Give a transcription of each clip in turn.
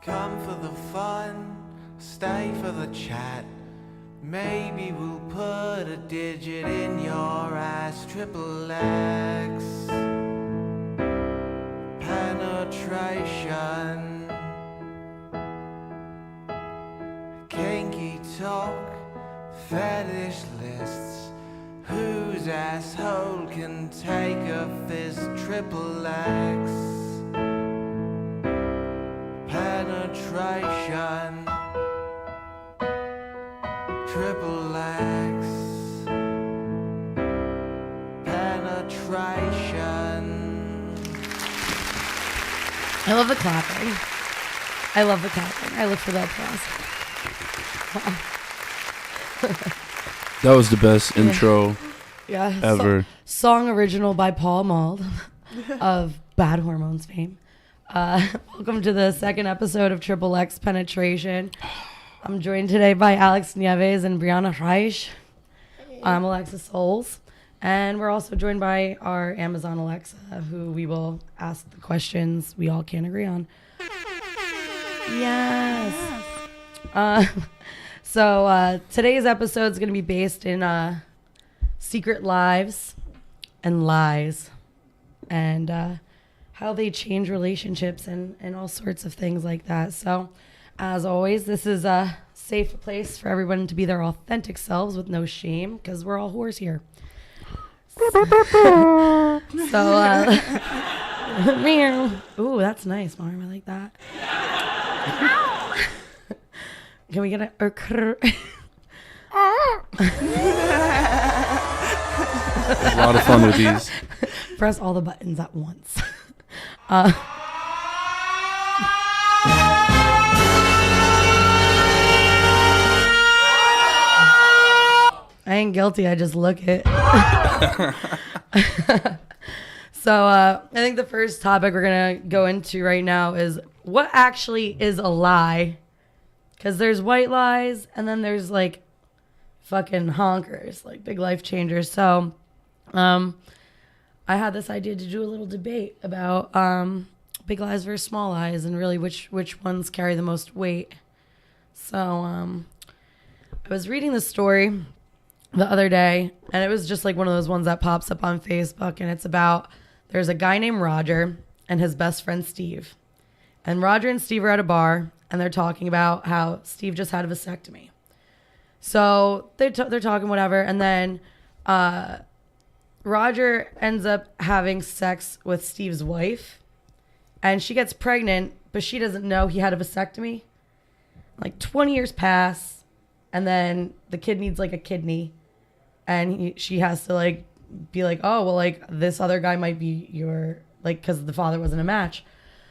Come for the fun, stay for the chat. Maybe we'll put a digit in your ass. Triple X penetration. Kinky talk, fetish lists. Whose asshole can take a fist? Triple X penetration. Triple X penetration. I love the clapping. I love the clapping. I look for the applause. That was the best intro Yeah. ever. Song original by Paul Mald of Bad Hormones fame. Welcome to the second episode of Triple X Penetration. I'm joined today by Alex Nieves and Brianna Reich. I'm Alexa Souls. And we're also joined by our Amazon Alexa, who we will ask the questions we all can't agree on. Yes. So today's episode is going to be based in secret lives and lies and how they change relationships and all sorts of things like that. So as always, this is a safe place for everyone to be their authentic selves with no shame, because we're all whores here. Ooh, that's nice, Mom. I like that. Can we get a lot of fun with these. Press all the buttons at once. I ain't guilty. I just look it. So I think the first topic we're going to go into right now is what actually is a lie. Because there's white lies and then there's like fucking honkers, like big life changers. So I had this idea to do a little debate about big lies versus small lies and really which ones carry the most weight. So I was reading the story the other day, and it was just like one of those ones that pops up on Facebook, and it's about there's a guy named Roger and his best friend Steve. And Roger and Steve are at a bar, and they're talking about how Steve just had a vasectomy. So they're talking whatever, and then Roger ends up having sex with Steve's wife, and she gets pregnant, but she doesn't know he had a vasectomy. Like 20 years pass, and then the kid needs like a kidney, and she has to like be like, oh, well, like this other guy might be your, like, because the father wasn't a match.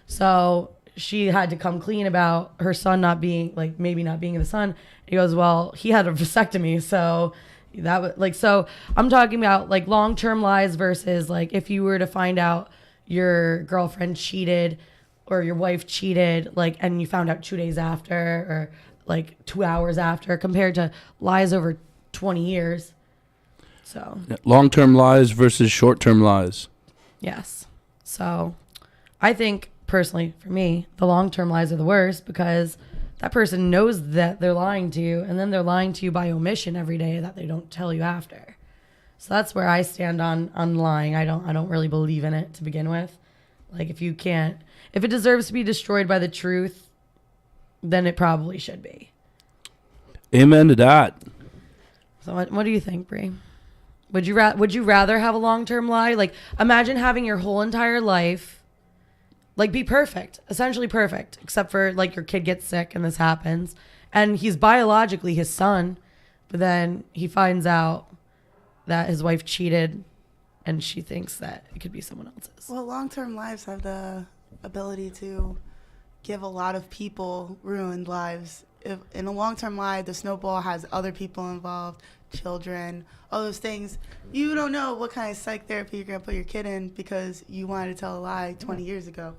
So she had to come clean about her son not being, like, maybe not being the son. He goes, well, he had a vasectomy, so that was like, so I'm talking about like long-term lies versus like if you were to find out your girlfriend cheated or your wife cheated, like, and you found out 2 days after or like 2 hours after, compared to lies over 20 years. So Long-term lies versus short-term lies. yes. So I think personally for me, the long-term lies are the worst because that person knows that they're lying to you, and then they're lying to you by omission every day that they don't tell you after. So that's where I stand on lying. I don't really believe in it to begin with. Like if it deserves to be destroyed by the truth, then it probably should be. Amen to that. So what do you think, Bree? Would you rather have a long-term lie? Like imagine having your whole entire life like be perfect, essentially perfect, except for like your kid gets sick and this happens and he's biologically his son, but then he finds out that his wife cheated and she thinks that it could be someone else's. Well, long-term lives have the ability to give a lot of people ruined lives. If in a long-term lie, the snowball has other people involved, children, all those things. You don't know what kind of psych therapy you're going to put your kid in because you wanted to tell a lie 20 years ago.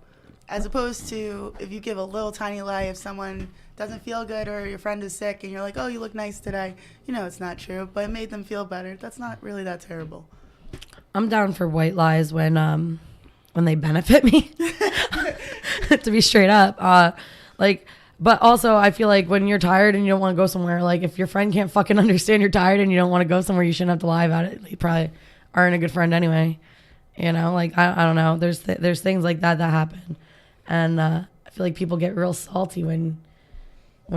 As opposed to if you give a little tiny lie, if someone doesn't feel good or your friend is sick and you're like, oh, you look nice today. You know it's not true, but it made them feel better. That's not really that terrible. I'm down for white lies when they benefit me. To be straight up. Like, but also I feel like when you're tired and you don't want to go somewhere, like if your friend can't fucking understand you're tired and you don't want to go somewhere, you shouldn't have to lie about it. You probably aren't a good friend anyway. You know, like I don't know. There's things like that happen, and I feel like people get real salty when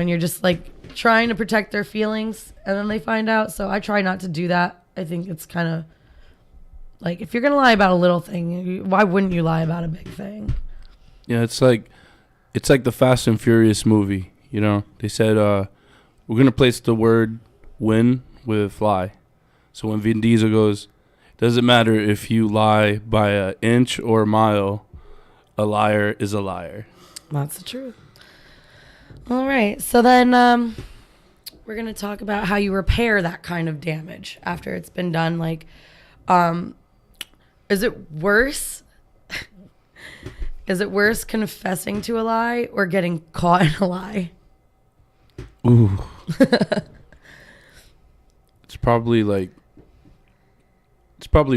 you're just like trying to protect their feelings and then they find out. So I try not to do that. I think it's kind of like if you're gonna lie about a little thing, why wouldn't you lie about a big thing? Yeah, it's like the Fast and Furious movie. You know, they said we're gonna place the word "win" with "lie." So when Vin Diesel goes, doesn't matter if you lie by an inch or a mile, a liar is a liar. That's the truth. All right, so then we're gonna talk about how you repair that kind of damage after it's been done. Like, is it worse? Is it worse confessing to a lie or getting caught in a lie? Ooh. It's probably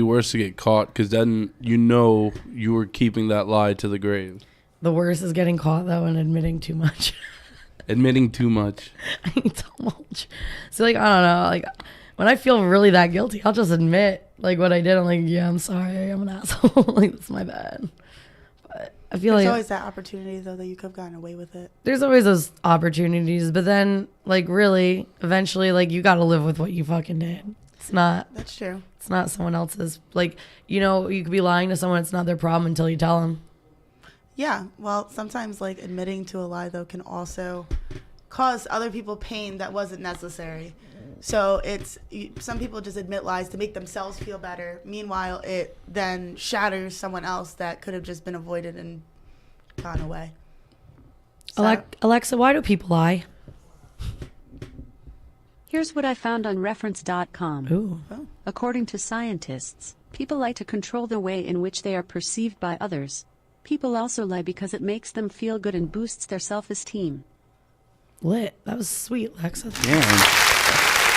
worse to get caught because then you know you were keeping that lie to the grave. The worst is getting caught, though, and admitting too much. Admitting too much. I need so much. So, like, I don't know. Like, when I feel really that guilty, I'll just admit, like, what I did. I'm like, yeah, I'm sorry. I'm an asshole. Like, that's my bad. But I feel There's like... always that opportunity, though, that you could have gotten away with it. There's always those opportunities. But then, like, really, eventually, like, you got to live with what you fucking did. It's not... That's true. It's not someone else's. Like, you know, you could be lying to someone. It's not their problem until you tell them. Yeah, well, sometimes like admitting to a lie though can also cause other people pain that wasn't necessary. So some people just admit lies to make themselves feel better. Meanwhile, it then shatters someone else that could have just been avoided and gone away. So, Alexa, why do people lie? Here's what I found on reference.com. Ooh. Oh. According to scientists, people like to control the way in which they are perceived by others. People also lie because it makes them feel good and boosts their self-esteem. Lit. That was sweet, Lexa. Yeah.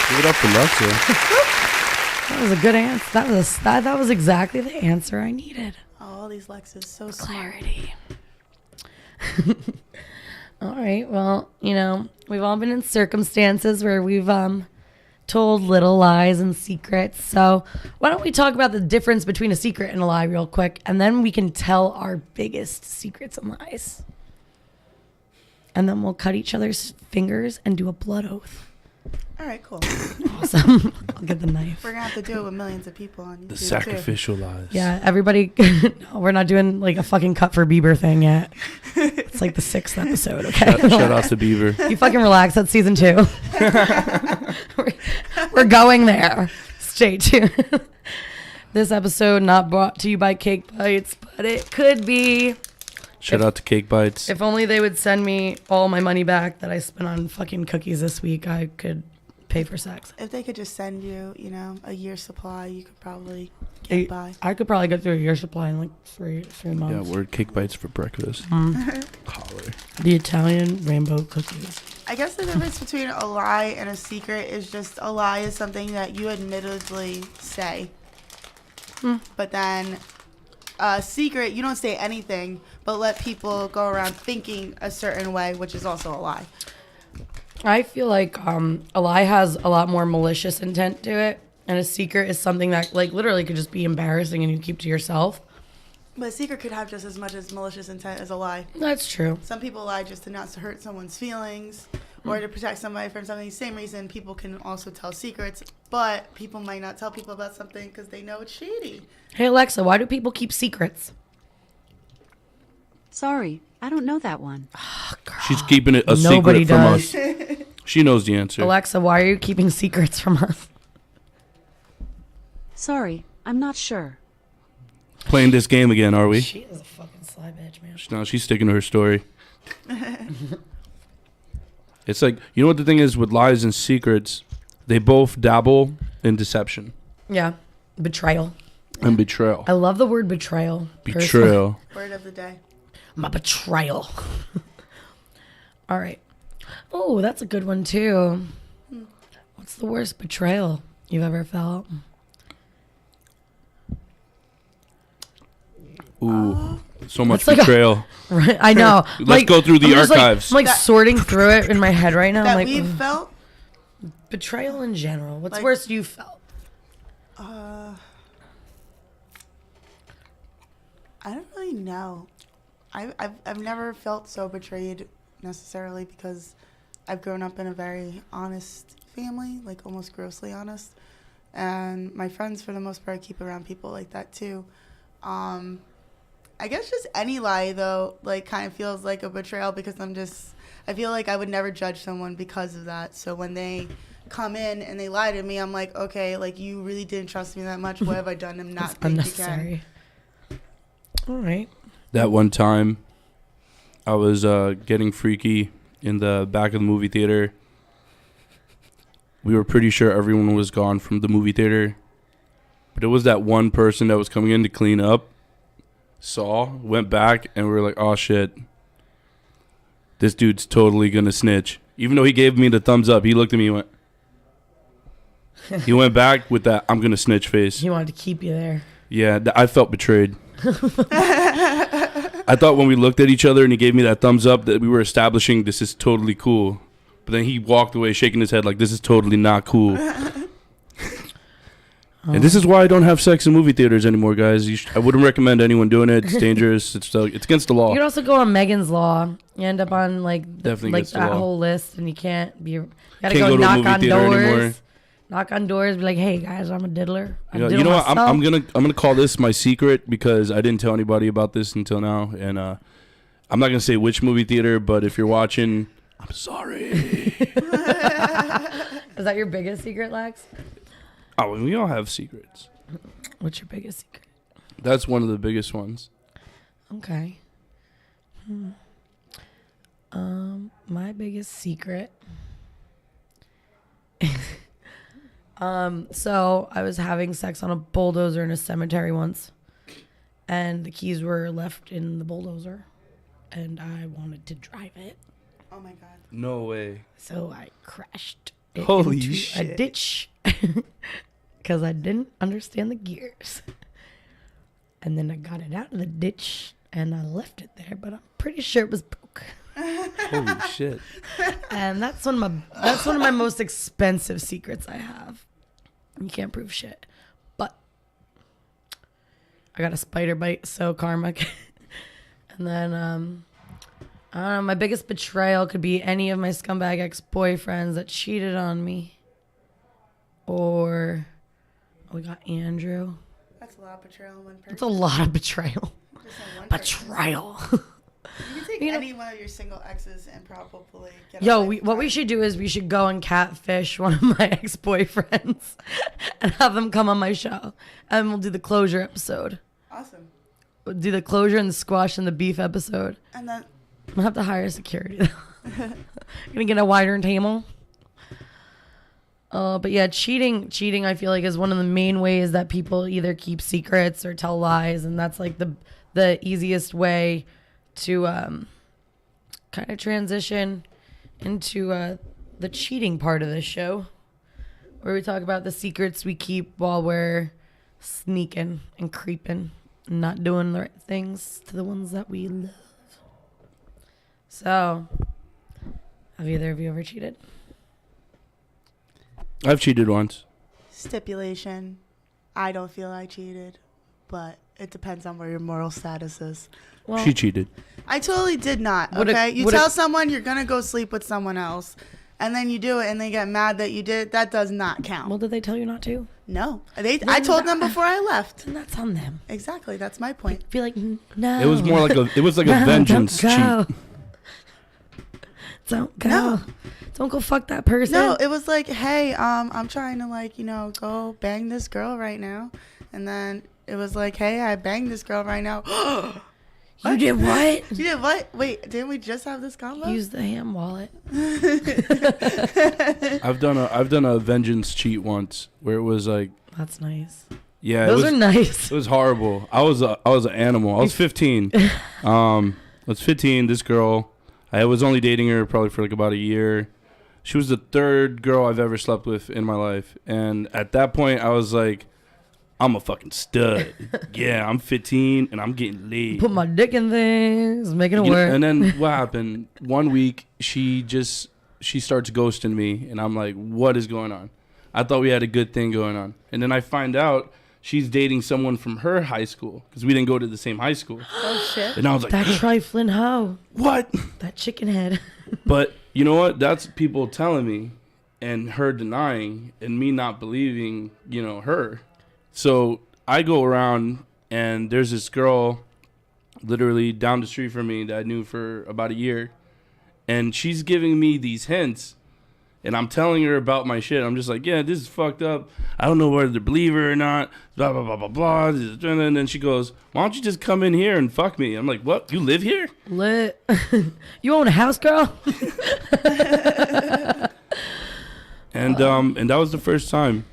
Give it up for Lexa. That was a good answer. That was exactly the answer I needed. Oh, all these Lexxs, so Clarity. All right. Well, you know, we've all been in circumstances where we've told little lies and secrets. So why don't we talk about the difference between a secret and a lie real quick, and then we can tell our biggest secrets and lies. And then we'll cut each other's fingers and do a blood oath. All right, cool. Awesome. I'll get the knife. We're going to have to do it with millions of people on YouTube. The sacrificial lies. Yeah, everybody. No, we're not doing like a fucking cut for Bieber thing yet. It's like the 6th episode, okay? Shout out to Bieber. You fucking relax. That's season 2. We're going there. Stay tuned. This episode not brought to you by Cake Bites, but it could be. Shout out to Cake Bites. If only they would send me all my money back that I spent on fucking cookies this week, I could pay for sex. If they could just send you, you know, a year's supply, you could probably get by. I could probably get through a year's supply in like three months. Yeah, we're Cake Bites for breakfast. Holler. The Italian rainbow cookies. I guess the difference between a lie and a secret is just a lie is something that you admittedly say. But then a secret, you don't say anything, but let people go around thinking a certain way, which is also a lie. I feel like a lie has a lot more malicious intent to it, and a secret is something that like literally could just be embarrassing and you keep to yourself. But a secret could have just as much as malicious intent as a lie. That's true. Some people lie just to not to hurt someone's feelings or to protect somebody from something. Same reason people can also tell secrets, but people might not tell people about something because they know it's shady. Hey Alexa, why do people keep secrets? Sorry, I don't know that one. Oh, girl. She's keeping it a Nobody secret from does. us. She knows the answer. Alexa, why are you keeping secrets from us? Sorry, I'm not sure. Playing this game again, are we? She is a fucking sly bitch, man. No, she's sticking to her story. It's like, you know what the thing is with lies and secrets? They both dabble in deception. Yeah. Betrayal. And betrayal. I love the word betrayal. Betrayal. Word of the day. My betrayal. All right. Oh, that's a good one too. What's the worst betrayal you've ever felt? Ooh. So much That's like betrayal. Right, I know. Let's go through the I'm just, archives. I'm like sorting through it in my head right now. That I'm like, we've felt. betrayal in general. What's Like- worse you felt? I don't really know. I've never felt so betrayed necessarily because I've grown up in a very honest family, like almost grossly honest. And my friends, for the most part, keep around people like that too. I guess just any lie, though, like kind of feels like a betrayal because I feel like I would never judge someone because of that. So when they come in and they lie to me, I'm like, okay, like you really didn't trust me that much. What have I done to not think you can? Unnecessary. All right. That one time, I was getting freaky in the back of the movie theater. We were pretty sure everyone was gone from the movie theater. But it was that one person that was coming in to clean up. Went back, and we were like, oh, shit. This dude's totally going to snitch. Even though he gave me the thumbs up, he looked at me and went. He went back with that I'm going to snitch face. He wanted to keep you there. Yeah, I felt betrayed. I thought when we looked at each other and he gave me that thumbs up that we were establishing this is totally cool. But then he walked away shaking his head like this is totally not cool. And this is why I don't have sex in movie theaters anymore, guys. I wouldn't recommend anyone doing it. It's dangerous. It's against the law. You could also go on Megan's Law. You end up on Definitely like against the that law. whole list, and you can't be. You gotta Can't go go to a knock movie on theater doors. anymore. Knock on doors. Be like, hey guys, I'm a diddler. I You diddle know what? I'm myself." gonna call this my secret because I didn't tell anybody about this until now, and I'm not gonna say which movie theater, but if you're watching, I'm sorry. Is that your biggest secret, Lex? Oh, we all have secrets. What's your biggest secret? That's one of the biggest ones. Okay. My biggest secret. So I was having sex on a bulldozer in a cemetery once, and the keys were left in the bulldozer, and I wanted to drive it, Oh my god. No way. so I crashed it Holy into a shit. ditch because I didn't understand the gears. And then I got it out of the ditch and I left it there, but I'm pretty sure it was broke. Holy shit. And that's one of my most expensive secrets I have. You can't prove shit. But I got a spider bite, so karma. And then I don't know, my biggest betrayal could be any of my scumbag ex-boyfriends that cheated on me. Or we got Andrew. That's a lot of betrayal in one person. That's a lot of betrayal. Just on one person. Betrayal. You can take You know- any one of your single exes and probably get Yo, away what from we it. should do is we should go and catfish one of my ex-boyfriends and have them come on my show. And we'll do the closure episode. Awesome. We'll do the closure and the squash and the beef episode. And then I'm going to have to hire security, though. Gonna get a wider table. But yeah, cheating, I feel like, is one of the main ways that people either keep secrets or tell lies. And that's like the easiest way to kind of transition into the cheating part of the show, where we talk about the secrets we keep while we're sneaking and creeping and not doing the right things to the ones that we love. So, have either of you ever cheated? I've cheated once. stipulation. I don't feel I cheated, but it depends on where your moral status is. Well, She cheated. I totally did not. Would it- Okay, you would tell it- someone you're gonna go sleep with someone else, and then you do it, and they get mad that you did. That does not count. well, did they tell you not to? No, I told them before I left. Then that's on them. Exactly, that's my point. Feel like no. It was more like a No, vengeance don't go. cheat. Don't go. No. Don't go fuck that person. No, it was like, hey, I'm trying to go bang this girl right now, and then it was like, hey, I banged this girl right now. you did what? You did what? Wait, didn't we just have this combo? Use the ham wallet. I've done a vengeance cheat once where it was like, That's nice. yeah, Those it was, are nice. It was horrible. I was an animal. I was 15. I was 15. This girl, I was only dating her probably for like about a year. She was the third girl I've ever slept with in my life, and at that point, I was like, I'm a fucking stud. Yeah, I'm 15 and I'm getting laid. Put my dick in things, making it You know, work. and then what happened? One week, she starts ghosting me, and I'm like, what is going on? I thought we had a good thing going on. And then I find out she's dating someone from her high school because we didn't go to the same high school. Oh shit. And I was like, That trifling hoe. what? That chicken head. But you know what? That's people telling me and her denying and me not believing, her. So I go around and there's this girl literally down the street from me that I knew for about a year. And she's giving me these hints. And I'm telling her about my shit. I'm just like, yeah, this is fucked up. I don't know whether to believe her or not. Blah, blah, blah, blah, blah. And then she goes, why don't you just come in here and fuck me? I'm like, what? You live here? Lit. You own a house, girl? And that was the first time.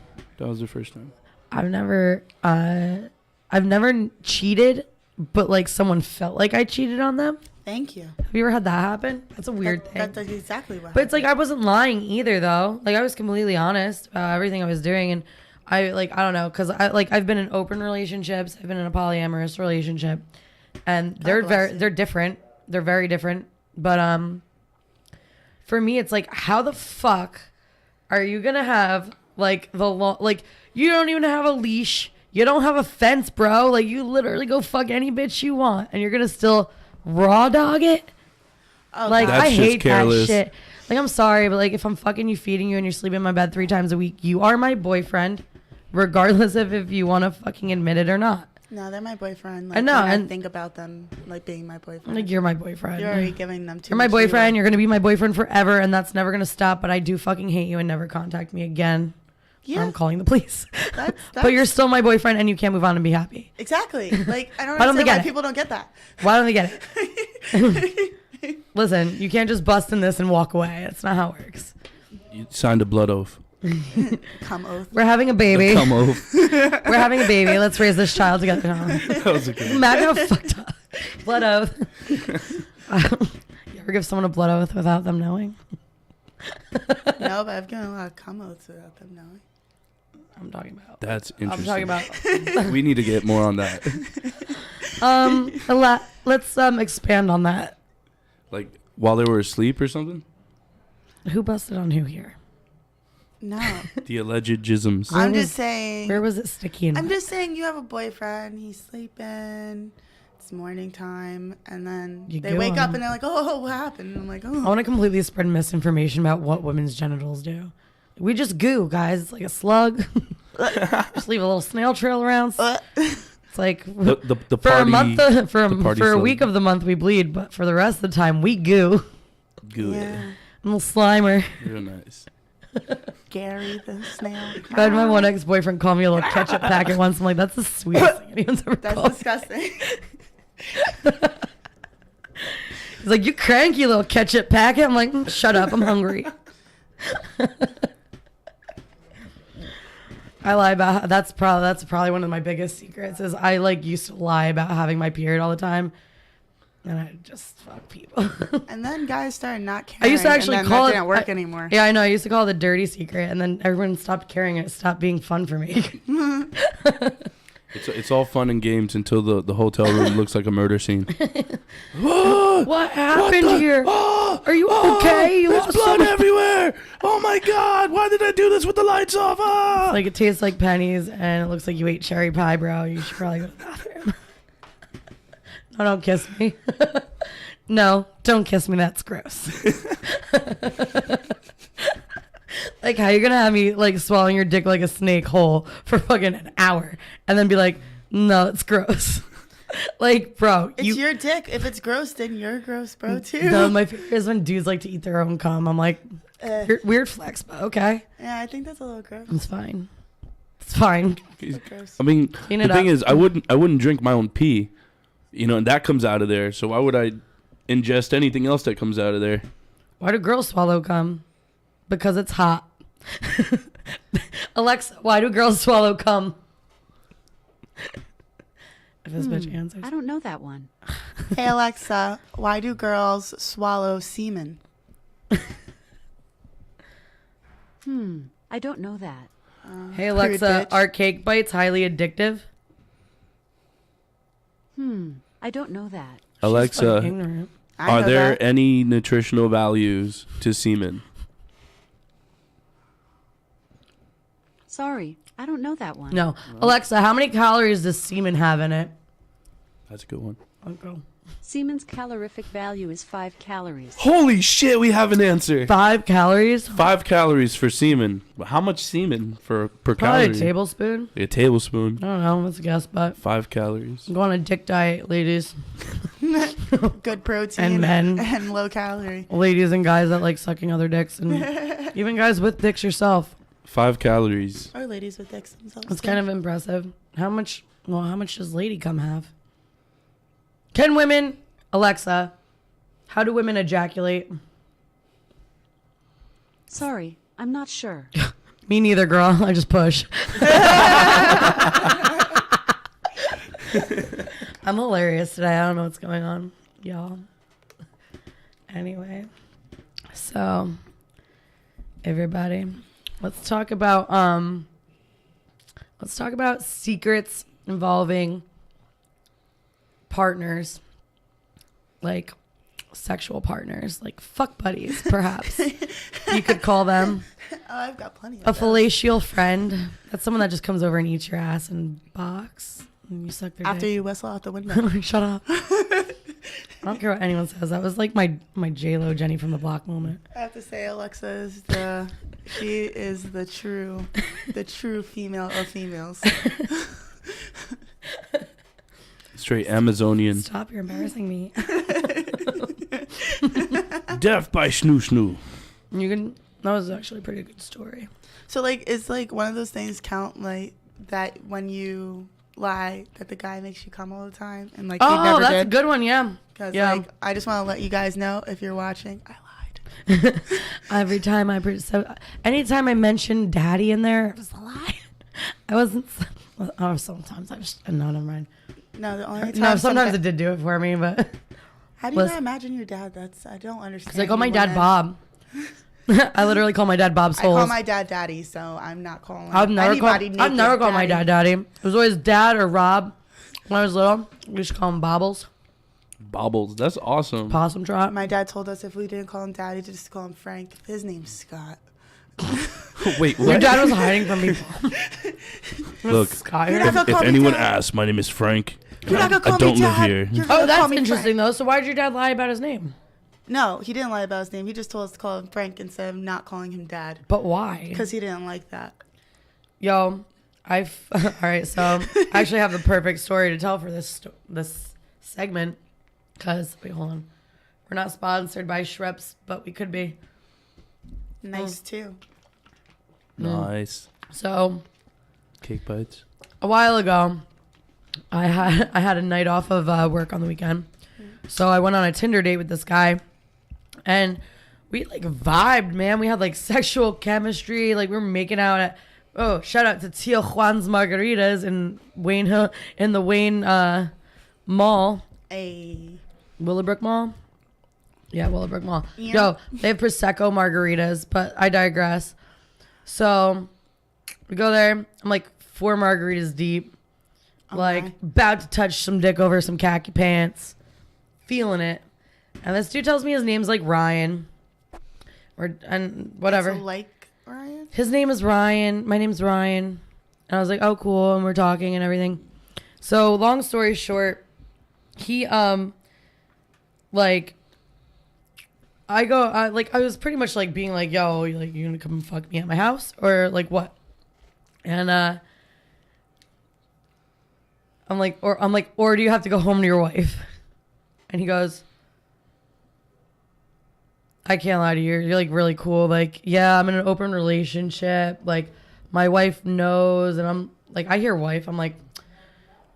I've never cheated, but like someone felt like I cheated on them. Thank you. Have you ever had that happen? That's a weird thing. That's exactly what. But it's like I wasn't lying either, though. Like I was completely honest about everything I was doing, and I don't know, because I've been in open relationships, I've been in a polyamorous relationship, and they're different. They're very different. But for me, it's like, how the fuck are you gonna have like you don't even have a leash, you don't have a fence, bro. Like you literally go fuck any bitch you want, and you're gonna still raw dog it. Oh, Like That's I just hate careless. that shit. Like I'm sorry, but like if I'm fucking you, feeding you, and you're sleeping in my bed 3 times a week, you are my boyfriend, regardless of if you want to fucking admit it or not. No, they're my boyfriend. Like, I know, when and I think about them like being my boyfriend. Like you're my boyfriend. You're already giving them too You're my much leeway. boyfriend. You're gonna be my boyfriend forever, and that's never gonna stop. But I do fucking hate you, and never contact me again. Yeah, I'm calling the police. that's But you're still my boyfriend, and you can't move on and be happy. exactly. Like I don't Why don't they understand get why it? people don't get that. Why don't they get it? Listen, you can't just bust in this and walk away. That's not how it works. You signed a blood oath. Come oath. We're having a baby. Come oath. We're having a baby. Let's raise this child together. That was a good one. Imagine how fucked up. Blood oath. You ever give someone a blood oath without them knowing? No, but I've given a lot of come oaths without them knowing. I'm talking about. That's I'm interesting. talking about. We need to get more on that. Let's expand on that. Like while they were asleep or something? Who busted on who here? No, The alleged jisms. I'm was- just saying. Where was it sticky? I'm just saying you have a boyfriend. He's sleeping. It's morning time, and then You they go wake up on. and they're like, "Oh, what happened?" And I'm like, I "Oh, want to completely spread misinformation about what women's genitals do. We just goo, guys. It's like a slug. Just leave a little snail trail around. It's like The for party, a month, for the party a slug. week of the month we bleed, but for the rest of the time we goo. Good. yeah, I'm a little slimer. Real nice. Gary the snail." I had my one ex-boyfriend call me a little ketchup packet once. I'm like, that's the sweetest thing anyone's ever That's called. disgusting. He's like, you cranky little ketchup packet. I'm like, shut up, I'm hungry. I lie about that's probably one of my biggest secrets is I like used to lie about having my period all the time, and I just fuck people. And then guys started not caring. I used to actually and then call that it didn't work anymore. Yeah, I know. I used to call it the dirty secret, and then everyone stopped caring, and it stopped being fun for me. It's all fun and games until the hotel room looks like a murder scene. What happened here? Are you okay? You There's lost blood someone. everywhere. Oh my God! Why did I do this with the lights off? Ah! Like it tastes like pennies, and it looks like you ate cherry pie, bro. You should probably go to the bathroom. No, don't kiss me. No, don't kiss me. That's gross. Like how you gonna have me like swallowing your dick like a snake whole for fucking an hour, and then be like, no, it's gross. Like, bro, It's your dick. If it's gross, then you're gross, bro, too. No, my favorite is when dudes like to eat their own cum. I'm like, weird flex, but okay, Yeah, I think that's a little gross. it's fine. It's fine. Gross. I mean, Clean the it thing up. is, I wouldn't drink my own pee, and that comes out of there. So why would I ingest anything else that comes out of there? Why do girls swallow cum? Because it's hot. Alexa, why do girls swallow cum? If this bitch answers. I don't know that one. Hey, Alexa, why do girls swallow semen? I don't know that. Hey Rude Alexa, bitch. are cake bites highly addictive? I don't know that. Alexa, Ignorant. I are know there that. any nutritional values to semen? Sorry, I don't know that one. No. Alexa, how many calories does semen have in it? That's a good one. Okay. Semen's calorific value is 5 calories. Holy shit, we have an answer. 5 calories? 5 calories for semen. How much semen per Probably calorie? a tablespoon. A tablespoon. I don't know. Let's guess, but 5 calories. go on a dick diet, ladies. Good protein And men. and low calorie. Ladies and guys that like sucking other dicks, and even guys with dicks yourself. 5 calories. Or ladies with dicks themselves. It's kind of impressive. How much? Well, how much does lady cum have? Can women, Alexa, how do women ejaculate? Sorry, I'm not sure. Me neither, girl. I just push. I'm hilarious today. I don't know what's going on, y'all. Anyway, so everybody, let's talk about secrets involving partners, like sexual partners, like fuck buddies, perhaps you could call them. Oh, I've got plenty A of those. fellatio friend. That's someone that just comes over and eats your ass and box. And you suck their After dick. you whistle out the window. Shut up. I don't care what anyone says. That was like my J-Lo Jenny from the Block moment. I have to say, Alexa is she is the true female of females. Straight Amazonian. Stop, you're embarrassing me. Death by snoo snoo. That was actually a pretty good story. So like, it's like one of those things count like that when you lie that the guy makes you come all the time and like he Oh, never that's did. a good one, yeah. Because Yeah. like I just want to let you guys know if you're watching, I lied. Every time anytime I mentioned daddy in there, it was a lie. I wasn't. Oh, sometimes I just. No, never mind. No, the only time. No, sometimes it did do it for me, but How do you Listen. not imagine your dad? I don't understand. it's like, oh, my you dad, women. Bob. I literally call my dad Bob I call Souls. my dad daddy, so I'm not calling. I've never anybody called. I've never naked called my dad daddy. It was always dad or Rob. When I was little, we used to call him Bobbles, Bobbles. That's awesome. Possum Trot. My dad told us if we didn't call him daddy, just to call him Frank. His name's Scott. Wait, Your what? dad was hiding from people. Look, Scott. You're not gonna if call me anyone dad. asks, my name is Frank. You're not gonna call I don't me live dad. here. You're Oh, gonna call that's me interesting Frank. though. So why did your dad lie about his name? No, he didn't lie about his name. He just told us to call him Frank instead of not calling him dad But why? because he didn't like that. Yo, all right. So I actually have the perfect story to tell for this segment. Cause wait, hold on. We're not sponsored by Schweppes, but we could be. Nice too. Nice. So Cake bites. a while ago, I had a night off of work on the weekend, so I went on a Tinder date with this guy, and we like vibed, man. We had like sexual chemistry, like we were making out at. Oh, shout out to Tio Juan's Margaritas in the Wayne Mall, A Willowbrook Mall. Yeah, Willowbrook Mall. Yeah. Yo, they have Prosecco margaritas, but I digress. So we go there. I'm like 4 margaritas deep. Like Okay. about to touch some dick over some khaki pants. Feeling it. And this dude tells me his name's like Ryan. And whatever. So like Ryan. His name is Ryan. My name's Ryan. And I was like, oh, cool. And we're talking and everything. So long story short, he, like, I was pretty much like being like, yo, like, you gonna come and fuck me at my house? Or like what? And, I'm like, or do you have to go home to your wife? And he goes, I can't lie to you. You're like really cool. Like, yeah, I'm in an open relationship. Like, my wife knows. And I'm like, I hear wife. I'm like,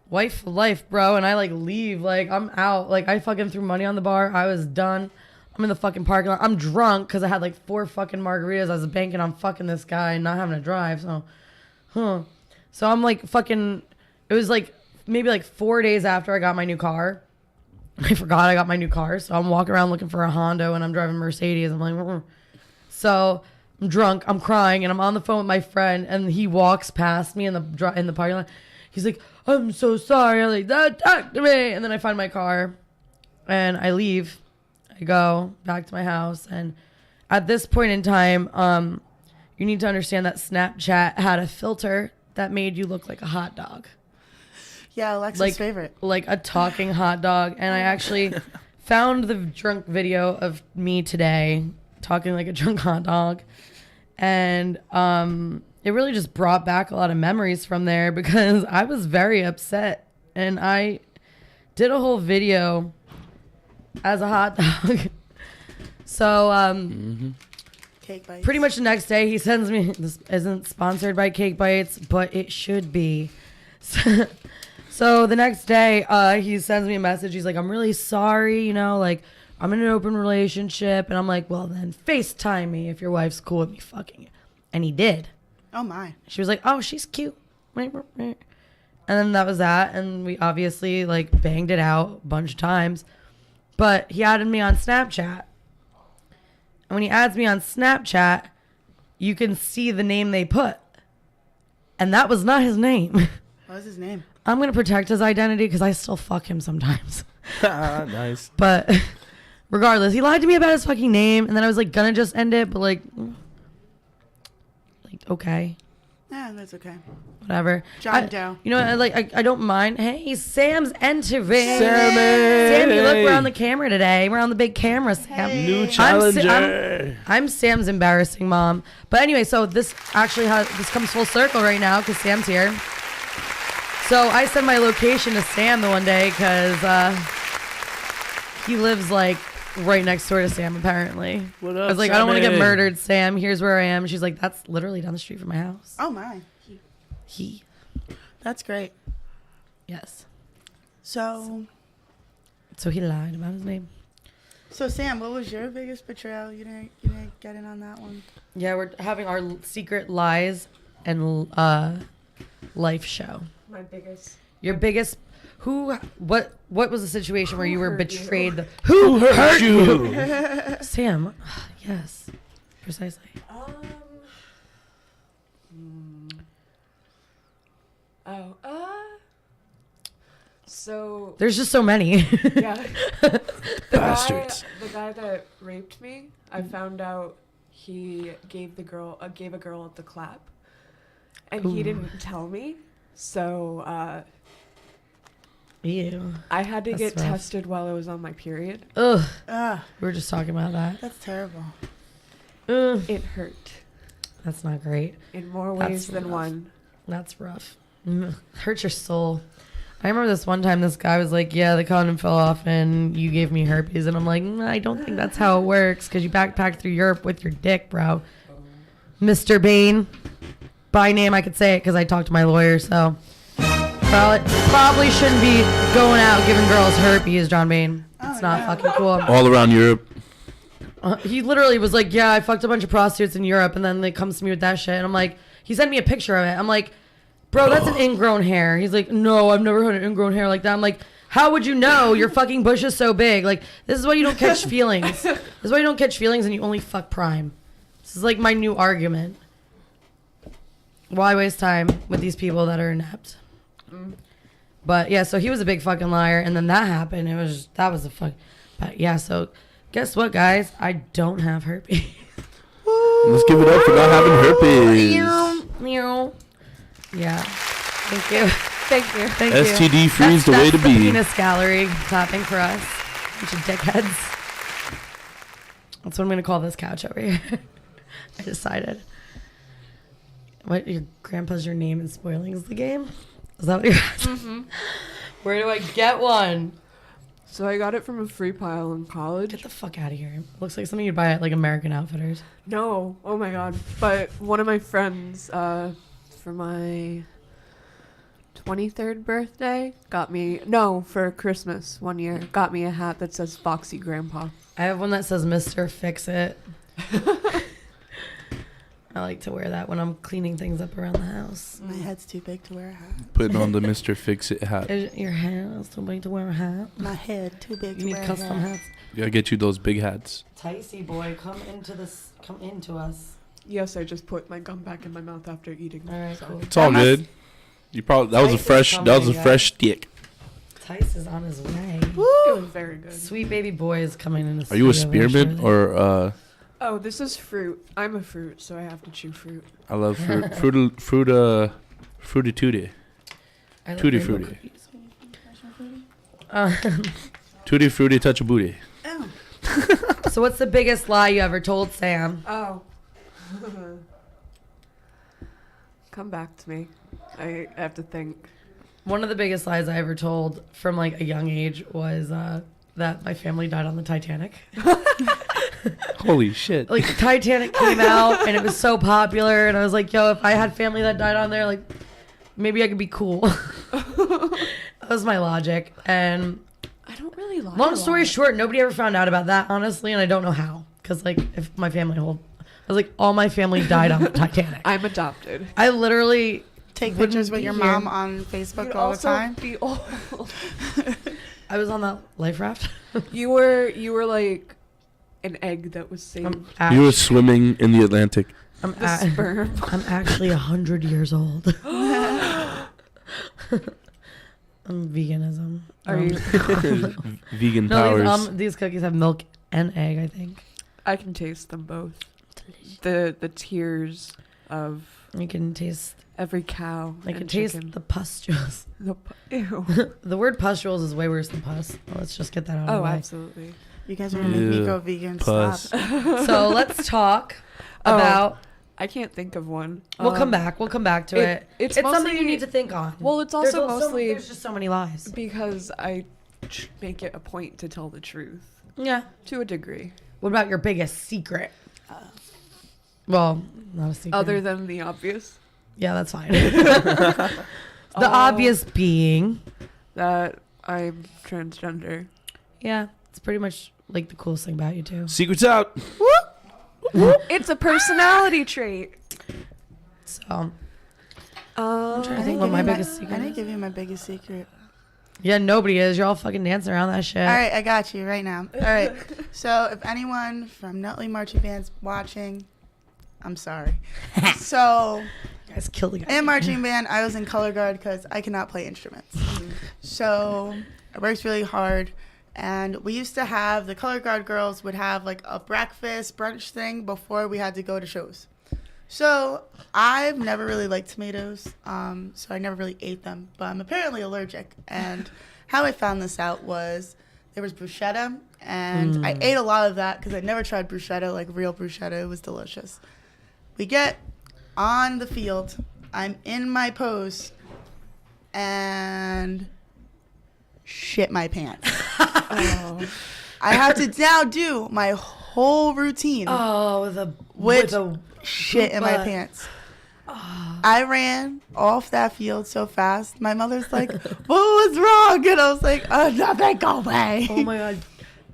wife for life, bro. And I like leave. Like, I'm out. Like, I fucking threw money on the bar. I was done. I'm in the fucking parking lot. I'm drunk because I had like 4 fucking margaritas. I was banking on fucking this guy and not having to drive. So, So I'm like fucking, it was like maybe like 4 days after I got my new car. I forgot I got my new car. So I'm walking around looking for a Honda and I'm driving Mercedes. I'm like, so I'm drunk, I'm crying, and I'm on the phone with my friend, and he walks past me in the parking lot. He's like, I'm so sorry. I'm like, that talk to me. And then I find my car, and I leave. I go back to my house, and at this point in time, you need to understand that Snapchat had a filter that made you look like a hot dog. Yeah, Alexa's favorite. Like a talking hot dog. And I actually found the drunk video of me today talking like a drunk hot dog. And it really just brought back a lot of memories from there because I was very upset. And I did a whole video as a hot dog. So Cake bites. pretty much the next day he sends me, this isn't sponsored by Cake Bites, but it should be. So the next day he sends me a message. He's like, I'm really sorry, you know, like I'm in an open relationship. And I'm like, well then FaceTime me if your wife's cool with me fucking you. And he did. Oh my. She was like, oh, she's cute. And then that was that. And we obviously like banged it out a bunch of times. But he added me on Snapchat. And when he adds me on Snapchat, you can see the name they put. And that was not his name. What was his name? I'm going to protect his identity because I still fuck him sometimes. Nice. But regardless, he lied to me about his fucking name. And then I was like, gonna just end it. But like okay. Yeah, that's okay. Whatever. John Doe. You know, I don't mind. Hey, Sam's entering. Sammy! Sam, you look, we're on the camera today. We're on the big camera, Sam. Hey. New challenger. I'm Sam's embarrassing mom. But anyway, so this actually this comes full circle right now because Sam's here. So I sent my location to Sam the one day because he lives like right next door to Sam apparently. What up, I was like, I don't want to get Sammy? murdered, Sam. Here's where I am. She's like, that's literally down the street from my house. Oh my. That's great. Yes. So he lied about his name. So Sam, what was your biggest betrayal? You didn't get in on that one. Yeah, we're having our secret lies and life show. My biggest. Your biggest. What was the situation where you were hurt you? betrayed? Who hurt you? Sam. Yes. Precisely. So There's just so many. yeah, Bastards. the guy that raped me, I found out he gave a girl at the clap, and he didn't tell me. So Ew. I had to That's get rough. tested while I was on my period. Ugh. Ah, We were just talking about that. that's terrible. Ugh. It hurt That's not great. in more That's ways than rough. one. That's rough. Hurts your soul. I remember this one time this guy was like, yeah, the condom fell off and you gave me herpes. And I'm like, I don't think that's how it works because you backpacked through Europe with your dick, bro. Mr. Bain. By name, I could say it because I talked to my lawyer, so. Probably shouldn't be going out giving girls herpes, John Bain. It's not fucking cool. All around Europe. He literally was like, yeah, I fucked a bunch of prostitutes in Europe, and then they comes to me with that shit. And I'm like, he sent me a picture of it. I'm like, bro, that's an ingrown hair. He's like, no, I've never had an ingrown hair like that. I'm like, how would you know? Your fucking bush is so big. Like, this is why you don't catch feelings. This is why you don't catch feelings and you only fuck prime. This is like my new argument. Why waste time with these people that are inept? But yeah, so he was a big fucking liar, and then that happened. That was a fuck. But yeah, so guess what, guys? I don't have herpes. Let's give it up for not having herpes. Meow. Yeah. Thank you. Thank you. Thank you. STD free is the way to That's be. the penis gallery clapping for us. Bunch of dickheads. That's what I'm gonna call this couch over here. I decided. What, your grandpa's your name and spoiling is the game? Is that what you're asking? Where do I get one? So I got it from a free pile in college. Get the fuck out of here. Looks like something you'd buy at like American Outfitters. No, oh my god. But one of my friends, for my 23rd birthday, for Christmas one year, got me a hat that says Foxy Grandpa. I have one that says Mr. Fix It. I like to wear that when I'm cleaning things up around the house. My head's too big to wear a hat. Putting on the Mr. Fix-It hat. Is your hair too big to wear a hat? My head too big You to need wear a custom hat. hats. Gotta get you those big hats. Ticey boy, come into us. Yes, I just put my gum back in my mouth after eating. All right, so. cool. It's all good. You probably that was a Tice is coming, fresh stick. Tice is on his way. It was very good. Sweet baby boy is coming in the Are you a studio spearmint eventually. or Oh, this is fruit. I'm a fruit, so I have to chew fruit. I love fruity tutti. I love Tutti rainbow frutti. cookies. Tutti frutti touch a booty. So what's the biggest lie you ever told Sam? Oh. Come back to me. I have to think. One of the biggest lies I ever told from like a young age was that my family died on the Titanic. Holy shit. Like Titanic came out and it was so popular, and I was like, yo, if I had family that died on there, like maybe I could be cool. That was my logic. And I don't really lie. long a story lot. short, nobody ever found out about that, honestly, and I don't know how. Because like if my family I was like, all my family died on the Titanic. I'm adopted. I literally Take wouldn't pictures with be your here. mom on Facebook You'd all the also time. be old. I was on that life raft. You were like an egg that was saved. I'm You were act- swimming in the Atlantic. I'm, The sperm. I'm actually 100 years old. I'm veganism. Are you? Vegan No, powers. these cookies have milk and egg, I think. I can taste them both. The tears of You can taste. every cow. I can and taste chicken. the pustules. Ew. The word pustules is way worse than pus. Let's just get that out of Oh, the way. absolutely. You guys are gonna make me Ew. go vegan. Puss. Stop. So let's talk Oh, about. I can't think of one. We'll come back. We'll come back to it. It's something mostly- you need to think on. Well, it's There's also also- mostly there's just so many lies. because I make it a point to tell the truth Yeah. to a degree, What about your biggest secret? Well, not a secret. other than the obvious. Yeah, that's fine. The obvious being. That I'm transgender. Yeah, it's pretty much like the coolest thing about you too. Secrets out. It's a personality trait. So I'm Um, trying to think what my biggest secret I didn't is. give you my biggest secret. Yeah, nobody is. You're all fucking dancing around that shit. All right, I got you right now. All right. So if anyone from Nutley Marching Band's watching, I'm sorry. So You guys killed the guy. in marching band, I was in color guard because I cannot play instruments. So I worked really hard. And we used to have, the color guard girls would have like a breakfast brunch thing before we had to go to shows. So I've never really liked tomatoes, so I never really ate them, but I'm apparently allergic. And how I found this out was there was bruschetta, and I ate a lot of that because I never tried bruschetta, like real bruschetta. It was delicious. We get on the field, I'm in my pose, and shit my pants. oh. I have to now do my whole routine. Oh, with a With shit in my butt. pants. I ran off that field so fast. My mother's like, "What was wrong?" And I was like, "Oh, nothing. Go away." Oh my god.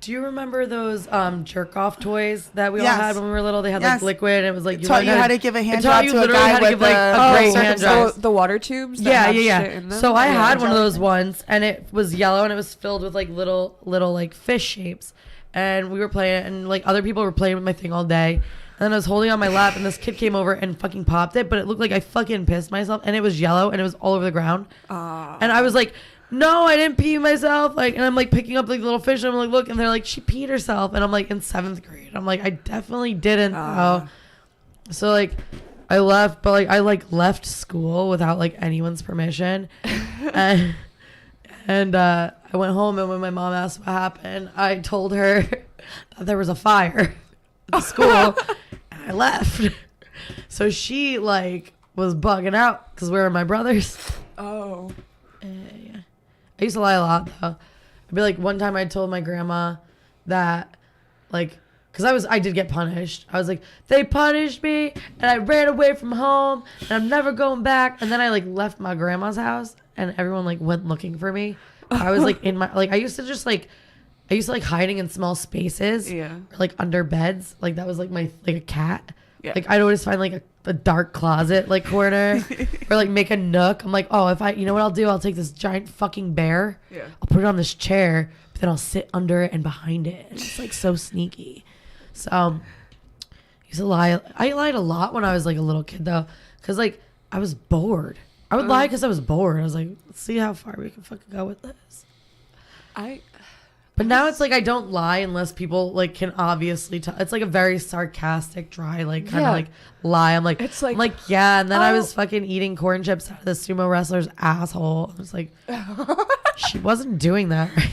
Do you remember those jerk off toys that we all Yes. had when we were little? They had Yes. like liquid and it was like It taught you learned how to give a hand it taught job you to a literally guy how to with give like a a great circum- hand so job. the water tubes. That Yeah, have yeah, shit yeah. in them? So I Yeah. had one of those ones, and it was yellow, and it was filled with like little like fish shapes. And we were playing it, and like other people were playing with my thing all day. And then I was holding on my lap, and this kid came over and fucking popped it, but it looked like I fucking pissed myself, and it was yellow, and it was all over the ground. And I was like, no, I didn't pee myself. Like, and I'm like picking up like little fish, and I'm like, look, and they're like, she peed herself, and I'm like in 7th grade. I'm like, I definitely didn't. Though. So like, I left, but like I like left school without like anyone's permission, and I went home, and when my mom asked what happened, I told her that there was a fire at the school, and I left. So she like was bugging out because we were my brothers. Oh. Yeah. I used to lie a lot though. I'd be like, one time I told my grandma that like, because I did get punished. I was like, they punished me and I ran away from home and I'm never going back. And then I like left my grandma's house and everyone like went looking for me. I was like in my, like I used to like hiding in small spaces. Yeah. Or, like under beds. Like that was like my, like a cat. Yeah. Like I'd always find like a dark closet like corner or like make a nook. I'm like, oh, if I, you know what I'll do? I'll take this giant fucking bear. Yeah. I'll put it on this chair, but then I'll sit under it and behind it. And it's like so sneaky. So, used to lie. I lied a lot when I was like a little kid though, because like I was bored. I would lie because I was bored. I was like, let's see how far we can fucking go with this. But now it's like I don't lie unless people like can obviously tell. It's like a very sarcastic, dry, like kind of like lie. I'm like, It's like, I'm like, yeah. And then I was fucking eating corn chips out of the sumo wrestler's asshole. I was like, she wasn't doing that. Right?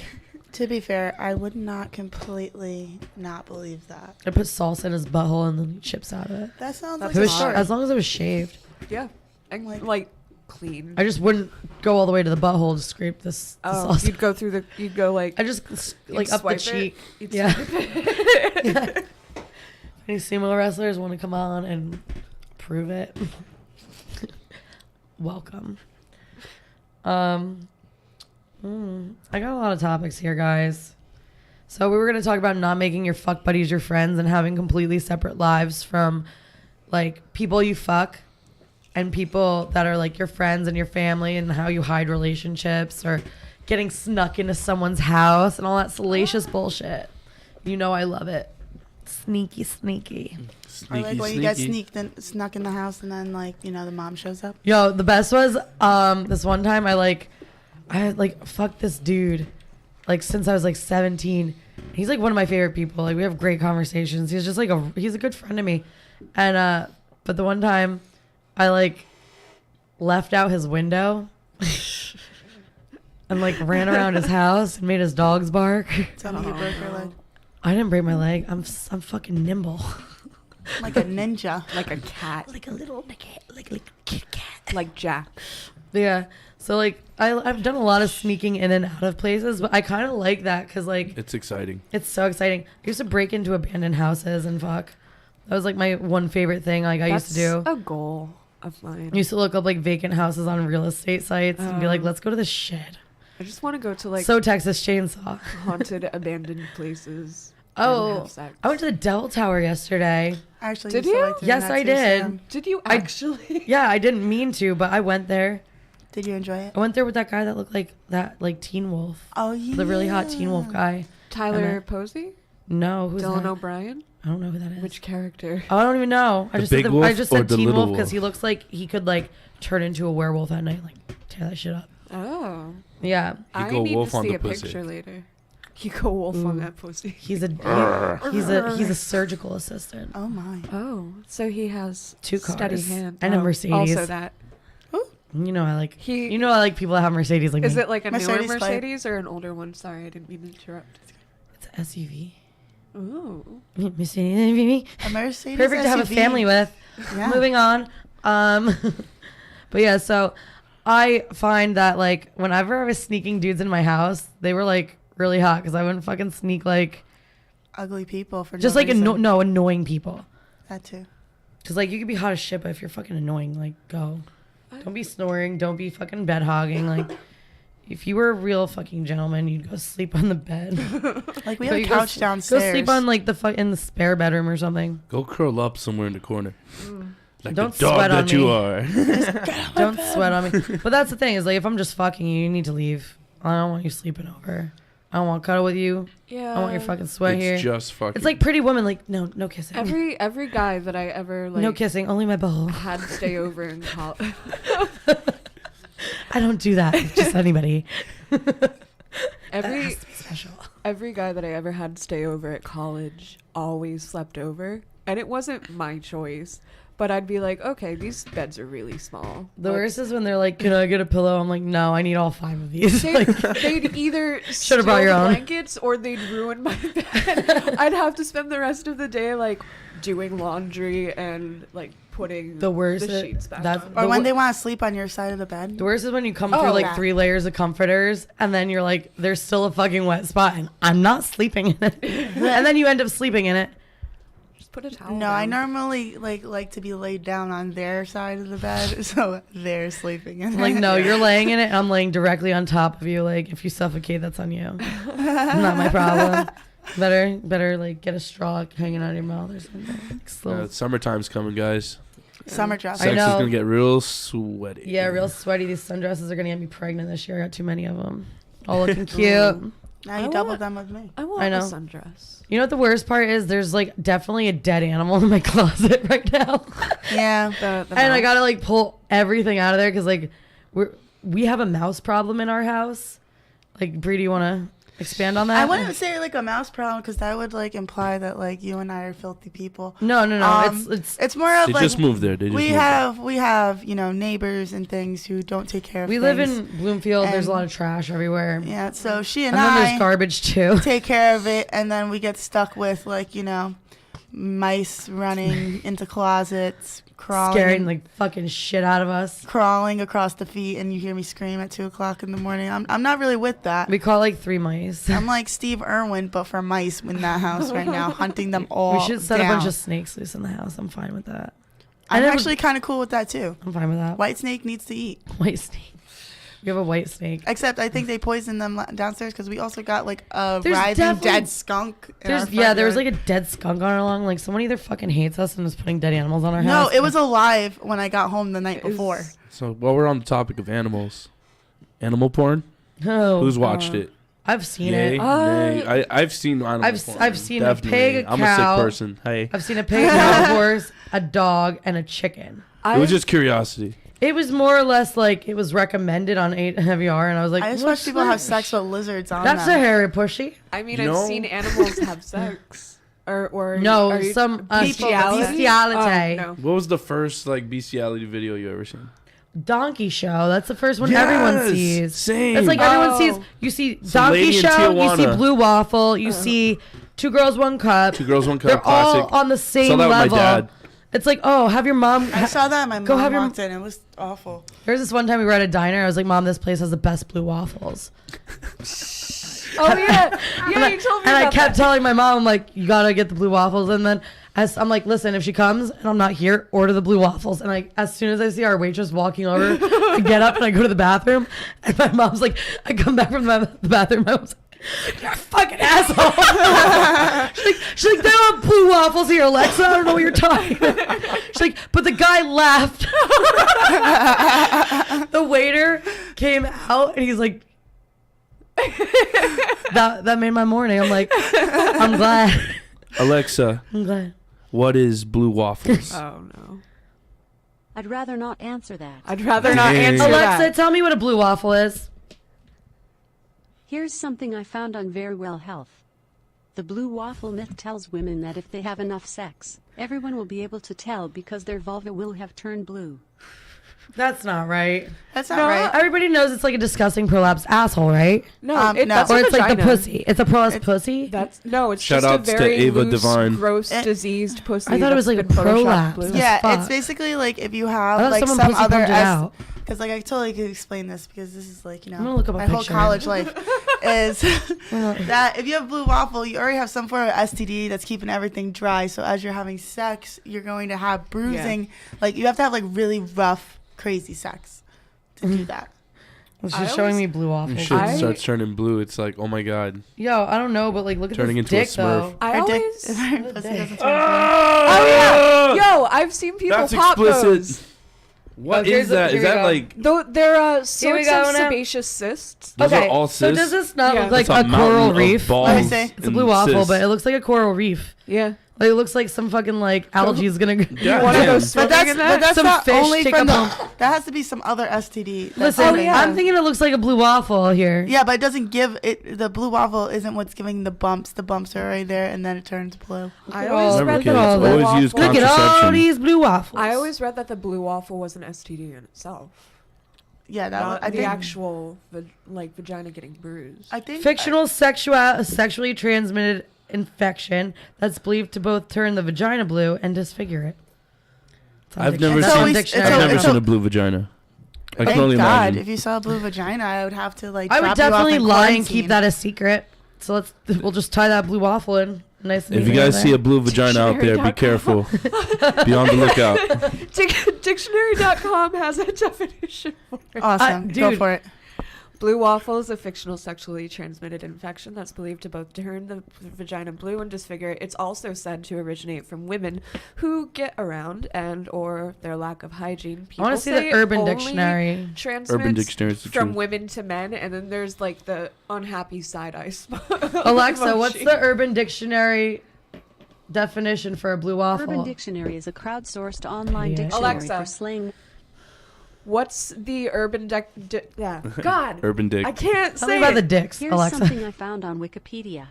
To be fair, I would not completely not believe that. I put salsa in his butthole and then he chips out of it. That sounds That's like It a was story. as long as it was shaved. Yeah. And Like- like clean. I just wouldn't go all the way to the butthole to scrape this. The Oh, salsa. you'd go like. I just like you'd up the swipe it. cheek. You'd Yeah. swipe it. Yeah. Any sumo wrestlers want to come on and prove it? Welcome. I got a lot of topics here, guys. So we were going to talk about not making your fuck buddies your friends and having completely separate lives from like people you fuck and people that are like your friends and your family, and how you hide relationships or getting snuck into someone's house and all that salacious bullshit. You know I love it. Sneaky, sneaky. Or like when you get snuck in the house and then like, you know, the mom shows up. Yo, the best was this one time I fucked this dude like since I was like 17. He's like one of my favorite people. Like we have great conversations. He's just like he's a good friend to me. And but the one time I like left out his window and like ran around his house and made his dogs bark. Tell me you broke your leg. I didn't break my leg. I'm fucking nimble. Like a ninja. Like a cat. Like a little like a Kit Kat. Like Jack. Yeah. So like I've done a lot of sneaking in and out of places, but I kind of like that because like It's exciting. it's so exciting. I used to break into abandoned houses and fuck. That was like my one favorite thing like I used to do. a goal of mine. I used to look up like vacant houses on real estate sites and be like, let's go to the shed. I just want to go to like So Texas Chainsaw. haunted, abandoned places. Oh, and have sex. I went to the Devil Tower yesterday. I actually Did used to you? like doing Yes, that I too, did. Sam. Did you I- actually? Yeah, I didn't mean to, but I went there. Did you enjoy it? I went there with that guy that looked like that, like Teen Wolf. Oh yeah. The really hot Teen Wolf guy. Tyler And Posey? No, who's Dylan that? O'Brien? I don't know who that is. Which character? Oh, I don't even know. I The just big said wolf I just or said the Teen little Wolf because wolf? he looks like he could like turn into a werewolf at night, like tear that shit up. Oh. Yeah, I go need wolf to on see the a pussy. picture later. You go wolf on Ooh. that pussy. he's a he's a surgical assistant. Oh my. Oh, so he has 2 steady cars hand. and a Oh, Mercedes. Also that. You know I like He- you know I like people that have Mercedes like Is me. it like a Mercedes newer plate. Mercedes or an older one? Sorry, I didn't mean to interrupt. It's an SUV. Ooh. Mercedes. A Mercedes Perfect to have a SUV. family with. Yeah. Moving on. But yeah, so I find that like whenever I was sneaking dudes in my house, they were like really hot because I wouldn't fucking sneak like Ugly people for just no like reason. annoying people. That too. Because like you could be hot as shit, but if you're fucking annoying, like go. Don't be snoring. Don't be fucking bed hogging. Like if you were a real fucking gentleman, you'd go sleep on the bed. Like we Go- have a you go couch s- downstairs. Go sleep on like in the spare bedroom or something. Go curl up somewhere in the corner. Like Don't the dog sweat on that you me. are. Don't sweat on me. But that's the thing is like if I'm just fucking you, you need to leave. I don't want you sleeping over. I don't want to cuddle with you. Yeah. I want your fucking sweat It's here. just fucking. It's like Pretty Woman. Like no kissing. Every guy that I ever like no kissing. Only my butthole. had to stay over in college. I don't do that. with just anybody. That Every has to be special. every guy that I ever had stay over at college always slept over, and it wasn't my choice. But I'd be like, okay, these beds are really small. The worst is when they're like, "Can I get a pillow?" I'm like, "No, I need all 5 of these." They'd, Like, they'd either Should've steal brought your the own. blankets or they'd ruin my bed. I'd have to spend the rest of the day like doing laundry and like putting the worst. the sheets back That's on. or the when wor- they want to sleep on your side of the bed. The worst is when you come Oh, through like yeah. 3 layers of comforters and then you're like, there's still a fucking wet spot and I'm not sleeping in it. And then you end up sleeping in it. Just put a towel No, I down. normally like to be laid down on their side of the bed, so they're sleeping in Like, it. no, you're laying in it. I'm laying directly on top of you. Like, if you suffocate, that's on you. Not my problem. Better like get a straw hanging out of your mouth or something. Like, slow. Summertime's coming, guys. Summer dress. I Sex is know. gonna get real sweaty. Yeah, real sweaty. These sundresses are gonna get me pregnant this year. I got too many of them. All looking cute. Now you doubled them with me. I want I know. a sundress. You know what the worst part is? There's like definitely a dead animal in my closet right now. Yeah. The And I mouse. gotta like pull everything out of there because like we have a mouse problem in our house. Like, Bree, do you want to expand on that? I wouldn't say like a mouse problem because that would like imply that like you and I are filthy people. No. It's more of They like just moved there. we have neighbors and things who don't take care of. we things. live in Bloomfield. There's a And- lot of trash everywhere. Yeah, so she And and, then there's I garbage too. take care of it, and then we get stuck with like mice running into closets, Scaring like fucking shit out of us. crawling across the feet, and you hear me scream at 2:00 in the morning. I'm not really with that. We caught like 3 mice. I'm like Steve Irwin, but for mice in that house right now, hunting them all. We should set down. a bunch of snakes loose in the house. I'm fine with that. I'm never- actually kind of cool with that too. I'm fine with that. White snake needs to eat. White snake. We have a white snake. Except I think they poisoned them downstairs because we also got like a There's writhing definitely- dead skunk. There was like a dead skunk on our lawn. Like someone either fucking hates us and is putting dead animals on our no, house. it was alive when I got home the night before. So while we're on the topic of animals, animal porn. No. Who's watched it? I've seen Yay, it. nay? I've seen animal porn. I've seen Definitely. a pig, a I'm cow. a sick person. Hey, I've seen a pig, a cow, a horse, a dog, and a chicken. it was just curiosity. It was more or less like it was recommended on 8 Heavier, and I was like, I just "What's watch people have this?" sex with lizards on That's a them. hairy pushy. I mean, You I've know- seen animals have sex. Or No, are you- some bestiality. bestiality. Oh, no. What was the first like bestiality video you ever seen? Donkey Show. That's the first one everyone sees. Same. It's like everyone sees. Oh. You see Some Donkey lady in Show. You see Tijuana. Blue Waffle. You see Two Girls, One Cup. Two Girls, One Cup. They're Classic. all on the same Saw that with level. my dad. It's like, oh, have your mom. I saw that. My Go mom have your- walked in. It was awful. There was this one time we were at a diner. I was like, Mom, this place has the best blue waffles. Oh yeah, yeah. You told me And I about kept that. telling my mom, I'm like, you gotta get the blue waffles. And then as I'm like, listen, if she comes and I'm not here, order the blue waffles. And like, as soon as I see our waitress walking over, I get up and I go to the bathroom. And my mom's like, I come back from the bathroom. My mom's like, you're a fucking asshole. she's like, they don't have blue waffles here, Alexa. I don't know what you're talking about. She's like, but the guy laughed. The waiter came out and he's like, that made my morning. I'm like, I'm glad. Alexa, I'm glad. what is blue waffles? Oh no. I'd rather not answer that. I'd rather not Dang. answer Alexa, that. tell me what a blue waffle is. Here's something I found on Very Well Health. The blue waffle myth tells women that if they have enough sex, everyone will be able to tell because their vulva will have turned blue. That's not right. That's not right. Everybody knows it's like a disgusting prolapsed asshole, right? No, No. that's Or a it's like the vagina. pussy. It's a prolapsed pussy. That's no. It's Shout just outs a to very Ava loose, Divine. gross, Eh. diseased pussy. I thought it was that's like a been photoshopped prolapse. blue. Yeah, fuck. it's basically like if you I have thought like someone some pussy other pumped it out. because like I totally could explain this because this is like I'm gonna look up a my whole picture. college life is that if you have blue waffle, you already have some form of STD that's keeping everything dry. So as you're having sex, you're going to have bruising. Like you have to have like really rough, crazy sex to do that. It's I just showing always- me blue Your waffles. shit I- starts turning blue. It's like, oh my god. Yo, I don't know, but like, look at Turning this into a dick though. Smurf. I Her dick, always. her pussy dick. doesn't turn Oh yeah, yo, I've seen people That's pop explicit. those. Oh, What here's is the- that? here Is we that go. like Though there are Here we sorts go of now. sebaceous cysts. those Okay, are all so cysts? does this not Yeah. look like That's a mountain coral of reef? balls Let me see. It's a and blue waffle, cysts. but it looks like a coral reef. Yeah. Like it looks like some fucking like algae is gonna. God One of damn. those But swimming that's in but that. that's Some not fish only take from up the. That has to be some other STD. that's Listen, happening. yeah. I'm thinking it looks like a blue waffle here. Yeah, but it doesn't give it. The blue waffle isn't what's giving the bumps. The bumps are right there, and then it turns blue. I at always all- Remember, read kids, that the blue always use waffle. Look at all contraception. these blue waffles. I always read that the blue waffle was an STD in itself, Yeah, that not I the think. actual vagina getting bruised. I think Fictional sexually transmitted infection that's believed to both turn the vagina blue and disfigure it. It's on I've never Dictionary. seen- On It's Dictionary. I've always- never so- seen a blue vagina. I can Thank only God, imagine. if you saw a blue vagina, I would have to like. I would drop you off definitely in lie and quarantine. keep that a secret. So we'll just tie that blue waffle in. Nice. And If you neat guys right see a there. blue vagina out there, be careful. Be on the lookout. Dictionary.com has a definition for it. Awesome, go dude. for it. Blue waffle is a fictional sexually transmitted infection that's believed to both turn the vagina blue and disfigure it. It's also said to originate from women who get around and or their lack of hygiene. I want to see the Urban Dictionary. Transmits Urban Dictionary is the from truth. women to men, and then there's like the unhappy side-eye Alexa, what's the Urban Dictionary definition for a blue waffle? Urban Dictionary is a crowdsourced online Yeah. dictionary Alexa. for slang. What's the urban yeah. God. Urban Dick. I can't Tell say me about the it. dicks, Here's Alexa. something I found on Wikipedia.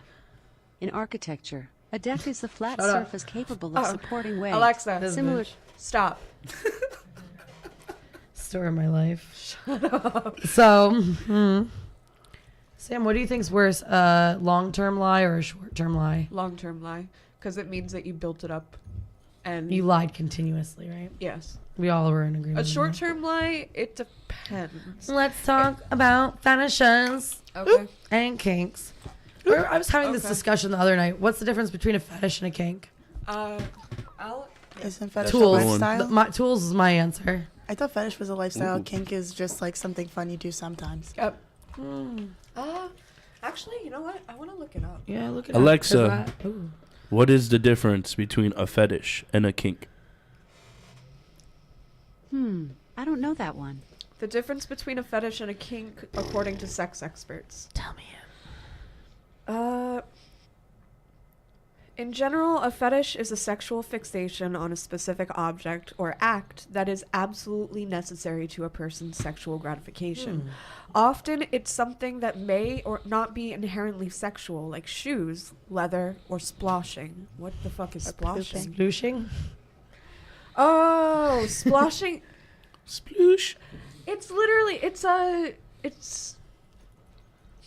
In architecture, a deck is the flat Shut up. surface capable of supporting weight. Alexa, This Similar. bitch. stop. Story of my life. So, Sam, what do you think's worse, a long-term lie or a short-term lie? Long-term lie, because it means that you built it up, and You lied continuously, right? yes. We all were in agreement. A on that. short-term lie, it depends. Let's talk about fetishes Okay. and kinks. I was having this Okay. discussion the other night. What's the difference between a fetish and a kink? Isn't fetish Tools. a lifestyle? My tools is my answer. I thought fetish was a lifestyle. Ooh. Kink is just like something fun you do sometimes. Yep. Actually, you know what? I want to look it up. Yeah, look at Alexa. What is the difference between a fetish and a kink? I don't know that one. The difference between a fetish and a kink, according to sex experts. Tell me. In general, a fetish is a sexual fixation on a specific object or act that is absolutely necessary to a person's sexual gratification. Often, it's something that may or not be inherently sexual, like shoes, leather, or sploshing. What the fuck is sploshing? Splooshing? Oh, sploshing. Sploosh. It's literally, it's,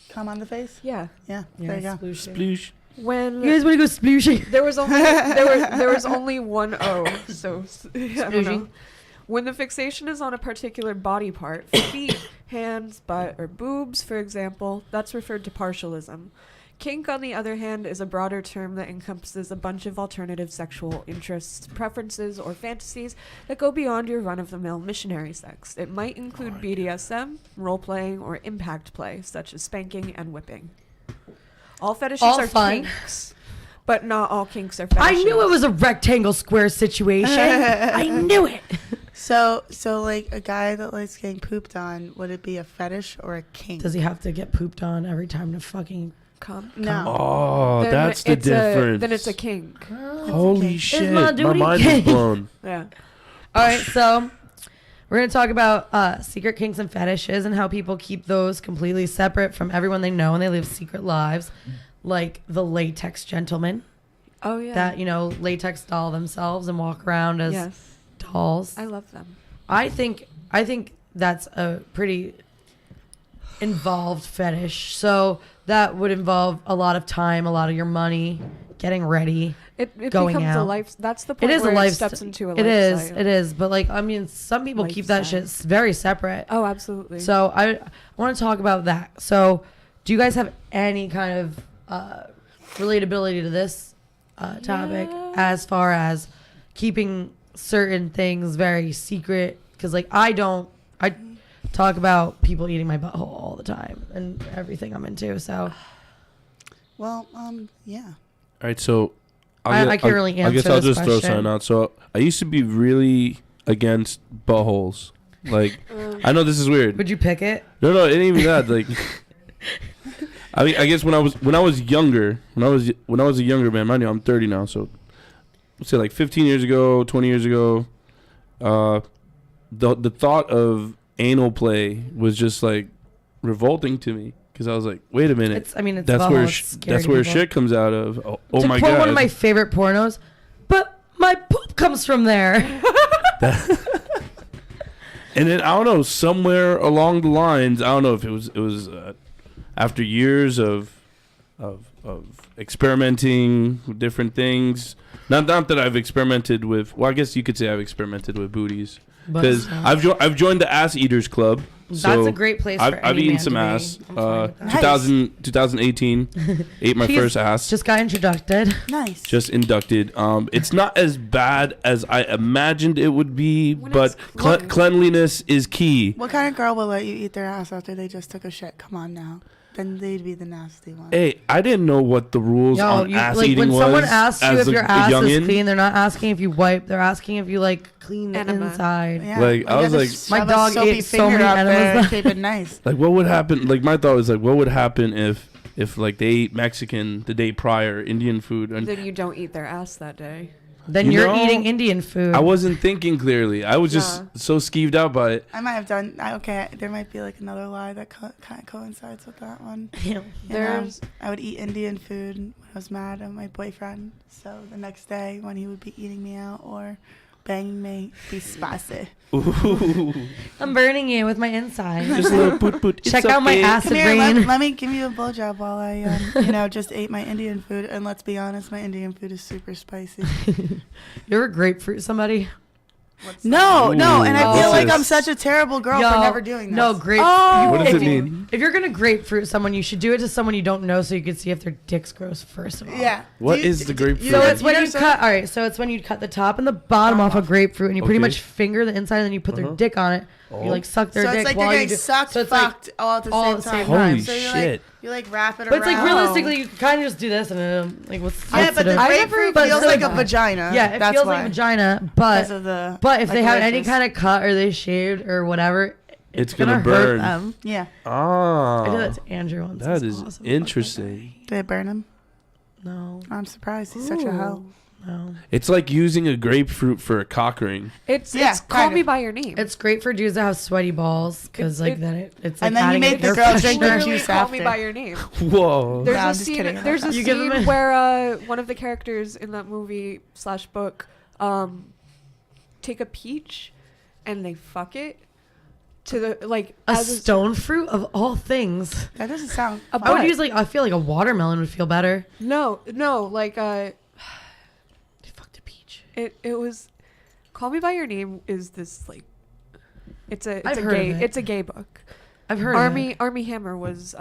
Come on the face? yeah. Yeah, Yeah, there you go. splooshing. Sploosh. When You guys want to go splooshing? there was only one O, so I don't know. Splooshing. When the fixation is on a particular body part, feet, hands, butt, or boobs, for example, that's referred to partialism. Kink, on the other hand, is a broader term that encompasses a bunch of alternative sexual interests, preferences, or fantasies that go beyond your run-of-the-mill missionary sex. It might include BDSM, role-playing, or impact play, such as spanking and whipping. All fetishes All are fun. kinks, but not all kinks are fetishes. I knew it was a rectangle square situation. I knew it. So like a guy that likes getting pooped on, would it be a fetish or a kink? Does he have to get pooped on every time to fucking... come. No. Oh, Then that's the it's difference. Then it's a kink. Holy shit. my My duty mind is kink. blown. Yeah. All right, so we're going to talk about secret kinks and fetishes and how people keep those completely separate from everyone they know and they live secret lives, like the latex gentlemen Oh yeah. that, latex doll themselves and walk around as yes. dolls. I love them. I think that's a pretty involved fetish. So that would involve a lot of time, a lot of your money, getting ready. It Going becomes a out. life. That's the point It is where a life. it steps into a It is. lifestyle. It is. But some people keep that Lifestyle. shit very separate. Oh, absolutely. So I want to talk about that. So do you guys have any kind of relatability to this topic Yeah. as far as keeping certain things very secret? Because I talk about people eating my butthole all the time and everything I'm into. So Well, yeah. All right, so I can't really I guess answer I'll this just throw question. something out. So I used to be really against buttholes. Like, I know this is weird. would you pick it? No, it ain't even that. Like, I mean, I guess when I was younger, when I was a younger man, mind you, I'm 30 now. So let's say like 15 years ago, 20 years ago, the thought of anal play was just like revolting to me because I was like, wait a minute. It's that's butthole, where it's scary that's to where people. shit comes out of. Oh to my quote god! one of my favorite pornos, but my poop comes from there. And then I don't know, somewhere along the lines, I don't know if it was after years of experimenting with different things. Not that I've experimented with. Well, I guess you could say I've experimented with booties because I've joined the Ass Eaters Club. That's a great place for I've any eaten man some to be. ass. I'm fine with that. 2018, ate my He's first ass. Just got introduced. Nice. Just inducted. It's not as bad as I imagined it would be, When but it's cleanliness is key. What kind of girl will let you eat their ass after they just took a shit? Come on now. Then they'd be the nasty one. Hey, I didn't know what the rules on ass like eating when was. someone asks you as if your a ass is youngin'. clean, they're not asking if you wipe. They're asking if you like clean the Enema. inside. Yeah. Like, I you was have to like- shove My a dog soapy ate so finger many up there enemas. and keep it nice. Like, what would happen? Like, my thought was like, what would happen if like they ate Mexican the day prior, Indian food, and Then you don't eat their ass that day. Then You you're know, eating Indian food. I wasn't thinking clearly. I was just Nah. so skeeved out by it. I might have done. Okay, there might be like another lie that kind of coincides with that one. Ew. You know, There's I would eat Indian food when I was mad at my boyfriend. So the next day when he would be eating me out or banging me, be spicy. Ooh, I'm burning you with my inside. just a little poot poot. Check It's out my okay. acid Come here, rain. let me give you a blowjob while I, just ate my Indian food. And let's be honest, my Indian food is super spicy. You ever grapefruit somebody? No, and I Ooh. feel like What's I'm this? such a terrible girl Yo, for never doing this. No, grape. Oh. What does if it you- mean? If you're gonna grapefruit someone, you should do it to someone you don't know, so you can see if their dick's gross first of all. Yeah. What Do you- is the do- grapefruit? So Yeah, it's when know you some- cut. All right. So it's when you cut the top and the bottom off a grapefruit, and you pretty Okay. much finger the inside, and then you put their Uh-huh. dick on it. Oh. You like suck their So dick it's like while they're you getting do. sucked, So it's like fucked all at the all same at the same time. time. Holy So you're shit. Like, you like wrap it But it's around. like realistically, you can kind of just do this, and like what's Yeah, what's but it the a- grapefruit but feels so like a bad. vagina. Yeah, it That's feels why. like vagina, Because but of the, if like, they have any orifice. kind of cut or they shaved or whatever, It's gonna gonna hurt burn. them. Yeah. Ah, I did that to Andrew once. that It was is awesome. interesting. Did it burn him? No, I'm surprised. He's such a hoe. no. It's like using a grapefruit for a cock ring. it's Yeah, Call kind Me of. by Your Name. It's great for dudes that have sweaty balls because like it- then it's like And then you adding make a the air girl drink the freshener. Literally juice Call Me after. by Your Name. Whoa. There's No, I'm a just scene. kidding about There's a that. You give scene him a- where one of the characters in that movie / book take a peach and they fuck it to the like A as stone fruit of all things. That doesn't sound. A fun. I would But- use like I feel like a watermelon would feel better. no like They fucked a peach. it was Call Me by Your Name is this like it's a I've heard of gay it. it's a gay book. I've heard of it. Army Hammer was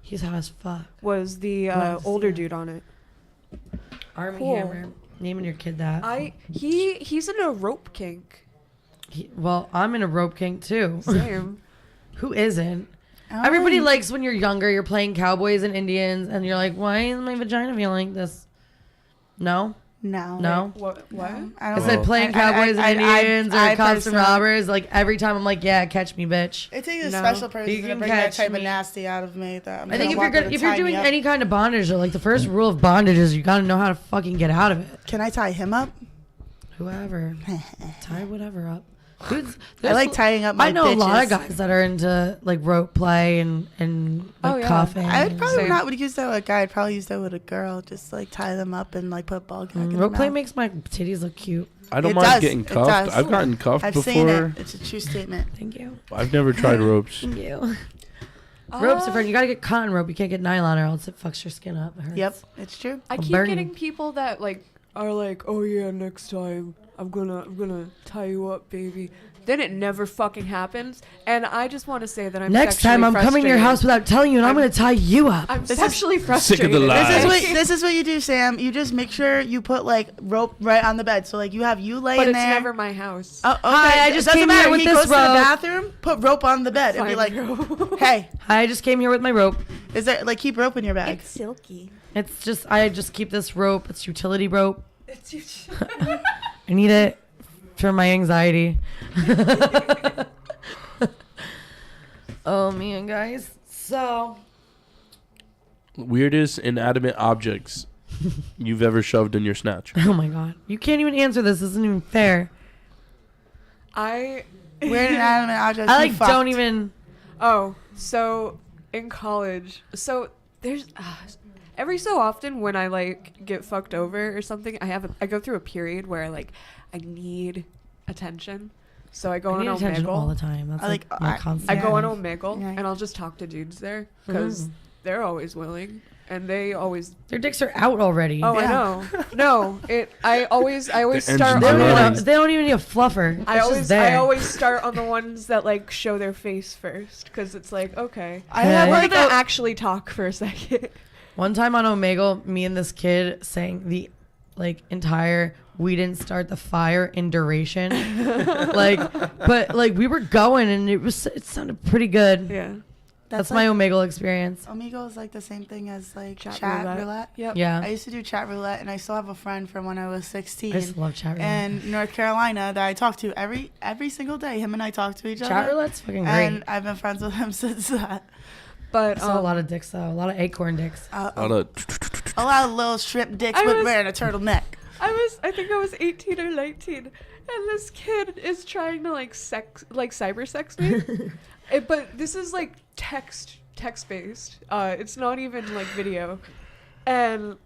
He's hot as fuck. the Love to see older it. dude on it. Army Cool. Hammer. Naming your kid that. He's in a rope kink. Well, I'm in a rope kink too. Same. Who isn't? Oh. Everybody likes when you're younger, you're playing cowboys and Indians, and you're like, why is my vagina feeling like this? No? No. No? What? I I don't said Oh. playing cowboys and Indians I or cops and personally- robbers. Like every time I'm like, yeah, catch me, bitch. It takes a No. special person You to can bring that catch type me. of nasty out of me. That I'm I think gonna if you're want them good, to if you're tie me doing up. any kind of bondage, like the first rule of bondage is you gotta know how to fucking get out of it. Can I tie him up? Whoever, tie whatever up. Dudes, I like tying up my I know a lot of bitches. guys that are into like rope play and like Oh, yeah. cuffing. I would probably Same. not would use that with a guy. I'd probably use that with a girl. Just like tie them up and like put ball gag in Rope their play mouth. makes my titties look cute. I don't It mind does. getting It cuffed. does. I've gotten cuffed I've before. seen it. It's a true statement. Thank you. I've never tried ropes. Thank you. Rope's different. You gotta get cotton rope. You can't get nylon or else it fucks your skin up. It hurts. Yep, it's true. I I'll keep burn getting you. people that like are like, oh yeah, next time I'm gonna tie you up, baby. Then it never fucking happens, and I just want to say that I'm Next sexually time I'm coming to your frustrated. house without telling you, and I'm I'm- gonna tie you up. I'm This is sexually sick of frustrated. the lies. This is what you do, Sam. You just make sure you put like rope right on the bed. So like you have you laying But it's there. never my house. Oh, okay. Hi, I It just doesn't came here matter. with He this goes to the rope. bathroom, put rope on the bed, and be like, "Hey, I just came here with my rope. is there like keep rope in your bag?" silky. It's just I just keep this rope. It's utility rope. I need it for my anxiety. Oh man, guys. So Weirdest inanimate objects you've ever shoved in your snatch. oh my god, you can't even answer this. This isn't even fair. I Weird inanimate objects. I you like fucked. don't even. Oh, so in college, so there's every so often when I like get fucked over or something, I go through a period where like I need attention, so I go I on need attention all the Omegle. time. That's I like like- my I- constant. I go on Yeah. Omegle Yeah. and I'll just talk to dudes there because they're always willing. and they always. Their dicks are out already. Oh, Yeah. I know. No, I always The start They on don't, the even, engineering. they don't even need a fluffer. I always start on the ones that like show their face first, because it's like, okay, I Yeah. have we're like gonna a, actually talk for a second. One time on Omegle, me and this kid sang the like entire "We Didn't Start the Fire" in duration. but we were going and it sounded pretty good. Yeah. That's my Omegle experience. Omegle is like the same thing as like Chat chat roulette. roulette. Yep. Yeah. I used to do chat roulette, and I still have a friend from when I was 16 I just love chat roulette. in North Carolina that I talk to every single day. Him and I talk to each other. Chat roulette's fucking great. And I've been friends with him since that. But I saw a lot of dicks though, a lot of acorn dicks. A lot of A lot of little shrimp dicks I with was- wearing a turtleneck. I think I was 18 or 19, and this kid is trying to cyber sex me. But this is like text based. It's not even like video. And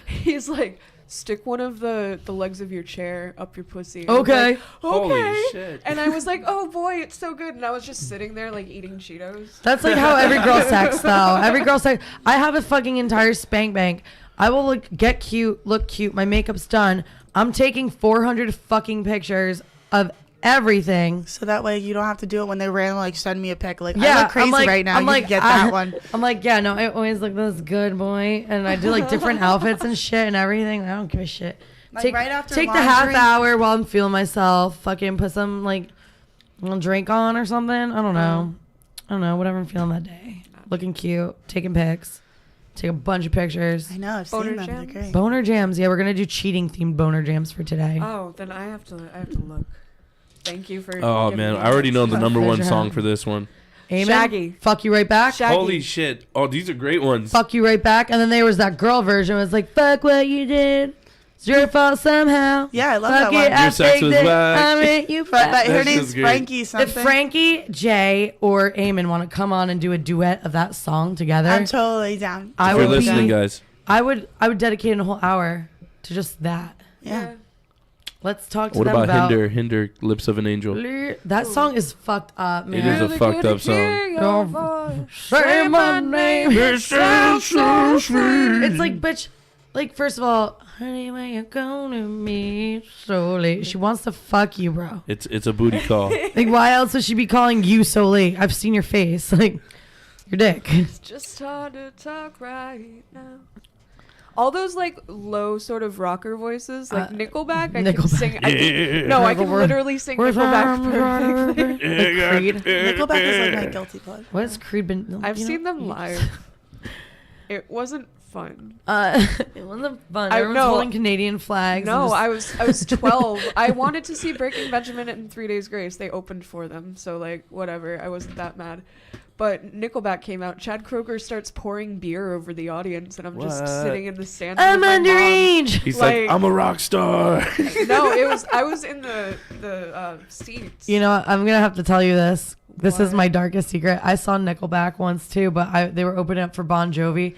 he's like, stick one of the legs of your chair up your pussy. And I was Okay. like, okay. Holy shit. And I was like, oh boy, it's so good. And I was just sitting there like eating Cheetos. That's like how every girl sex though. Every girl sex. I have a fucking entire spank bank. I will get cute, look cute. My makeup's done. I'm taking 400 fucking pictures of everything. So that way you don't have to do it when they randomly like send me a pic. Like, Yeah, I look crazy right now. I'm You like, can get that one. I'm like, yeah, no, I always look this good boy, and I do like different outfits and shit and everything. I don't give a shit. Like, right after take the half laundry- hour while I'm feeling myself. Fucking put some like little drink on or something. I don't know. Whatever I'm feeling that day. Looking cute, taking pics, take a bunch of pictures. I know. I've Boner seen them. They're jams? great. Boner jams. Yeah, we're gonna do cheating themed boner jams for today. Oh, then I have to look. Thank you for. Oh giving man, me I already know the Pleasure number one having song you. for this one. Amen. Shaggy. Fuck you right back. Shaggy. Holy shit! Oh, these are great ones. Fuck you right back. And then there was that girl version. It was like, fuck what you did. It's your fault somehow. Yeah, I love Fuck that it, one. I Your sex faked was it. whack. I meant you But back. her That's name's just great. Frankie something. If Frankie, Jay, or Eamon want to come on and do a duet of that song together, I'm totally down. I If you're would listening, be, guys, I would dedicate a whole hour to just that. Yeah. Let's talk to what them about about Hinder, Lips of an Angel? That song is fucked up, man. It is a fucked up song. Say my name. It's so sweet. It's like, bitch, like, first of all, honey, when you gonna be so late? She wants to fuck you, bro. It's a booty call. Like, why else would she be calling you so late? I've seen your face. Like, your dick. It's just hard to talk right now. All those like low sort of rocker voices, like Nickelback, I can Nickelback. sing. I can literally sing Nickelback perfectly. Creed. Nickelback is like my guilty pleasure. What has Creed been? I've you seen know, them you- live. It wasn't fun. It wasn't fun. I Everyone's know. holding Canadian flags. and No, just- I was 12. I wanted to see Breaking Benjamin and 3 Days Grace. They opened for them, so like whatever. I wasn't that mad. But Nickelback came out. Chad Kroeger starts pouring beer over the audience, and I'm just What? sitting in the stands. I'm with my underage. He's like, Like- I'm a rock star. Mom. No, I was in the seats. You know, what? I'm gonna have to tell you this. This is What? my darkest secret. I saw Nickelback once too, but they were opening up for Bon Jovi.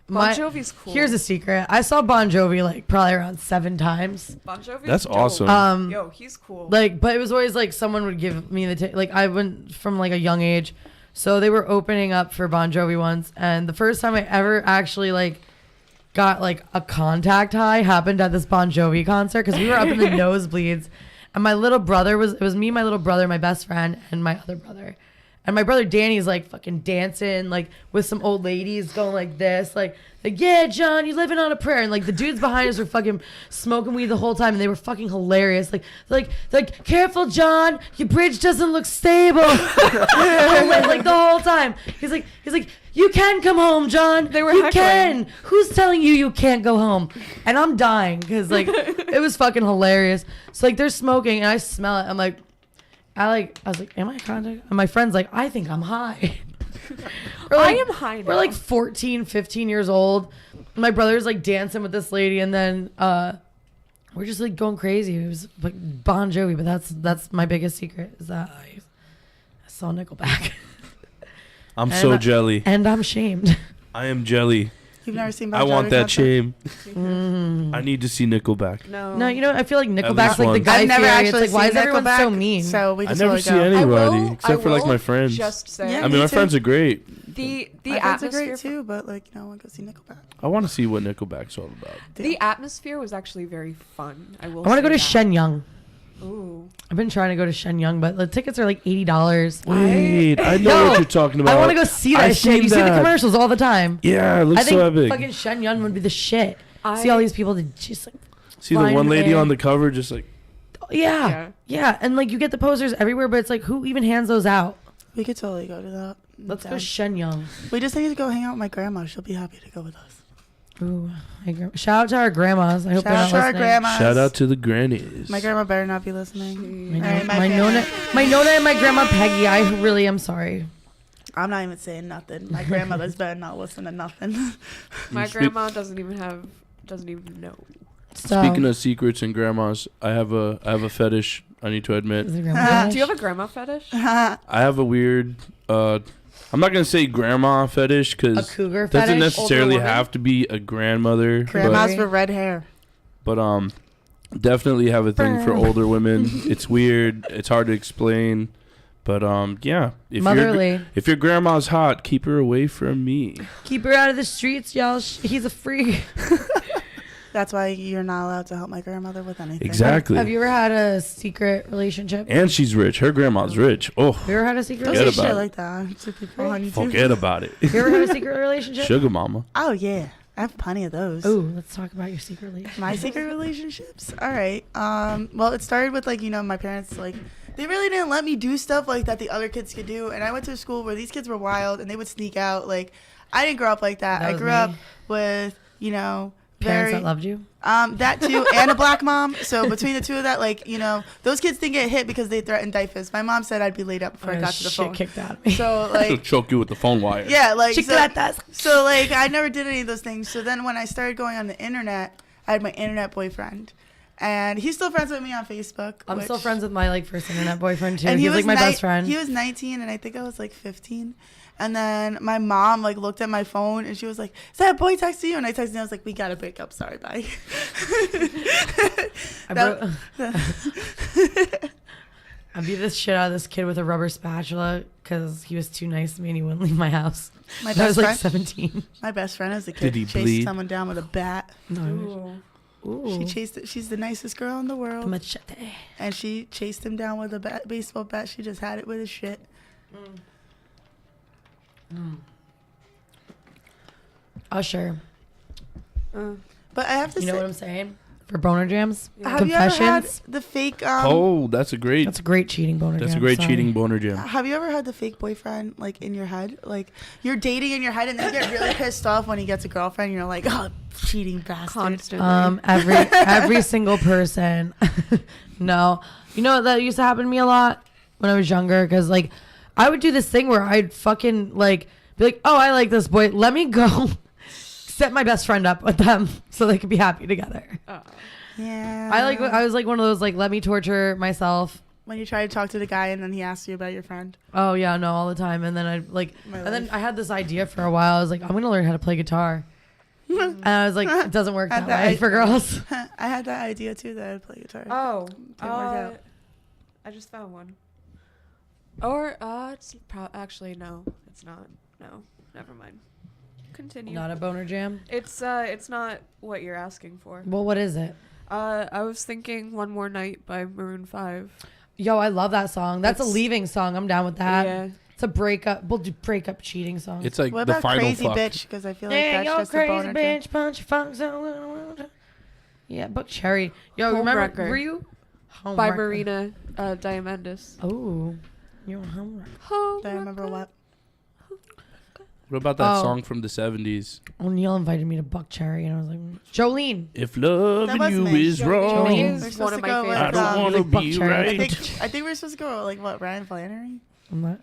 Bon Jovi's cool. Here's a secret. I saw Bon Jovi like probably around 7 times. Bon Jovi's That's dope. awesome. Yo, he's cool. Like, but it was always like someone would give me the like I went from like a young age, so they were opening up for Bon Jovi once, and the first time I ever actually like got like a contact high happened at this Bon Jovi concert because we were up in the nosebleeds, and my little brother it was me, my little brother, my best friend, and my other brother. And my brother Danny's like fucking dancing like with some old ladies going like this, like yeah, John, you living on a prayer. And like the dudes behind us were fucking smoking weed the whole time, and they were fucking hilarious. Like careful, John, your bridge doesn't look stable. like the whole time. He's like, you can come home, John. They were you heckling. can. Who's telling you can't go home? And I'm dying because like it was fucking hilarious. So like they're smoking, and I smell it. I was like, am I contact? And my friend's like, I think I'm high. I am high now. We're like 14, 15 years old. My brother's like dancing with this lady, and then we're just like going crazy. It was like Bon Jovi, but that's my biggest secret is that I saw Nickelback. I'm so jelly. And I'm shamed. I am jelly. You've never seen Bon I want Jovi that concert? shame. Mm. I need to see Nickelback. No, You know, I feel like Nickelback's least like the once. guy I've never theory. actually It's like, why is seen everyone Nickelback, so mean? So we I just never really see go. anybody I except for like will my friends. Just say, Yeah. I mean, me my too. friends are great. The My friends are atmosphere. great too, but like I want to go see Nickelback. I want to see what Nickelback's all about. The atmosphere was actually very fun. I will. I want to go to say that. Shenyang. Ooh. I've been trying to go to Shenyang, but the tickets are like $80. Wait, I know Yo, what you're talking about. I want to go see that I've shit. seen You see the that. commercials all the time. Yeah, it I looks think so epic. fucking Shenyang would be the shit. See I- all these people that just like, See the flying one in the lady air. on the cover, just like yeah, and like you get the posters everywhere, but it's like who even hands those out? We could totally go to that. Let's go Down. Shenyang. We just need to go hang out with my grandma. She'll be happy to go with us. Ooh, shout out to our grandmas. I hope Shout out to they're not our listening. grandmas. shout out to the grannies. My grandma better not be listening. My, All right, my family. Nona and my grandma Peggy. I really am sorry. I'm not even saying nothing. My grandmother's better not listen to nothing. My Speak- grandma doesn't even know. So, Speaking of secrets and grandmas, I have a fetish. I need to admit, is it grandma Do you have a grandma fetish? I have a weird. I'm not gonna say grandma fetish a because cougar doesn't fetish? necessarily woman? have to be a grandmother. Grandmas with red hair. But definitely have a thing for Burn. older women. It's weird. It's hard to explain. But yeah, Motherly. if your grandma's hot, keep her away from me. Keep her out of the streets, y'all. He's a freak. That's why you're not allowed to help my grandmother with anything. Exactly. Have you ever had a secret relationship? And she's rich. Her grandma's rich. Oh, Have you ever had a secret Don't Forget say relationship? about shit it. like that to people on YouTube. forget about it. You ever had a secret relationship? Sugar mama. Oh yeah, I have plenty of those. Ooh, let's talk about your secret relationship. My secret relationships. All right. Well, it started with my parents they really didn't let me do stuff like that the other kids could do, and I went to a school where these kids were wild and they would sneak out. Like, I didn't grow up like that. That I was grew me. up with Parents very that loved you. that too, and a black mom. So between the two of that, those kids didn't get hit because they threatened DIFAs. My mom said I'd be laid up before I got to the shit phone. kicked out of me. So She'll choke you with the phone wire. yeah, Chicletas. so I never did any of those things. So then when I started going on the internet, I had my internet boyfriend, and he's still friends with me on Facebook. I'm which- still friends with my first internet boyfriend too. And He was like my best friend. He was 19, and I think I was 15. And then my mom looked at my phone, and she was like, "Is that a boy texting you?" And I texted him. I was like, "We gotta break up. Sorry, bye." I beat this shit out of this kid with a rubber spatula because he was too nice to me and he wouldn't leave my house. My I was best friend. 17. My best friend as a kid Did he chased bleed? someone down with a bat. No, Ooh. She chased it. She's the nicest girl in the world, machete. and she chased him down with a baseball bat. She just had it with his shit. Usher. But I have to You know say, what I'm saying? For boner jams? have you ever had Confessions? the fake? Oh, that's a great. That's a great cheating boner jam. That's a great sorry. cheating boner jam. Have you ever had the fake boyfriend in your head? You're dating in your head, and then you get really pissed off when he gets a girlfriend. And you're like, "Oh, cheating bastard!" Constantly. Every single person. No. You know, that used to happen to me a lot when I was younger because, I would do this thing where I'd fucking, be like, oh, I like this boy. Let me go set my best friend up with them so they could be happy together. Yeah. I was one of those, let me torture myself. when you try to talk to the guy and then he asks you about your friend. Oh, yeah, no, all the time. And then then I had this idea for a while. I was like, I'm going to learn how to play guitar. And I was like, it doesn't work that way for girls. I had that idea too that I'd play guitar. Oh, Didn't work out. I just found one. Or it's actually no, it's not. No, never mind. Continue. Not a boner jam. It's not what you're asking for. Well, what is it? I was thinking "One More Night" by Maroon 5. Yo, I love that song. That's a It's- leaving song. I'm down with that. Yeah. It's a breakup. We'll do breakup cheating song. It's like What the about final Crazy fuck. Bitch? Because I feel like yeah, that's yo, just a crazy boner jam. bitch, punch your funk zone. Yeah, Buck Cherry. Yo, Home remember? Wrecker. Were you? Home By Wrecker. Marina Diamandis. Oh, you're a home wrecker. Home Do I remember what? What about that Oh. song from the 70s? O'Neill invited me to Buck Cherry, and I was like, Jolene. If That loving was you me. is Jolene wrong, is We're one supposed of to my go favorites. I don't want to Like Buck be Cherry. right. I think we're supposed to go Ryan Flannery.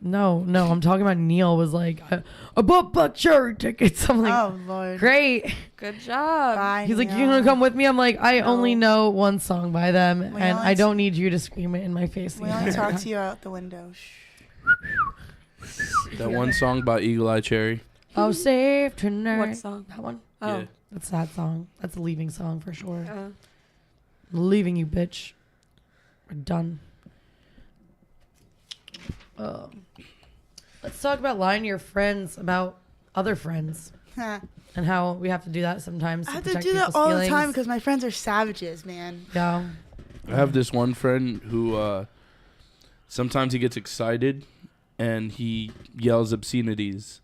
No, I'm talking about Neil was like, I bought Buck Cherry tickets. I'm like, Oh Lord. great. Good job. Bye. He's like, you Neil. gonna come with me? I'm like, I No. only know one song by them, and only I don't need you to scream it in my face. We only talk to you out the window. Shh. That one song by Eagle Eye Cherry. Oh, safe tonight. What song? That one. Oh. Yeah. That's that song. That's a leaving song for sure. Uh, I'm leaving you, bitch. We're done. Let's talk about lying to your friends about other friends and how we have to do that sometimes. I have to protect do that people's all feelings. the time because my friends are savages, man. Yeah. I have this one friend who sometimes he gets excited and he yells obscenities.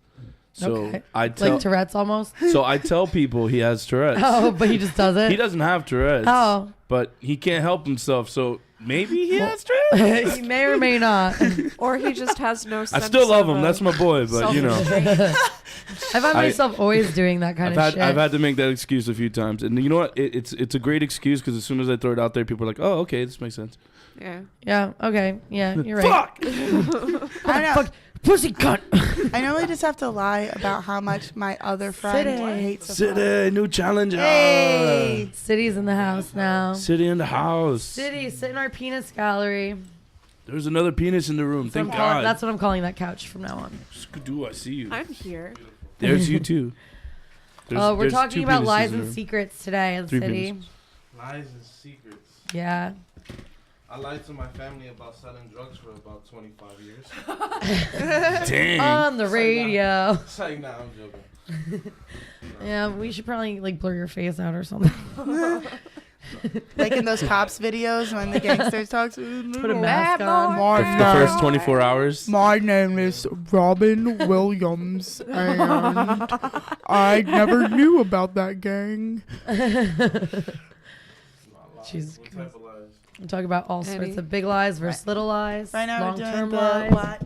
So Okay. I tell Like Tourette's almost. so I tell people he has Tourette's. Oh, but he just does it. He doesn't have Tourette's. Oh. But he can't help himself. So maybe he has Tourette's. He may or may not. Or he just has no I sense still love of, him. That's my boy. But you know, I find myself always doing that kind of shit. I've had to make that excuse a few times, and you know what? It's a great excuse because as soon as I throw it out there, people are like, "Oh, okay, this makes sense." Yeah. Yeah. Okay. Yeah. You're right. Fuck. I don't know. Fuck. Pussy cunt. I normally just have to lie about how much my other friend hates the City, new challenger. Hey! City's in the house now. City in the house. City, sit in our penis gallery. There's another penis in the room. Thank God. That's what I'm calling that couch from now on. Skidoo, I see you. I'm here. There's you too. We're There's talking two about penises lies in the and room. secrets today in Three City. penises. Lies and secrets. Yeah. I lied to my family about selling drugs for about 25 years. Dang. On the radio. It's like, nah, I'm joking. Yeah, we should probably like blur your face out or something. Like in those cops videos when the gangsters talk to Put a mask on. The first 24 hours. My name is Robin Williams, and I never knew about that gang. Jesus What type of lies? We talk about all sorts Any? of big lies versus little lies, Right now we're long-term doing lies.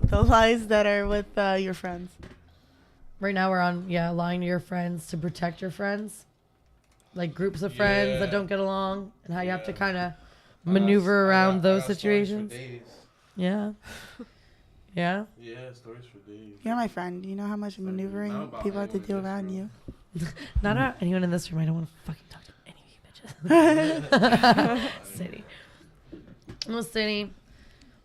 the lies that are with your friends. Right now we're on lying to your friends to protect your friends, like groups of friends that Yeah. don't get along, and how you have to Yeah. kind of maneuver around those situations. Days. Yeah. Yeah. Yeah, stories for days. You're my friend. You know how much maneuvering people have to do around you. Not anyone in this room. I don't want to fucking talk to any of you bitches. City. Well, City,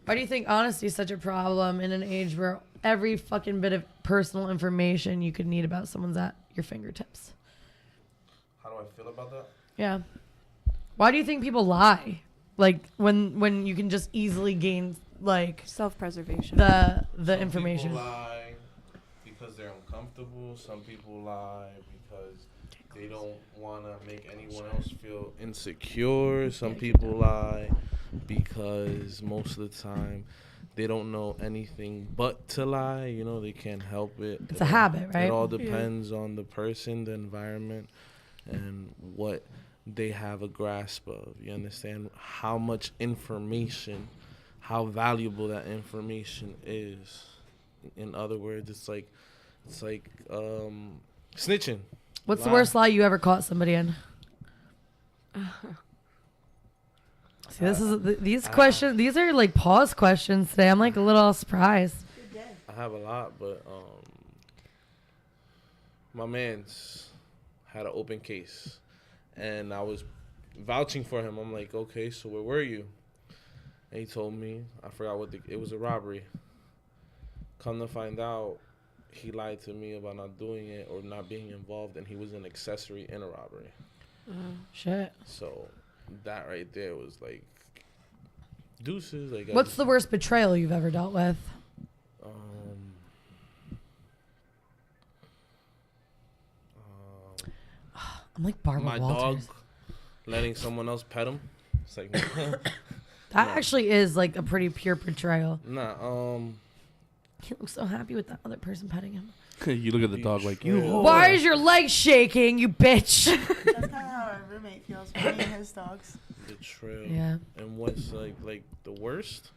why do you think honesty is such a problem in an age where every fucking bit of personal information you could need about someone's at your fingertips? How do I feel about that? Yeah. Why do you think people lie? Like when you can just easily gain like Self-preservation. the Some information. People lie because they're uncomfortable. Some people lie because they don't want to make anyone else feel insecure. Some people lie because most of the time they don't know anything but to lie. You know, they can't help it. It's a habit, right? It all depends on the person, the environment, and what they have a grasp of. You understand how much information, how valuable that information is. In other words, it's like snitching. What's the Lie. worst lie you ever caught somebody in? See, this is these questions. These are like pause questions today. I'm like a little surprised. I have a lot, but my man's had an open case, and I was vouching for him. I'm like, okay, so where were you? And he told me, I forgot it was a robbery. Come to find out, he lied to me about not doing it or not being involved, and he was an accessory in a robbery. Shit. So that right there was like deuces. Like, What's the worst betrayal you've ever dealt with? I'm like Barbara my Walters. dog letting someone else pet him. It's like That actually is like a pretty pure betrayal. nah. He looks so happy with that other person petting him. You look at the dog like you. Betrayal. Why is your leg shaking, you bitch? That's kind of how our roommate feels with me and his dogs. Betrayal. Yeah. And what's like the worst?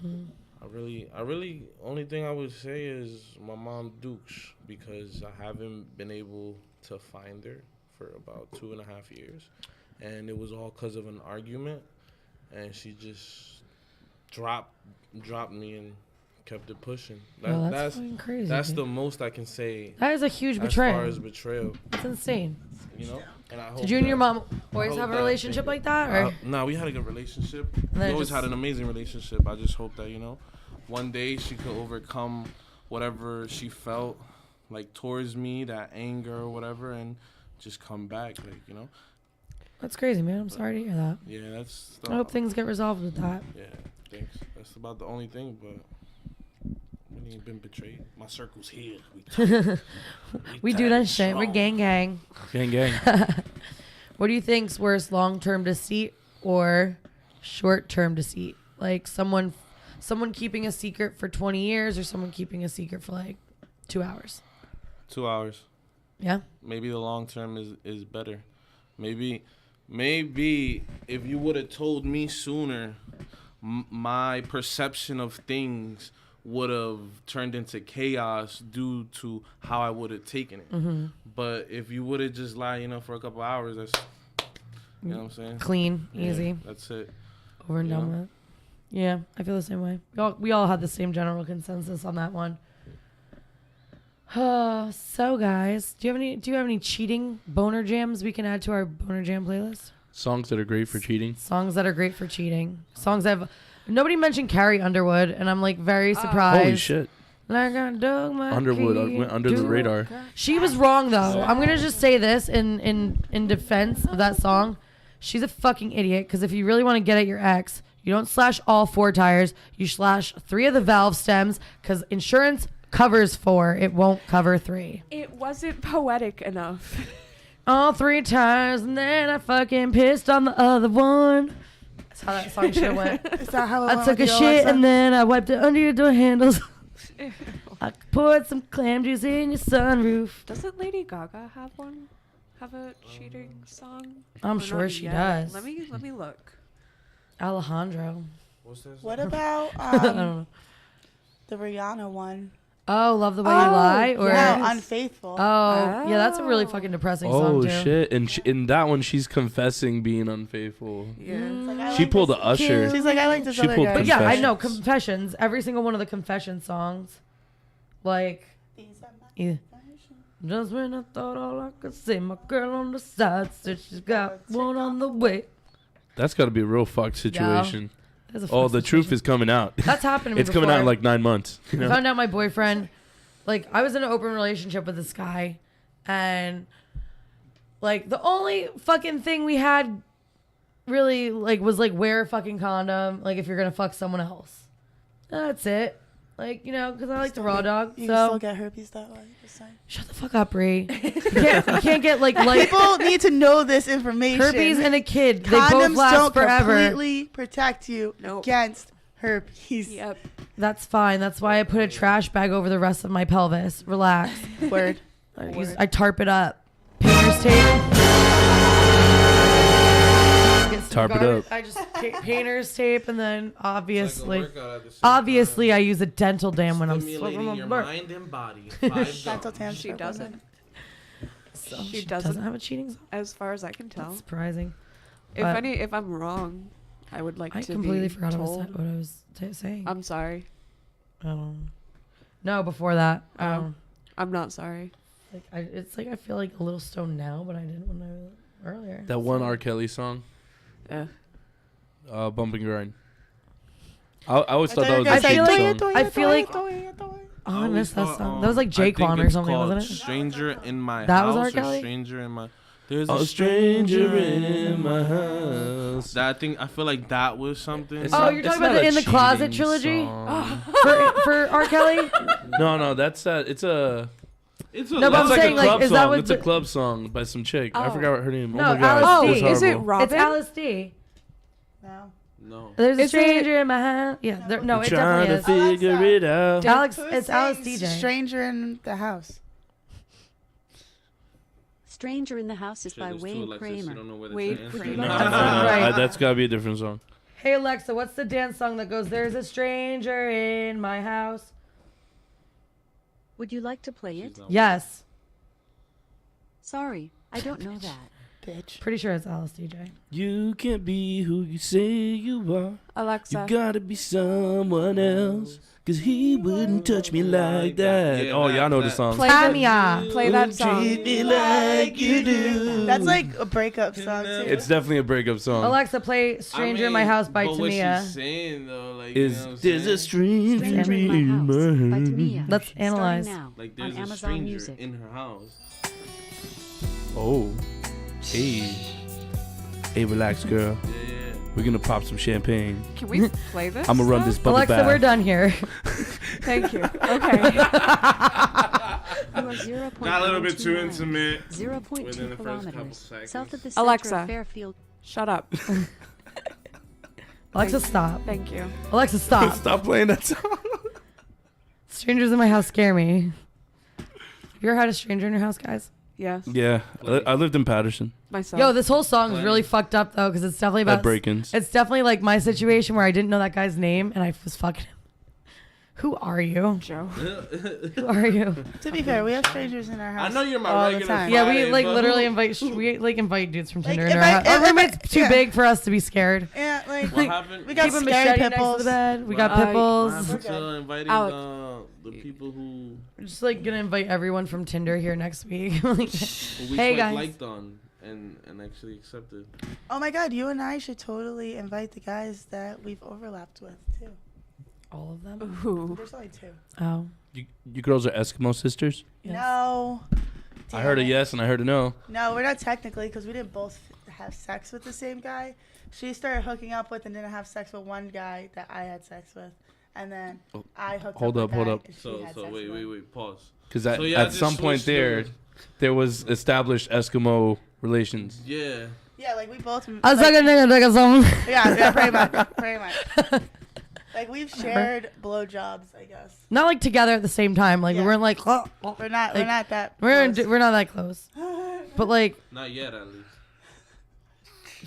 I really only thing I would say is my mom Dukes, because I haven't been able to find her for about 2.5 years, and it was all because of an argument, and she just dropped me and kept it pushing. Well, that's fucking crazy. That's dude. the most I can say That is a huge as betrayal. far as betrayal. That's insane. You know. And I hope Did you and your that- mom always hope have a that relationship they- like that, or? No, we had a good relationship. We then it always just- had an amazing relationship. I just hope that, one day she could overcome whatever she felt like towards me, that anger or whatever, and just come back, That's crazy, man. I'm sorry to hear that. Yeah, that's. I hope things get resolved with that. Yeah, thanks. That's about the only thing, but You ain't been betrayed. My circle's here. We We do that shit. We're gang. Gang, gang. What do you think's worse, long-term deceit or short-term deceit? Like someone keeping a secret for 20 years or someone keeping a secret for like 2 hours? 2 hours. Yeah. Maybe the long term is better. Maybe if you would have told me sooner, my perception of things would have turned into chaos due to how I would have taken it. Mm-hmm. But if you would have just lied, for a couple hours, that's, you know what I'm saying? Clean, Yeah, easy, that's it. over and done with. Yeah, I feel the same way. We all had the same general consensus on that one. So guys, do you have any cheating boner jams we can add to our boner jam playlist? Songs that are great for cheating. Songs that are great for cheating. Songs that have... Nobody mentioned Carrie Underwood, and I'm like very surprised. Holy shit. Like I dug my Underwood key went under the to- radar. She was wrong though. I'm gonna just say this in defense of that song. She's a fucking idiot, because if you really want to get at your ex, you don't slash all 4 tires. You slash 3 of the valve stems, because insurance covers 4. It won't cover 3. It wasn't poetic enough. All 3 tires, and then I fucking pissed on the other one. That's how that song should have went. Is that how it I went took with a you, shit Alexa? and then I wiped it under your door handles. I poured some clam juice in your sunroof. Doesn't Lady Gaga have one? Have a cheating song? I'm Or sure not she yet. does. Let me look. Alejandro. What's that? What about I don't know. the Rihanna one? Oh, Love the Way You Lie? Or No, Unfaithful. Oh, yeah, that's a really fucking depressing song Oh too. shit! And in that one, she's confessing being unfaithful. Yeah. Like, I She like pulled this- a Usher. She's like, I like this She other pulled guy. But yeah, I Confessions. know Confessions. Every single one of the Confession songs, like, yeah. Just when I thought all I could say, my girl on the side said she's got one on the way. That's got to be a real fucked situation. That's a Oh, fuck the truth situation. is coming out. That's happened to me It's coming out in before. like 9 months. You I know? found out my boyfriend, like, I was in an open relationship with this guy, and like the only fucking thing we had really like was like wear a fucking condom, like if you're gonna fuck someone else. That's it. Like, because I like the raw dog. You So still get herpes that way. Just saying. shut the fuck up, Bree. You can't get like People need to know this information. herpes and a kid. They Condoms both last don't forever. completely protect you Nope. against herpes. Yep. That's fine. That's why I put a trash bag over the rest of my pelvis. Relax. Word. I tarp it up. Painter's tape. Get some Tarp it garbage- up. I just painter's tape, and then obviously, It's like a workout at the same obviously, time. I use a dental dam when I'm Stimulating swimming your my butt. mind and body. 5 Dental jumps. tan She strip, wasn't doesn't. So She she doesn't. doesn't have a cheating song. As far as I can tell. That's surprising. If but- if I'm wrong, I would like I to completely be forgot told. what I was saying. I'm sorry. No, before that. Oh. I'm not sorry. It's like I feel like a little stoned now, but I didn't when I was earlier. That one R. Kelly song, Yeah. Bump and Grind. I always thought that was I a feel cheating like- song. I feel like- Oh, I missed that thought, song. That was like I think Jaquan or it's something, called wasn't it? Stranger in my That house. was R. Or Kelly? Stranger in my. There's A stranger in my house. That thing. I feel like that was something. It's Oh, not- you're it's talking about not the a In the Closet cheating trilogy? song. for R. Kelly? No, that's that. It's a. It's a No, but That's I'm like saying, a like, club is that song. what It's a the- club song by some chick. I Oh. forgot what her name. No, oh my god. Alice Oh, D. it was is it horrible. Robin? It's Alice D. No. no. There's a Is it- stranger in my house. Yeah, no, it Trying definitely to is. figure it out. Alex, Who it's Alice sings DJ. Stranger in the House. Stranger in the House is Shit, by there's two Wayne Alexis, Kramer. you don't know where the Wade answer is. Kramer. No, That's right. that's gotta be a different song. Hey Alexa, what's the dance song that goes, "There's a stranger in my house"? Would you like to play it? She's not- Yes. Sorry, I don't know that. Bitch. Pretty sure it's Alice DJ. You can't be who you say you are. Alexa. You gotta be someone else. Cause he wouldn't touch me like that. Yeah, Oh, y'all know the that. song. Play Tamiya. Play that song. Treat me like you do. That's like a breakup song too. It's definitely a breakup song. Alexa, play "Stranger in My House" by but what Tamia. she's saying though, like, Is you know what I'm there's saying? a stranger Stranger in My House by Tamia. Let's Starting analyze. now Like on there's a Amazon stranger Music. in her house. Oh. Hey. Hey, relax, girl. Yeah, We're gonna pop some champagne. Can we play this? I'm gonna run this bubble Alexa, bath. we're done here. Thank you. Okay. You are 0.12 Got a little bit too miles, intimate 0.2 within the first couple kilometers seconds. south of the center Alexa. of Fairfield. Shut up. Alexa, stop. Thank you. Alexa, stop. Stop playing that song. Strangers in my house scare me. Have you ever had a stranger in your house, guys? Yes. Yeah, I lived in Patterson Myself. Yo, this whole song is really fucked up though, because it's definitely at about break-ins. It's definitely like my situation where I didn't know that guy's name and I was fucking him. Who are you? Joe. Who are you? To be fair, we have strangers in our house. I know you're my all the regular time. Yeah, we Friday, like but literally who- invite dudes from Like, Tinder if in our I- house. if Our I- roommate's too yeah. big for us to be scared. Yeah, like What happened? we got Keep a scared machete next to pimples. the bed. We got Uh, What pimples. happened We're to good. inviting Alex. the people who We're just like gonna invite everyone from Tinder here next week. Like, we Hey, swipe guys. liked on and actually accepted? Oh my God, you and I should totally invite the guys that we've overlapped with too. all of them. Ooh. There's only two. Oh, You girls are Eskimo sisters? yes. No. I heard a Damn it. yes and I heard a no. No, we're not technically because we didn't both have sex with the same guy. She started hooking up with and didn't have sex with one guy that I had sex with, and then Oh, I hooked hold up. up, with hold that up. and she So had sex wait, with. pause. Because So yeah, at just some point switched there was established Eskimo relations. Yeah. Yeah, like we both. I was like a nigga, nigga, song. Yeah, pretty much, pretty much. Like we've shared blowjobs, I guess. Not like together at the same time. Like Yeah. we weren't like, We're not. Like, we're not that. we're close. not that close. But like, Not yet, at least.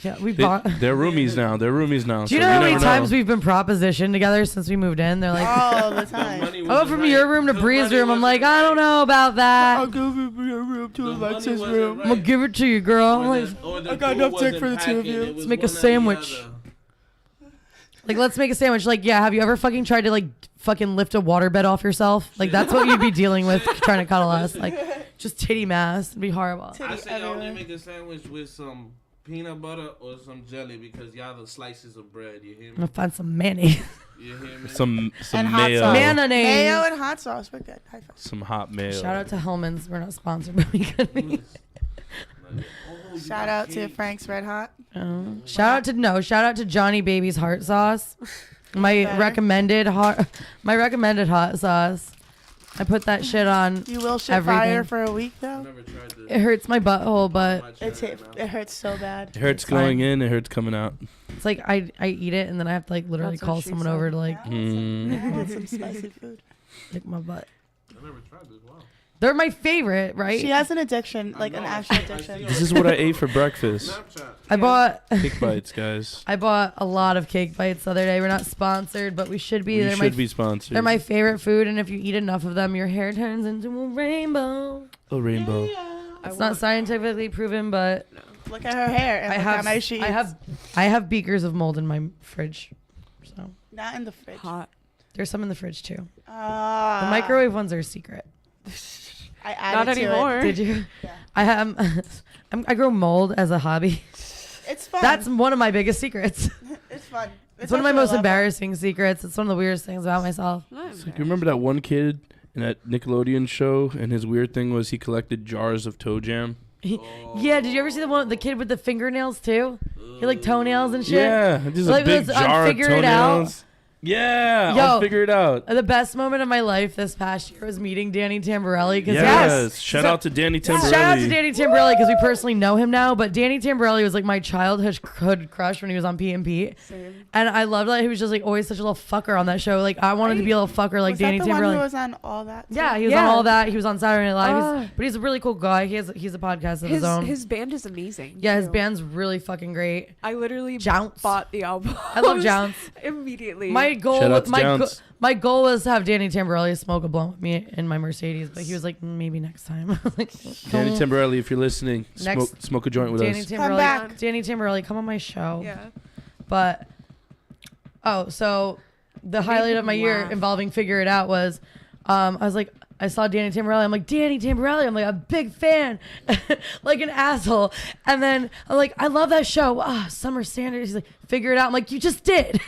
yeah, we bought. They're roomies now. They're roomies now. Do you so know how many never times we've been propositioned together since we moved in? They're like, all the The time. money oh, wasn't from right. your room to The Bree's money room. I'm wasn't like, I don't right. know about that. give your room to The money Alexa's wasn't room. I'm gonna give it to you, girl. I'm Or like, the I got dough enough dick wasn't for the two of packing, you. it was Let's make a one or the sandwich. other. like, let's make a sandwich. Like, yeah, have you ever fucking tried to like fucking lift a waterbed off yourself? Like, that's what you'd be dealing with trying to cuddle us. Like, just titty mass. It'd be horrible. Titty I say y'all only everywhere. make a sandwich with some peanut butter or some jelly because y'all the slices of bread. You hear I'm me? gonna find some mayonnaise. You hear me? some And hot mayo. sauce. Mayonnaise. Mayo and hot sauce. We're good. High five. Some hot mayo. Shout out to Hellman's. We're not sponsored, but we could be. Shout out to Frank's Red Hot. Shout out to Johnny Baby's heart sauce. My Better. recommended hot sauce. I put that shit on. You will shit Everything. fire for a week I've though. never tried this. It hurts my butthole, but It hurts so bad. It hurts It's going fine. in. It hurts coming out. it's like I eat it and then I have to like literally That's what call she someone said. over to like Mm. I want some spicy food. lick my butt. I've never tried this. Wow. They're my favorite, right? She has an addiction, like an know. actual I see addiction. This is what I ate for breakfast. Snapchat. I bought Cake bites, guys. I bought a lot of cake bites the other day. We're not sponsored, but we should be. We They're should my be sponsored. they're my favorite food, and if you eat enough of them, your hair turns into a rainbow. a rainbow. It's not scientifically proven, but Look at her hair and I look how have nice she is. I have beakers of mold in my fridge, so Not in the fridge. Hot. there's some in the fridge too. The Ah. microwave ones are a secret. I added Not to it. anymore. Did you? Yeah. I have. I grow mold as a hobby. It's fun. That's one of my biggest secrets. it's fun. It's one of my actually a most lot of embarrassing secrets. It's one of the weirdest things about myself. It's like, you remember that one kid in that Nickelodeon show, and his weird thing was he collected jars of toe jam. Yeah, did you ever see the kid with the fingernails too? He like toenails and shit. Yeah, just Like, a big let's jar of figure it out. toenails. Yeah, Yo. I'll figure it out. The best moment of my life this past year was meeting Danny Tamborelli. Yes, shout out to Danny Tamborelli. Shout out to Danny Tamborelli because we personally know him now. But Danny Tamborelli was like my childhood crush when he was on P&P. Same. And I loved that he was just like always such a little fucker on that show. Like I wanted to be a little fucker like was Danny that the one who Tamborelli. was on all that? too? Yeah, he was Yeah. on all that. He was on Saturday Night Live. Ah. But he's a really cool guy. He's a podcast of his own. His band is amazing. Yeah, his too. band's really fucking great. I literally Jounce. bought the album. I love Jounce. Immediately. My goal, Shout out to Jounce. my goal was to have Danny Tamborelli smoke a blunt with me in my Mercedes, but he was like, maybe next time. I was like, Danny "Cool." Tamborelli, if you're listening, Next- smoke a joint with Danny us. Tamborelli, back. Danny Tamborelli, come on my show. Yeah. But so the highlight of my year laugh. involving Figure It Out was, I was like, I saw Danny Tamborelli. I'm like, Danny Tamborelli. I'm like, a big fan, like an asshole. And then I'm like, I love that show. Summer Standards. He's like, Figure It Out. I'm like, you just did.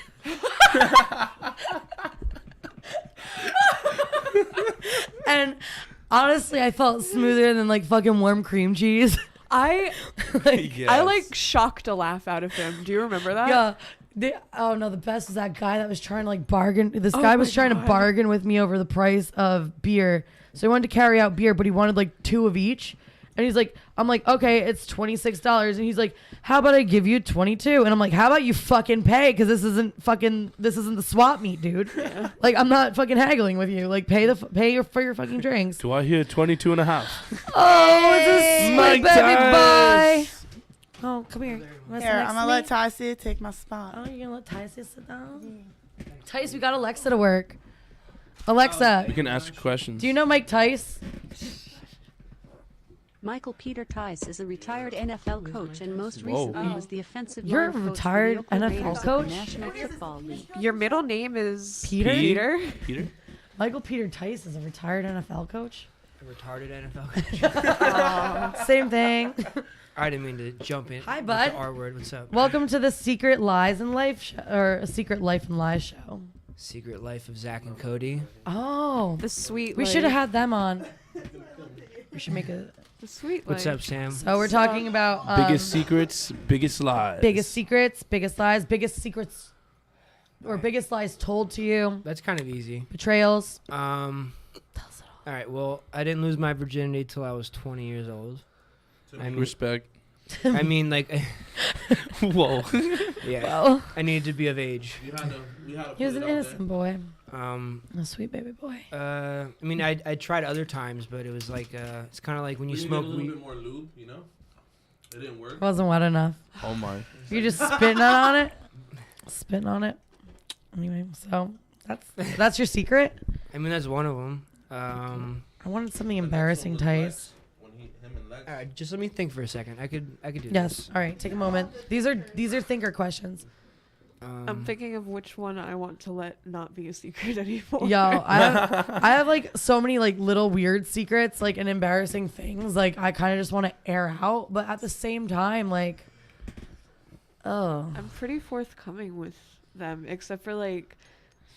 And honestly, I felt smoother than like fucking warm cream cheese. I Yes. like shocked a laugh out of him. Do you remember that? Yeah. Oh no, the best was that guy that was trying to like bargain. This Oh guy my was trying to God. bargain with me over the price of beer. So he wanted to carry out beer, but he wanted like 2 of each. And he's like, I'm like, okay, it's $26. And he's like, how about I give you 22? And I'm like, how about you fucking pay? Because this isn't the swap meet, dude. Like, I'm not fucking haggling with you. Like, for your fucking drinks. Do I hear 22 and a half? Oh, it's a sweet Mike baby Tice. boy. Oh, come here. You wanna sit Here, next I'm to gonna me? let Tassia take my spot. Oh, you're gonna let Tice sit down? Tice, we got Alexa to work. Alexa, We can ask you questions. do you know Mike Tice? Michael Peter Tice is a retired NFL coach and most Whoa. recently was the offensive You're line a coach retired for the Oakland NFL Raiders of coach? the National Football League. Your middle name is Peter? Peter? Michael Peter Tice is a retired NFL coach. A retarded NFL coach. Same thing. I didn't mean to jump in. Hi, with bud. The R word. What's up? Welcome to the Secret Lies and Life show, or a Secret Life and Lies show. Secret Life of Zach and Cody. Oh, the sweet. we should have had them on. We should make a. the sweet. What's life. up, Sam? So we're talking about Biggest secrets, biggest lies. biggest secrets, biggest lies, biggest secrets, or biggest lies told to you, That's kind of easy. betrayals. All right. Well, I didn't lose my virginity till I was 20 years old. I mean, Respect. I mean, like, Whoa. yeah. Well, I needed to be of age. We had to he was an innocent boy, Um. a sweet baby boy. I mean, I tried other times, but it was like, it's kind of like when you smoke a little weed. bit more lube, you know? It didn't work. Wasn't wet enough. Oh my. You're just spitting on it. Spitting on it. Anyway, so that's your secret. I mean, that's one of them. I wanted something embarrassing, Tice. When him and Lex. All right, just let me think for a second. I could do Yes. this. All right. Take a moment. These are thinker questions. I'm thinking of which one I want to let not be a secret anymore. Yo, I have like so many like little weird secrets, like and embarrassing things. Like I kind of just want to air out, but at the same time, like, oh, I'm pretty forthcoming with them, except for like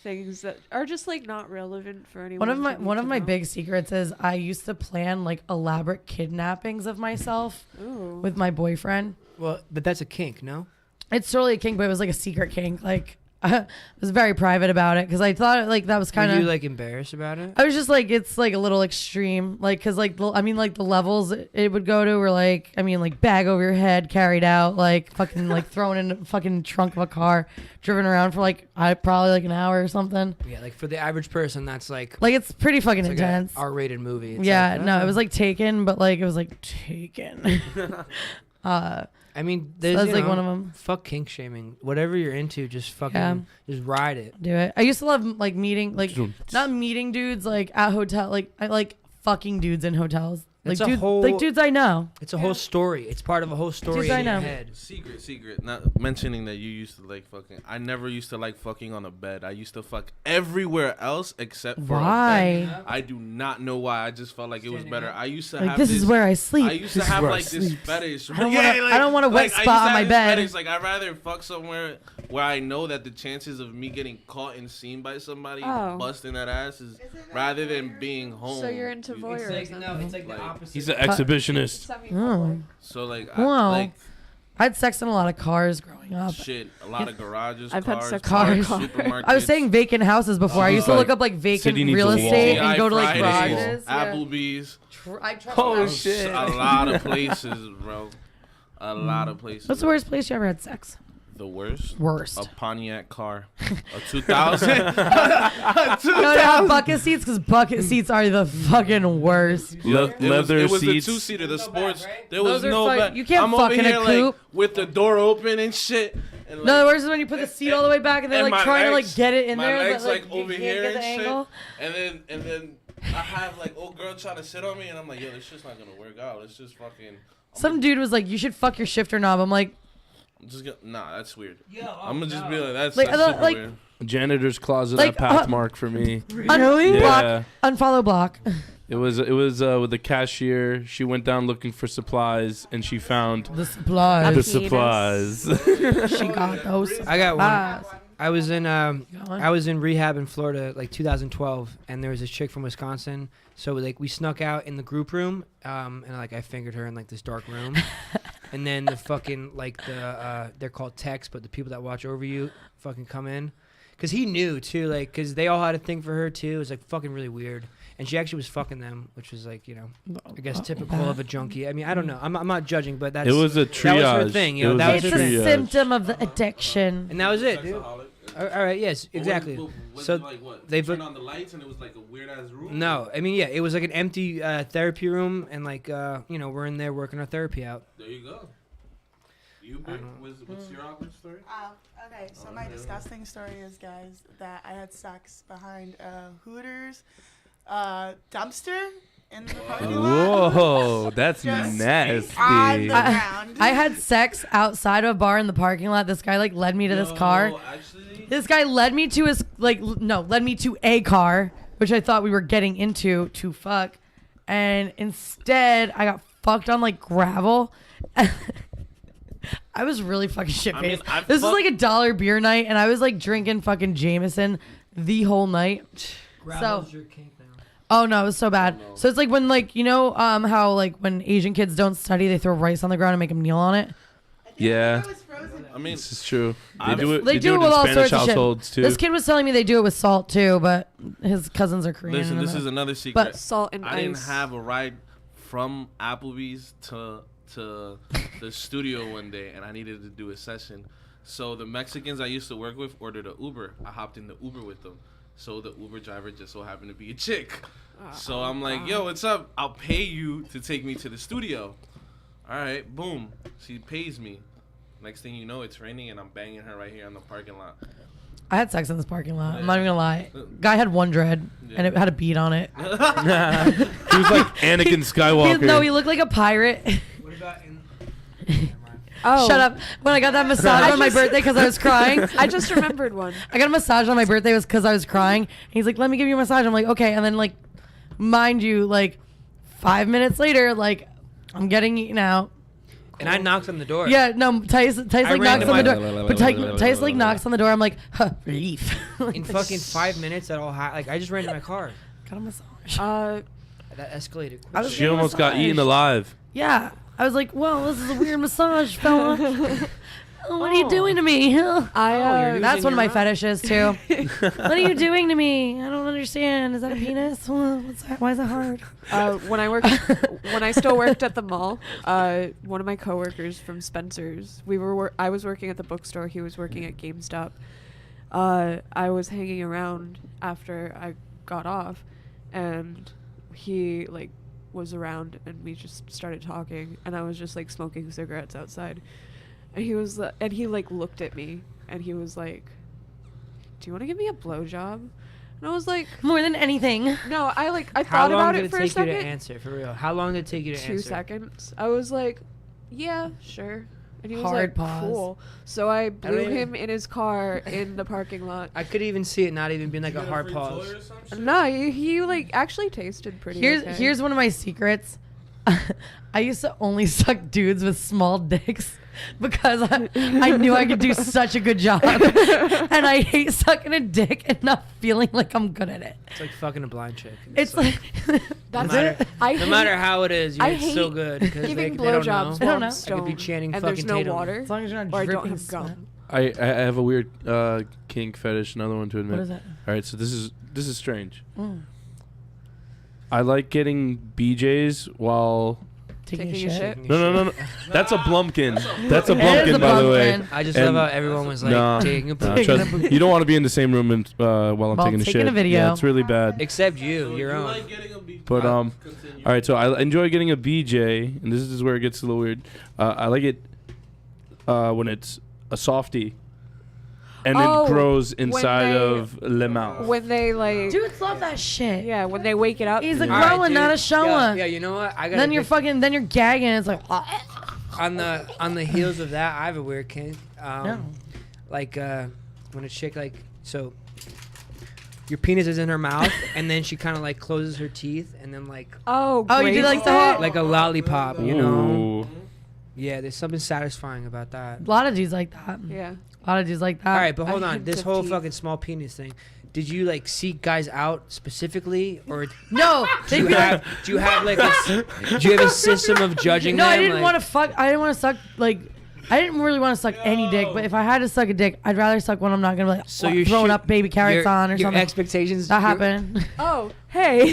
things that are just like not relevant for anyone. one of my big secrets is I used to plan like elaborate kidnappings of myself with my boyfriend. Well, but that's a kink, no? It's totally a kink, but it was like a secret kink. Like I was very private about it because I thought like that was kind Were you of. like embarrassed about it? I was just like, it's like a little extreme, like, cause like, like the levels it would go to were like, like bag over your head, carried out, like fucking like thrown in the fucking trunk of a car, driven around for like, probably like an hour or something. Yeah, like for the average person, that's like Like it's pretty fucking it's like a intense. R-rated movie. It's Yeah, like, no, it oh. was like Taken, but like, it was like Taken. I mean, there's that's you like know, one of them. Fuck kink shaming. Whatever you're into, just fucking, Yeah. just ride it. Do it. I used to love like meeting, like not meeting dudes like at hotel, like I like fucking dudes in hotels. Like It's a dudes, whole- like dudes I know. It's a whole story. It's part of a whole story Dudes I in your know. head. Secret. Not mentioning that you used to like fucking. I never used to like fucking on a bed. I used to fuck everywhere else except for a bed. Why? I do not know why. I just felt like it was better. I used to Like have this is where I sleep. I used to have like this fetish. I don't want a wet spot on my bed. Fetish. Like I'd rather fuck somewhere where I know that the chances of me getting caught and seen by somebody busting that ass is rather than being home. So you're into You- voyeurism. it's like the opposite. He's an exhibitionist. Oh. So like, Wow. like I had sex in a lot of cars growing up. shit, a lot of garages, I've had cars, sex in parks, supermarkets. I was saying vacant houses before. I used to Like, look up like vacant city needs real a wall. estate TGI and go to like Fridays, garages. Yeah. Applebee's. I tried Oh, that. shit. A lot of places, bro. A lot of places. What's the worst place you ever had sex? The worst? Worst. A Pontiac car. A 2000. No, bucket seats because bucket seats are the fucking worst. Leather it was seats. a two-seater. The sports. There was Those are no. fuck- you can't I'm fuck over in a here, coupe. like, with the door open and shit. And, like, No, the worst is when you put the seat all the way back and they're and like my trying legs- to like get it in my there. legs, but, like, like you over can't here get the and shit. angle. And then I have like old girl trying to sit on me, and I'm like, yo, this shit's not gonna work out. It's just fucking. Some dude was like, "You should fuck your shifter knob." I'm like, I'm just gonna. Nah, that's weird. I'm gonna just be like, that's Like, super like- weird. Janitor's closet Like, at Pathmark for me. really? Block, Yeah. unfollow, block. It was with the cashier. She went down looking for supplies and she found The supplies. the supplies. She got those. I got one. I was in Going? I was in rehab in Florida like 2012, and there was this chick from Wisconsin. So like we snuck out in the group room, and like I fingered her in like this dark room, and then the fucking like they're called techs, but the people that watch over you fucking come in, cause he knew too, like cause they all had a thing for her too. It was like fucking really weird, and she actually was fucking them, which was like I guess typical of a junkie. I mean I don't know, I'm not judging, but that's It was a triage. that was her thing, you know. That was It's her a thing. symptom of the addiction. And that was it, dude. All right, yes, exactly. So like what? they Turned on the lights and it was like a weird ass room. No, I mean, yeah, it was like an empty therapy room, and like, we're in there working our therapy out. There you go. You, Brick, what's your awkward story? Okay, so my disgusting story is, guys, that I had sex behind a Hooters dumpster in the parking lot. Whoa, that's Just nasty. on the ground. I had sex outside of a bar in the parking lot. This guy like led me to this car. Actually, This guy led me to led me to a car, which I thought we were getting into to fuck. And instead, I got fucked on like gravel. I was really fucking shit faced. This was like $1 beer night, and I was like drinking fucking Jameson the whole night. Gravel's your kink now. Oh no, it was so bad. So it's like when how like when Asian kids don't study, they throw rice on the ground and make them kneel on it. Yeah. I mean, This is true. They do it. They do it in with all Spanish sorts of shit. households too. This kid was telling me they do it with salt too, but his cousins are Korean. listen, and this I'm is like, another secret. But Salt and I ice. didn't have a ride from Applebee's to the studio one day, and I needed to do a session. So the Mexicans I used to work with ordered an Uber. I hopped in the Uber with them. So the Uber driver just so happened to be a chick. So I'm like, yo, what's up? I'll pay you to take me to the studio. All right, boom. She pays me. Next thing you know, it's raining, and I'm banging her right here in the parking lot. I had sex in this parking lot. I'm not even gonna lie. Guy had one dread, and it had a bead on it. He was like Anakin Skywalker. He looked like a pirate. What about in? Oh, Shut up. When I got that massage on my birthday because I was crying. I just remembered one. I got a massage on my birthday was because I was crying. And he's like, let me give you a massage. I'm like, okay. And then like, mind you, like 5 minutes later, like I'm getting eaten out. And I knocked on the door. Yeah, no, Tice like ran knocks to on the my- door. But Tice like knocks on the door. I'm like, relief. In fucking 5 minutes, that all like I just ran to my car. Got a massage. That escalated. I was She almost got eaten alive. Yeah. I was like, well, this is a weird massage, fella. What are you doing to me? That's one of my fetishes too. What are you doing to me? I don't understand. Is that a penis? What's that? Why is it hard? When I still worked at the mall, one of my coworkers from Spencer's, I was working at the bookstore. He was working at GameStop. I was hanging around after I got off, and he like was around, and we just started talking, and I was just like smoking cigarettes outside. And he was, and he like looked at me, and he was like, "Do you want to give me a blowjob?" And I was like, More than anything. "No." I How thought long about did it it for a take you second. to answer? For real? How long did it take you to 2 answer? seconds. I was like, "Yeah, sure." And he was Hard like, pause. "Cool." So I blew mean- him in his car in the parking lot. I could even see it not even being like a hard pause. No, he like actually tasted pretty. okay. Here's one of my secrets. I used to only suck dudes with small dicks because I knew I could do such a good job. And I hate sucking a dick and not feeling like I'm good at it. It's like fucking a blind chick. It's like That's no matter, it. I no hate matter how it is, I you're so hate good because they giving don't know. blowjobs They don't while know. I'm I could be stoned chanting and there's fucking no Tatum. water, as long as you're not or I don't dripping have sweat. gum. I have a weird kink fetish. Another one to admit. What is that? All right, so this is strange. Mm. I like getting BJ's while. Taking Taking a a shit. shit? No. That's a blumpkin. That's a It is blumpkin, a by the way. blumpkin. I just And- love how everyone was like Nah, taking a nah, poop. trust- you don't want to be in the same room and, while I'm While taking a taking shit. a video. Yeah, it's really bad. Except you, your own. But all right, so I enjoy getting a BJ, and this is where it gets a little weird. I like it when it's a softie, and Oh, it grows when inside they- of the mouth. When they like, Dudes love that shit. yeah, when they wake it up. He's a All right, growing, dude. not a shower. Yeah, you know what? I got Then you're gagging. It's like, on the heels of that. I have a weird kink. No. Like when a chick like so. Your penis is in her mouth, and then she kind of like closes her teeth, and then like oh, Oh, you do like grazes the- it? like a lollipop, you know? Ooh. Yeah, there's something satisfying about that. a lot of dudes like that. Yeah. A lot of dudes like that. All right, but hold on. hint This of whole teeth. fucking small penis thing. Did you like seek guys out specifically, or No, do you have like do you have a system of judging no, them? I didn't like, want to fuck. I didn't want to suck like. I didn't really want to suck any dick, but if I had to suck a dick, I'd rather suck one I'm not gonna be like So you're throwing shoot- up baby carrots your, on or your something. expectations. That your- happened. Oh, hey.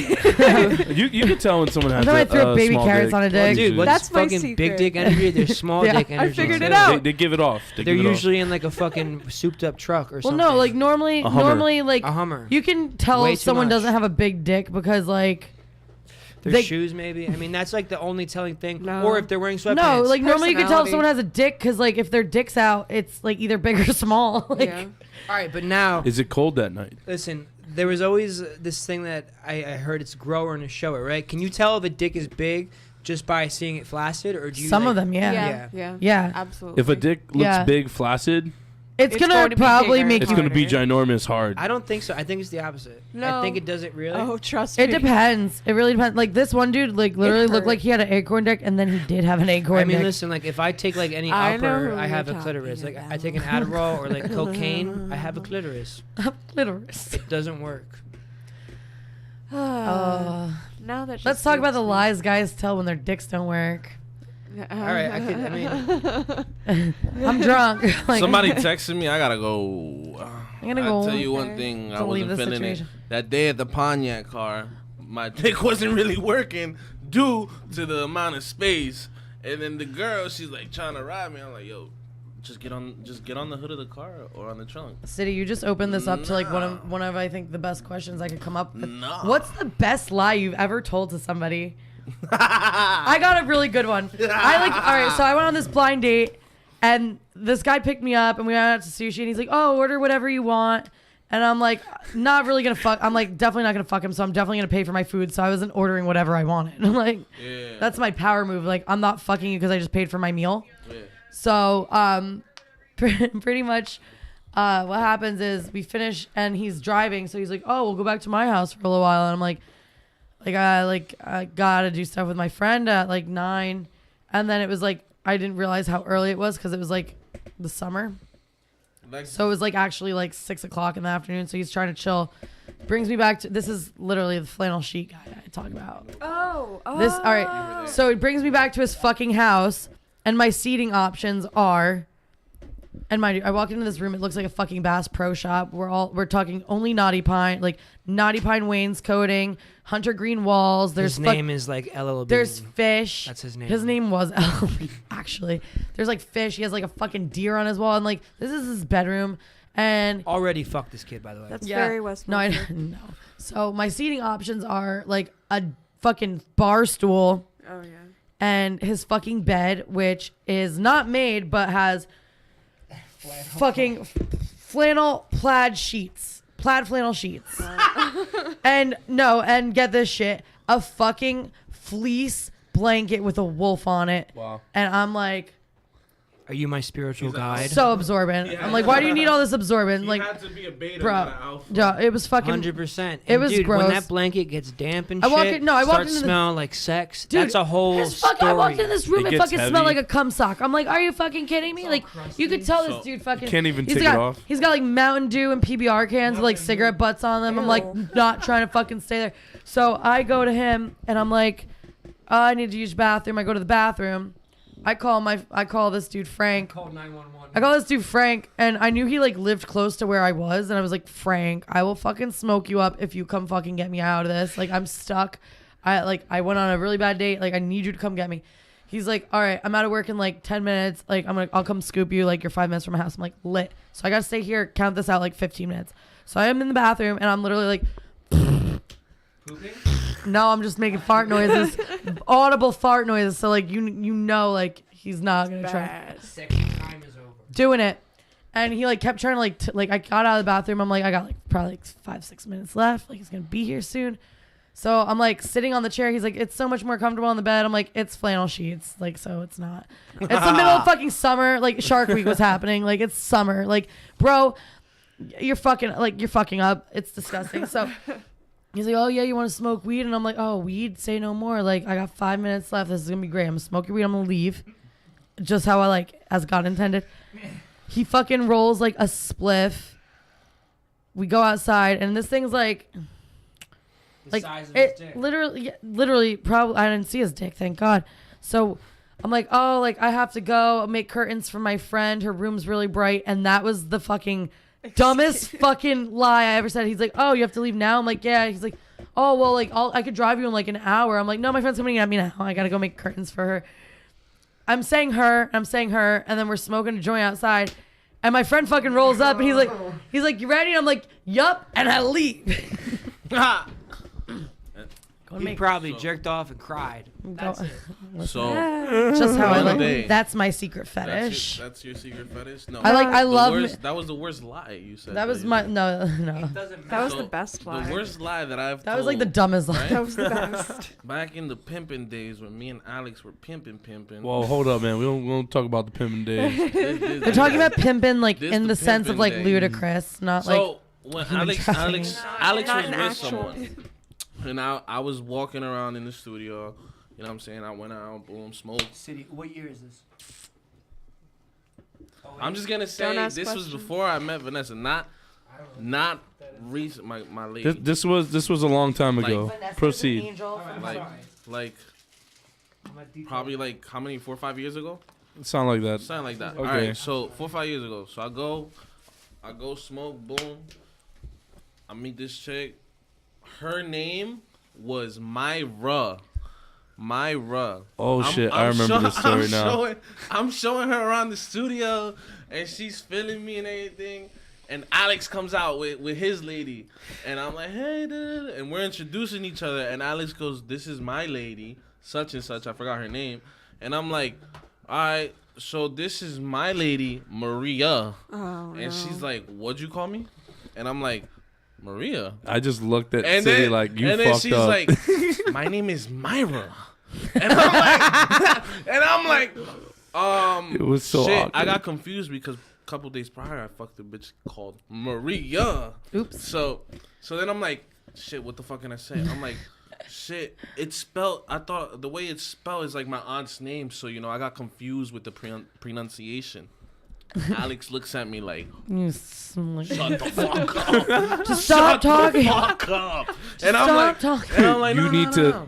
You can tell when someone has Somebody threw baby small carrots dick. on a dick. Dude, what's That's my fucking big secret. dick energy? There's small Yeah. dick I energy. figured too. it out. They give it off. They're usually in like a fucking souped up truck or Well, something. no, like normally, A Hummer. like a Hummer. you can tell Way if too someone much. doesn't have a big dick because like Their they- shoes, maybe. I mean, that's like the only telling thing. No. Or if they're wearing sweatpants. no, like normally you can tell if Personality. someone has a dick because like if their dick's out, it's like either big or small. Like, Yeah. All right, but now, Is it cold that night? listen. There was always this thing that I heard it's grower and a shower, right? Can you tell if a dick is big just by seeing it flaccid, or do you? some like, of them, yeah. Yeah. Yeah. Yeah. Absolutely. If a dick looks Yeah. big, flaccid, It's It's gonna going to be probably bigger. make it's you. going to be harder. ginormous hard. I don't think so. I think it's the opposite. I No. think it doesn't really. Oh, trust It me. depends. It really depends. Like this one dude, like literally looked hurt. like he had an acorn dick, and then he did have an acorn I mean, dick. listen. Like, if I take like any I know upper, who I have a you're clitoris. talking Like, I about. take an Adderall or like cocaine, I have a clitoris. Clitoris. It doesn't work. Now that Let's talk about the lies guys tell when their dicks don't work. All right, I mean, I'm drunk. Like, Somebody texted me. I gotta go. I'm gonna I'll go. tell you one Okay. thing. I To leave wasn't the feeling situation. it. That day at the Pontiac car, my dick wasn't really working due to the amount of space. And then the girl, she's like trying to ride me. I'm like, yo, just get on the hood of the car or on the trunk. City, you just opened this up to like Nah. one of I think the best questions I could come up with. Nah. What's the best lie you've ever told to somebody? I got a really good one. All right, so I went on this blind date and this guy picked me up and we went out to sushi and he's like, oh, order whatever you want. And I'm like, not really gonna fuck. I'm like, definitely not gonna fuck him. So I'm definitely gonna pay for my food. So I wasn't ordering whatever I wanted. I'm like, Yeah. that's my power move. Like, I'm not fucking you because I just paid for my meal. Yeah. So, pretty much, what happens is we finish and he's driving. So he's like, oh, we'll go back to my house for a little while. And I'm like, I gotta do stuff with my friend at like 9. And then it was like, I didn't realize how early it was because it was like the summer. So it was like actually like 6 o'clock in the afternoon. So he's trying to chill. Brings me back to, this is literally the flannel sheet guy I talk about. Oh. This, all right. So it brings me back to his fucking house, and my seating options are, and mind you, I walk into this room, it looks like a fucking Bass Pro Shop. We're talking only Naughty Pine, like Naughty Pine wainscoting, hunter green walls. There's his name is like LL Bean. there's fish. That's his name. His name was LL Bean, actually. There's like fish. He has like a fucking deer on his wall, and like this is his bedroom, and Already fucked this kid, by the way. That's yeah. very West. No, no. So my seating options are like a fucking bar stool Oh yeah. and his fucking bed, which is not made but has fucking flannel plaid flannel sheets. And get this shit, a fucking fleece blanket with a wolf on it. Wow. And I'm like, Are you my spiritual guide? so absorbent. I'm like, why do you need all this absorbent? He Like, had to be a beta, bro, not an alpha. yeah, it was fucking 100%. It was dude, gross. when that blanket gets damp and I shit, walk in- no, I walked starts into the- smelling like sex. Dude, that's a whole his story. I walked in this room, It it gets fucking heavy. smelled like a cum sock. I'm like, are you fucking kidding me? Like, you could tell this So, dude fucking can't even he's take got, it off? He's got like Mountain Dew and PBR cans with like cigarette butts on them. I'm like, not trying to fucking stay there. So I go to him and I'm like, I need to use the bathroom. I go to the bathroom. I call this dude Frank. Call 911. I call this dude Frank, and I knew he like lived close to where I was, and I was like, Frank, I will fucking smoke you up if you come fucking get me out of this. Like, I'm stuck. I went on a really bad date. Like, I need you to come get me. He's like, all right, I'm out of work in like 10 minutes. Like, I'll come scoop you. Like, you're 5 minutes from my house. I'm like, lit. So I gotta stay here. Count this out like 15 minutes. So I am in the bathroom, and I'm literally like, Pooping? no, I'm just making fart noises, audible fart noises. So like, you know, like he's not gonna try. Bad. Sexy time is over. Doing it, and he like kept trying to like I got out of the bathroom. I'm like, I got like probably like 5-6 minutes left. Like he's gonna be here soon. So I'm like sitting on the chair. He's like, it's so much more comfortable on the bed. I'm like, it's flannel sheets. Like, so it's not. It's the middle of fucking summer. Like Shark Week was happening. Like it's summer. Like, bro, you're fucking up. It's disgusting. So he's like, oh yeah, you want to smoke weed? And I'm like, oh, weed? Say no more. Like, I got 5 minutes left. This is gonna be great. I'm gonna smoke your weed. I'm gonna leave. Just how I like, as God intended. He fucking rolls like a spliff. We go outside, and this thing's like size of his dick. literally, probably. I didn't see his dick, thank God. So I'm like, oh, like I have to go make curtains for my friend. Her room's really bright, and that was the fucking dumbest fucking lie I ever said. He's like, oh, you have to leave now. I'm like, yeah. He's like, oh, well, like I could drive you in like an hour. I'm like, no, my friend's coming at me now. I gotta go make curtains for her. I'm saying her, and then we're smoking a joint outside, and my friend fucking rolls up, and he's like, you ready? And I'm like, yup, and I leave. He probably jerked off and cried. That's it. So Just how I One like. day. That's my secret fetish. That's your secret fetish. No, I love. That was the worst lie you said. That was you my said. no. That was the best lie. The worst lie that I've. That was like the told, dumbest lie. That was the best. Back in the pimping days when me and Alex were pimping. Whoa, hold up, man. We don't talk about the pimping days. They're talking about pimping like This in the the sense of pimpin' like day. ludicrous, not like. So when Alex Not was an with actual someone, and I was walking around in the studio. You know what I'm saying? I went out, boom, smoked. City, what year is this? I'm just gonna say Don't ask this was questions. before I met Vanessa, not recent. My lady, This was a long time ago. Proceed. like probably like how many 4 or 5 years ago? Sound like that. Something like that. Okay. All right, so 4 or 5 years ago. So I go smoke, boom. I meet this chick. Her name was Myra. Oh shit, I remember this story now. I'm showing her around the studio, and she's feeling me and everything. And Alex comes out with his lady, and I'm like, hey, dude, and we're introducing each other. And Alex goes, this is my lady, such and such. I forgot her name. And I'm like, all right, so this is my lady, Maria. Oh, And she's like, what'd you call me? And I'm like, Maria. I just looked at And City then, like you and then fucked she's up. like, my name is Myra. And I'm like, It was so shit. awkward. I got confused because a couple days prior I fucked a bitch called Maria. Oops. So then I'm like, shit, what the fuck can I say? I'm like, shit, it's spelled. I thought the way it's spelled is like my aunt's name. So I got confused with the pronunciation. Alex looks at me like, You shut the fuck up. Just stop talking. Fuck up. And I'm like,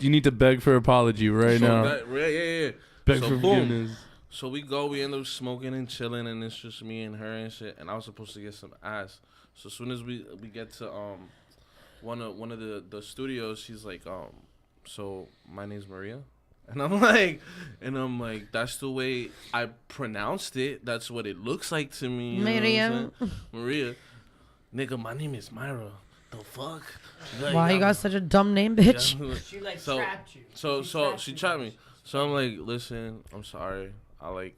You need to beg for apology right now. Yeah. Beg So for boom. forgiveness. So we end up smoking and chilling, and it's just me and her and shit. And I was supposed to get some ass. So as soon as we get to one of the studios, she's like, so my name's Maria. And I'm like, that's the way I pronounced it. That's what it looks like to me. You know what I'm Maria. saying? Maria. Nigga, my name is Myra. The fuck? Like, Why you got such a dumb name, bitch? She like So- trapped you. So she trapped me. So I'm like, listen, I'm sorry. I'll like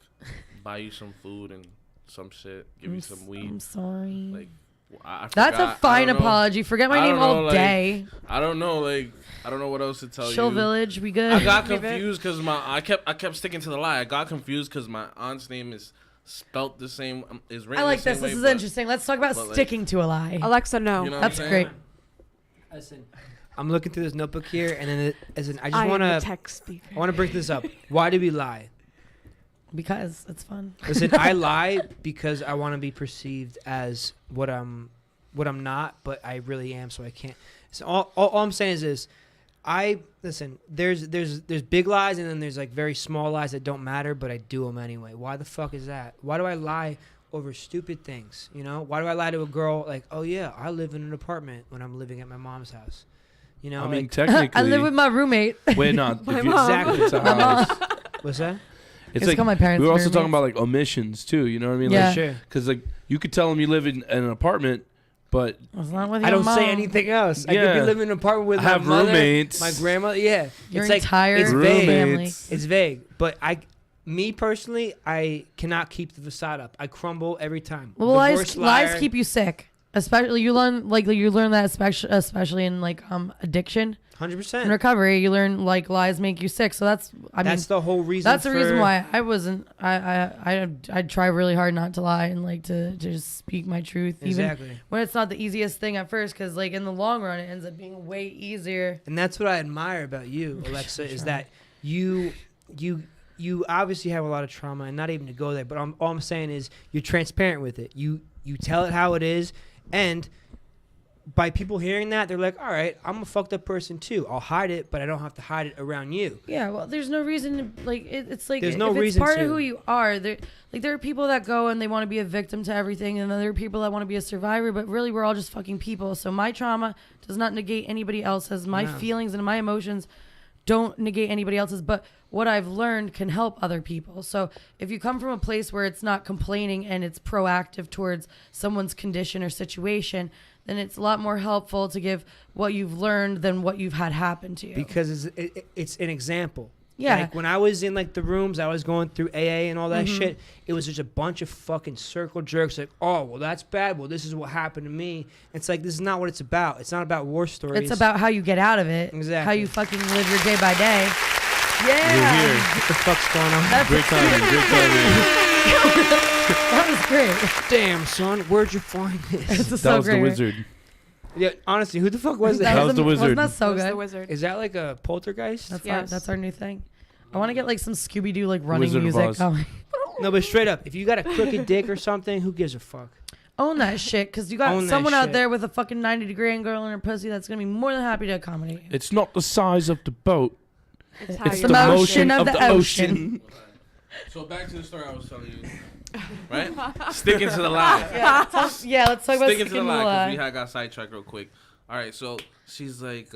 buy you some food and some shit. Give you some weed. I'm sorry. Like, I That's forgot. a fine I don't know. apology. Forget my I name don't know, all like, day. I don't know. Like, I don't know what else to tell Chill you. Village, we good. I got confused because I kept sticking to the lie. I got confused because my aunt's name is spelt the same. Is written I like the this. same This way, is but- interesting. Let's talk about but, like, sticking to a lie. Alexa, no. You know what That's I'm great. saying? Listen, I'm looking through this notebook here, and then I just I want am the to text speaker. I want to bring this up. Why do we lie? Because it's fun. Listen, I lie because I want to be perceived as what I'm not, but I really am, so I can't. So all I'm saying is this. Listen, there's big lies, and then there's like very small lies that don't matter, but I do them anyway. Why the fuck is that? Why do I lie over stupid things? Why do I lie to a girl like, oh yeah, I live in an apartment when I'm living at my mom's house? I mean, like, technically. I live with my roommate. Wait, no. My if you- mom. exactly. It's a house. What's that? It's It's like called my parents' we were also roommates. talking about like omissions too. You know what I mean? Yeah. Like, Sure. because like you could tell them you live in an apartment, but It's not with your I don't mom. say anything else. I could be Yeah. living in an apartment with I my have mother, roommates. my grandmother. Yeah, Your it's like entire it's vague. family. It's vague, but me personally, I cannot keep the facade up. I crumble every time. Well, Divorce lies liar. keep you sick. Especially you learn that especially in like addiction 100%. and recovery. You learn like lies make you sick. So that's the whole reason. that's the reason for- why I wasn't. I try really hard not to lie and like to just speak my truth, even Exactly. when it's not the easiest thing at first. Because like in the long run, it ends up being way easier. And that's what I admire about you, Alexa, is that you you obviously have a lot of trauma, and not even to go there. But all I'm saying is you're transparent with it. You tell it how it is, and by people hearing that, they're like, all right, I'm a fucked up person too. I'll hide it, but I don't have to hide it around you. Yeah, well, there's no reason to, like, it's like, There's no if reason it's part to. of who you are, there are people that go and they want to be a victim to everything, and then there are people that want to be a survivor, but really we're all just fucking people. So my trauma does not negate anybody else's. My feelings and my emotions don't negate anybody else's, but what I've learned can help other people. So if you come from a place where it's not complaining and it's proactive towards someone's condition or situation, then it's a lot more helpful to give what you've learned than what you've had happen to you. Because it's an example. Yeah. Like when I was in like the rooms, I was going through AA and all that shit. It was just a bunch of fucking circle jerks. Like, oh, well, that's bad. Well, this is what happened to me. It's like, this is not what it's about. It's not about war stories. It's about how you get out of it. Exactly. How you fucking live your day by day. You're here. What the fuck's going on? Great timing. Great timing. That was great. Damn, son, where'd you find this? It's That was great, the right? wizard. Yeah, honestly, who the fuck was That that? was the wizard. Wasn't that so That was good? the wizard. Is that like a poltergeist? That's our new thing. I want to get like some Scooby-Doo like running Wizard of music Oz. going. No, but straight up, if you got a crooked dick or something, who gives a fuck? Own that shit, because you got Own that someone out shit. there with a fucking 90-degree angle in her pussy that's going to be more than happy to accommodate you. It's not the size of the boat. It's how It's you the the do it. motion motion of of the the ocean. ocean. So back to the story I was telling you, right? Sticking to the lie. Yeah, let's talk about Sticking to the skin lie because we lie. had got sidetracked real quick. All right, so she's like,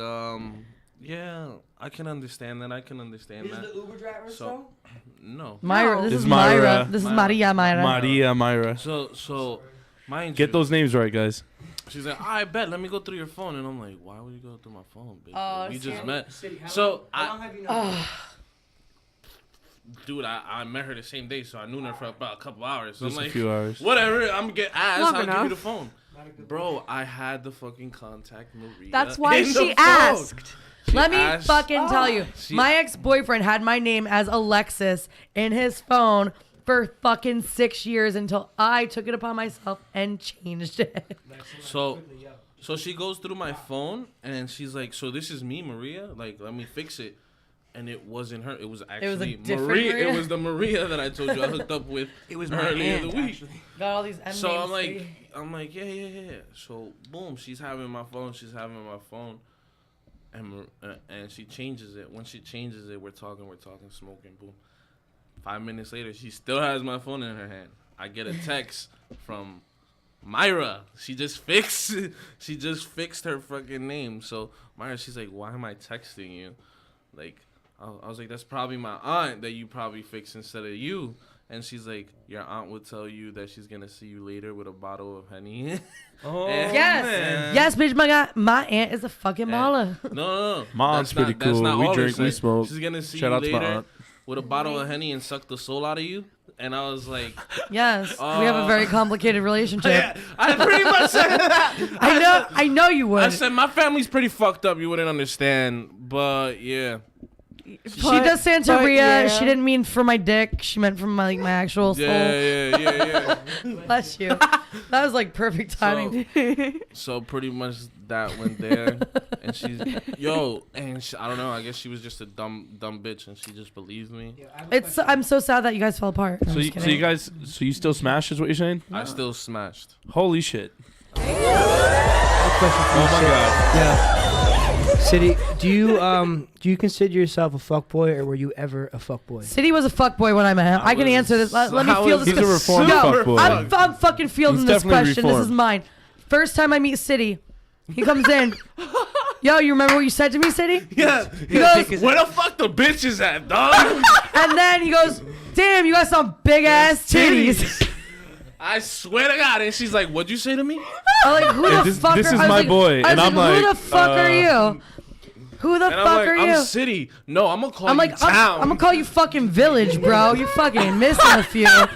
yeah, I can understand that. I can understand that. Uber driver So, no. Myra, No. this It's is Myra. Myra. This is Myra. Maria Myra. Maria Myra. So, mind Get you, those names right, guys. she's like, I bet. Let me go through your phone, and I'm like, why would you go through my phone, bitch? Oh, we just Sammy. met. How So long have you known? dude, I met her the same day, so I knew her for about a couple hours. So Just I'm a like, few hours. whatever. I'm gonna get asked. Long I'll give you enough. the phone. Bro, I had to fucking contact Maria. That's why in the she phone. asked. She Let me asked- fucking tell you. She- My ex-boyfriend had my name as Alexis in his phone for fucking 6 years until I took it upon myself and changed it. So she goes through my phone and she's like, "So this is me, Maria. Like, let me fix it." And it wasn't her. It was actually different Maria. Maria? It was the Maria that I told you I hooked up with. It was earlier in the week. actually. Got all these M So names I'm like, for you. yeah. So boom, she's having my phone. And she changes it. When she changes it, we're talking, smoking. Boom. 5 minutes later, she still has my phone in her hand. I get a text from Myra. She just fixed her fucking name. So Myra, she's like, why am I texting you? Like, I was like, that's probably my aunt that you probably fixed instead of you. And she's like, your aunt would tell you that she's gonna see you later with a bottle of Henny. Oh, Yes, man. yes, bitch. My God, my aunt is a fucking baller. No. My aunt's That's pretty that's cool. not We all drink, it's we like, smoke. She's gonna see Shout you out to my later aunt. with a bottle of Henny and suck the soul out of you. And I was like, Yes, we have a very complicated relationship. yeah, I pretty much said I know you would. I said my family's pretty fucked up. You wouldn't understand, but yeah. She does Santeria. but yeah. She didn't mean for my dick. She meant from my actual soul. Yeah. Bless you. That was like perfect timing. So pretty much that went there, and she's I don't know. I guess she was just a dumb bitch, and she just believed me. I'm so sad that you guys fell apart. No, I'm just kidding. So you still smash is what you're saying? I still smashed. Holy shit. Oh my god. Yeah. City, do you consider yourself a fuckboy, or were you ever a fuckboy? City was a fuckboy when I met him. I can was- answer this. Let me I feel was- this. He's a reformed fuckboy. I'm fucking fielding He's this definitely question. This is reformed. mine. First time I meet City, he comes in. Yo, you remember what you said to me, City? Yeah. He goes, Where the fuck the bitches at, dog? and then he goes, damn, you got some big ass titties. I swear to God. And she's like, what'd you say to me? I'm like, who the This- fuck this are is I was my like- boy, I was and I'm who like, the fuck are you? Who the And fuck I'm like, are I'm you? City. No, I'm gonna call I'm you like, Town. I'm gonna call you fucking Village, bro. You fucking missing a few. All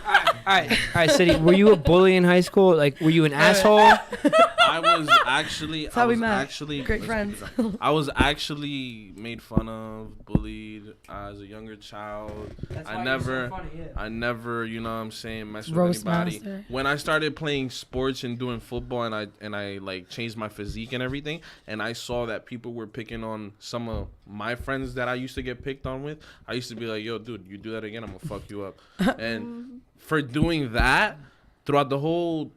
right, City. Were you a bully in high school? Like, were you an asshole? I was actually. That's how we met. Actually, Great friends. I was actually made fun of, bullied as a younger child. I never, you know what I'm saying, messed with Roast anybody. master. When I started playing sports and doing football, and I like changed my physique and everything, and I saw that people were picking on some of my friends that I used to get picked on with. I used to be like, yo, dude, you do that again, I'm gonna fuck you up. And for doing that throughout the whole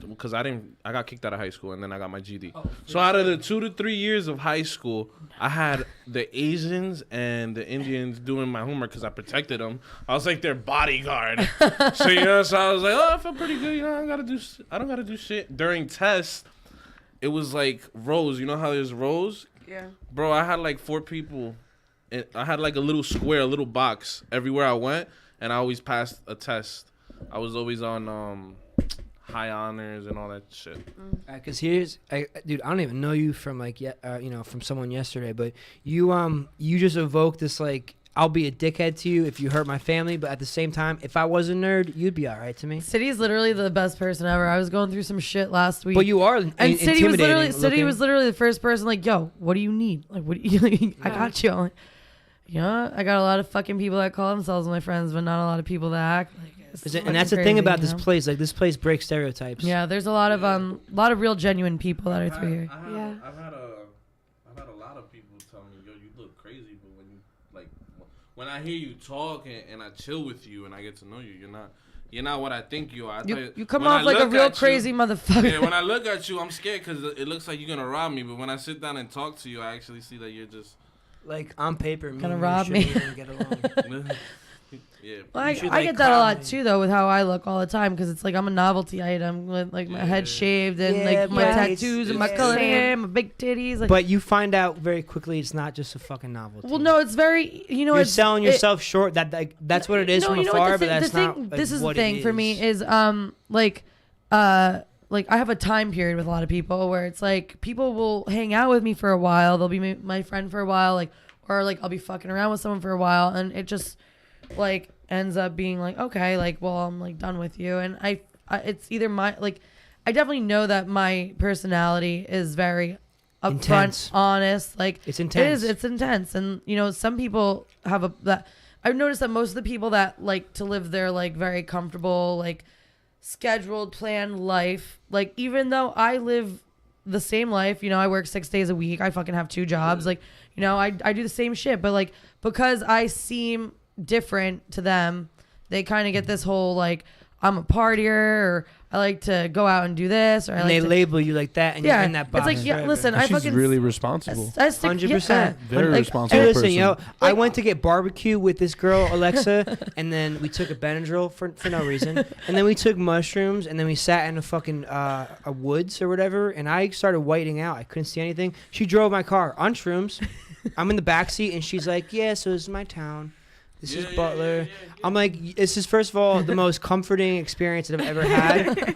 because I got kicked out of high school and then I got my GD. So out of the 2 to 3 years of high school, I had the Asians and the Indians doing my homework because I protected them. I was like their bodyguard. So you know, so I was like, oh, I feel pretty good. You know, I don't gotta do shit. During tests, it was like rows. You know how there's rows? Yeah. Bro, I had like 4 people. And I had like a little square, a little box everywhere I went, and I always passed a test. I was always on high honors and all that shit. Because dude, I don't even know you from like from someone yesterday, but you just evoke this like, I'll be a dickhead to you if you hurt my family, but at the same time, if I was a nerd, you'd be all right to me. City's literally the best person ever. I was going through some shit last week. But you are and City was literally the first person like, yo, what do you need? Like, what do you I got you. I'm like, yeah, I got a lot of fucking people that call themselves my friends, but not a lot of people that act like it. And that's the thing about this place. Like, this place breaks stereotypes. Yeah, there's a lot of real genuine people that are through here. I've had a lot of people tell me, yo, you look crazy, but when I hear you talk and I chill with you and I get to know you, you're not what I think you are. You come off like a real crazy motherfucker. Yeah, when I look at you, I'm scared because it looks like you're gonna rob me. But when I sit down and talk to you, I actually see that you're just like on paper, gonna rob me. Get along. Yeah. Well, I get that a lot too, though, with how I look all the time, because it's like I'm a novelty item with like my head shaved and like my tattoos and my colored hair, my big titties. Like, but you find out very quickly it's not just a fucking novelty. Well, no, it's very you're selling yourself short. That's what it is from afar, but that's not. Like, this is the thing for me is like I have a time period with a lot of people where it's like people will hang out with me for a while, they'll be my friend for a while, like, or like I'll be fucking around with someone for a while, and it just like ends up being like, okay, like, well, I'm like done with you. And I it's either my, like, I definitely know that my personality is very upfront, honest. Like, it's intense. It's intense. And you know, some people have that I've noticed that most of the people that like to live their like very comfortable, like scheduled, planned life, like, even though I live the same life, you know, I work 6 days a week, I fucking have 2 jobs, like, you know, I do the same shit, but like, because I seem different to them, they kind of get this whole like, I'm a partier, or I like to go out and do this, or they label you like that, and you're in that box. It's like, yeah, listen, I fucking really responsible. 100%. Very like, responsible. Hey, listen, person. yo, I went to get barbecue with this girl, Alexa, and then we took a Benadryl for no reason, and then we took mushrooms, and then we sat in a fucking a woods or whatever, and I started whiting out. I couldn't see anything. She drove my car on shrooms. I'm in the backseat, and she's like, yeah, so this is my town. This is Butler. I'm like, this is, first of all, the most comforting experience that I've ever had.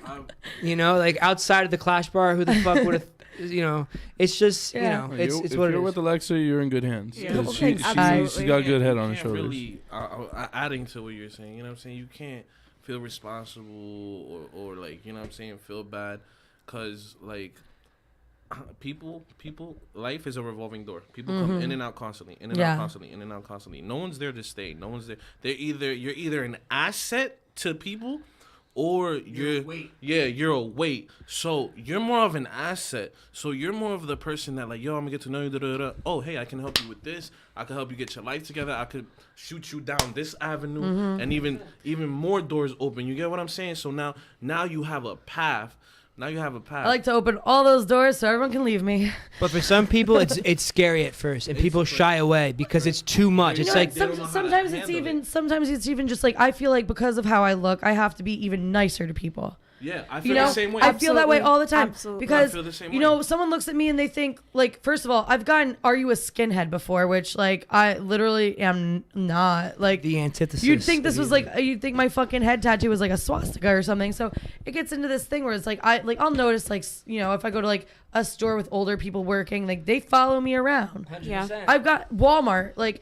You know, like, outside of the Clash Bar, who the fuck would have, you know, it's just, you know, it's what it is. If you're with Alexa, you're in good hands. Yeah. Well, she's got a good head on her shoulders. Really, adding to what you're saying, you know what I'm saying? You can't feel responsible or like, you know what I'm saying, feel bad, because, like, people, life is a revolving door. People come in and out constantly, in and out constantly. No one's there to stay. No one's there. You're either an asset to people, or you're a weight. So you're more of an asset. So you're more of the person that, like, yo, I'm gonna get to know you. Da, da, da. Oh, hey, I can help you with this. I can help you get your life together. I could shoot you down this avenue, and even more doors open. You get what I'm saying? So now you have a path. I like to open all those doors so everyone can leave me. But for some people, it's scary at first, and people shy away because it's too much. It's like sometimes it's even just like, I feel like because of how I look, I have to be even nicer to people. Yeah, I feel the same way. I feel that way all the time. Absolutely. Because, I feel the same you know, someone looks at me and they think, like, first of all, I've gotten, are you a skinhead before? Which, like, I literally am not. Like, the antithesis. You'd think this was like, you'd think my fucking head tattoo was like a swastika or something. So it gets into this thing where it's like, I'll notice, like, you know, if I go to like a store with older people working, like, they follow me around. 100%. I've got Walmart, like,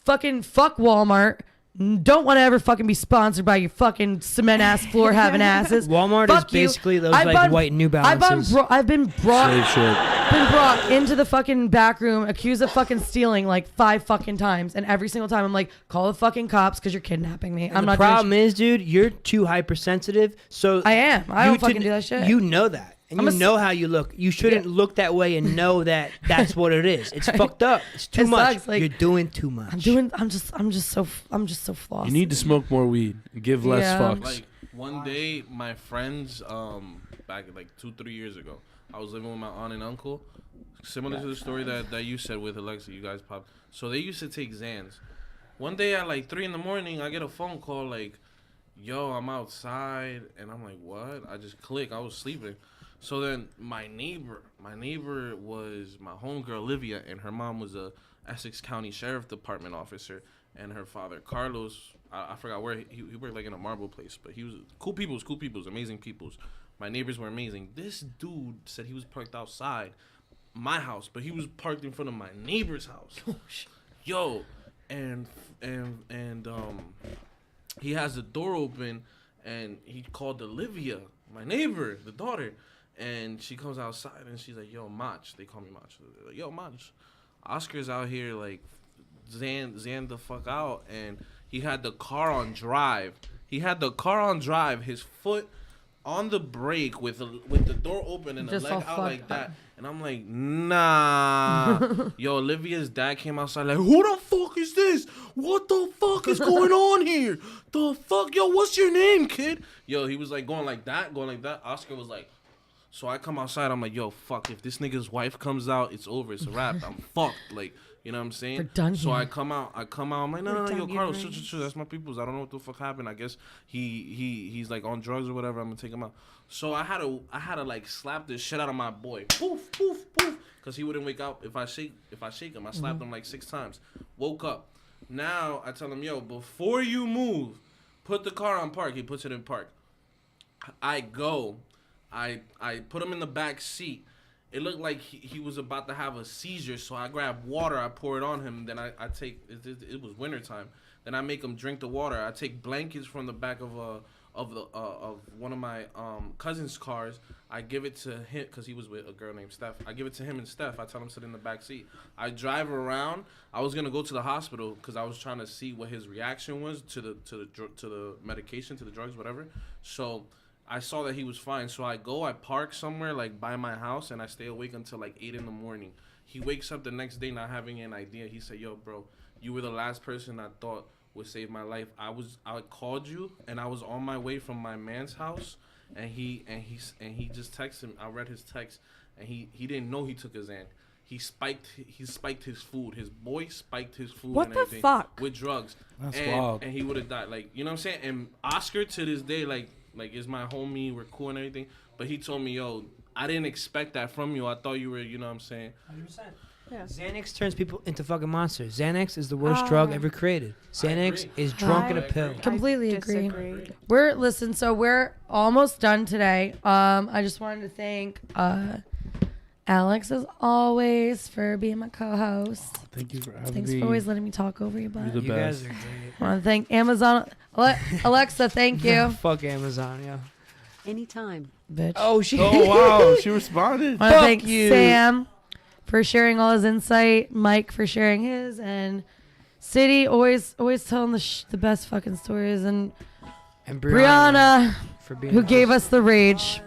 fucking fuck Walmart. don't want to ever fucking be sponsored by your fucking cement ass floor having asses. Walmart Fuck is basically those white New I've Balances. been brought Slave shit. into the fucking back room, accused of fucking stealing like 5 fucking times, and every single time I'm like, call the fucking cops because you're kidnapping me. And I'm the not. problem is, dude, you're too hypersensitive. So I am. I don't fucking do that shit. You know that. And I'm you know how you look. You shouldn't look that way and know that that's what it is. It's fucked up. It's too It much. sucks, like, you're doing too much. I'm just so flossy. You need to smoke more weed. Give less Yeah. fucks. Like one day, my friends, back like 2-3 years ago, I was living with my aunt and uncle. Similar to the story that you said with Alexa, you guys popped. So they used to take Xans. One day at like 3 a.m, I get a phone call like, "Yo, I'm outside," and I'm like, "What?" I just click. I was sleeping. So then my neighbor was my homegirl Olivia, and her mom was a Essex County Sheriff Department officer, and her father Carlos, I forgot where he worked, like in a marble place, but he was cool peoples, amazing peoples. My neighbors were amazing. This dude said he was parked outside my house, but he was parked in front of my neighbor's house. Yo, and he has the door open, and he called Olivia, my neighbor, the daughter. And she comes outside and she's like, "Yo, Mach," they call me Mach. Like, "Yo, Mach, Oscar's out here like Zan the fuck out," and he had the car on drive. His foot on the brake with the door open and the Just leg all out like fucked that. up. And I'm like, nah. Yo, Olivia's dad came outside like, "Who the fuck is this? What the fuck is going on here? The fuck? Yo, what's your name, kid?" Yo, he was like going like that. Oscar was like, so I come outside. I'm like, "Yo, fuck, if this nigga's wife comes out, it's over. It's a wrap. I'm fucked." Like, you know what I'm saying? We're done So here. I come out. I'm like, no, yo, Carlos, done sure, that's my people's. I don't know what the fuck happened. I guess he's like on drugs or whatever. I'm gonna take him out. So I had to like slap the shit out of my boy. Poof, poof, poof, because he wouldn't wake up if I shake him. I slapped him like 6 times. Woke up. Now I tell him, "Yo, before you move, put the car on park." He puts it in park. I go. I put him in the back seat. It looked like he was about to have a seizure, so I grab water, I pour it on him. Then I take it was wintertime. Then I make him drink the water. I take blankets from the back of one of my cousin's cars. I give it to him because he was with a girl named Steph. I give it to him and Steph. I tell him to sit in the back seat. I drive around. I was gonna go to the hospital because I was trying to see what his reaction was to the medication, to the drugs, whatever. So I saw that he was fine, so I park somewhere like by my house, and I stay awake until like 8 a.m. He wakes up the next day not having an idea. He said, "Yo, bro, you were the last person I thought would save my life. I called you, and I was on my way from my man's house, and he just texted him. I read his text, and he didn't know he took his Xan. He spiked his food. His boy spiked his food. What and the everything fuck? with drugs. That's and, wild. And he would have died. Like, you know what I'm saying? And Oscar to this day, like is my homie. We're cool and everything. But he told me, "Yo, I didn't expect that from you. I thought you were, you know what I'm saying?" 100%. Yeah. Xanax turns people into fucking monsters. Xanax is the worst drug ever created. Xanax is drunk in a pill. Completely agree. Disagreed. So we're almost done today. I just wanted to thank Alex as always for being my co-host. Thank you for having Thanks me. for always letting me talk over you, You're bud. the You best. guys are great. I want to thank Amazon. Alexa, thank you. Fuck Amazon, yeah. Anytime. Bitch. Oh, she. Oh wow, she responded. I want to fuck thank you. Sam for sharing all his insight, Mike for sharing his, and City always telling the best fucking stories, and And Brianna for being who gave us the rage.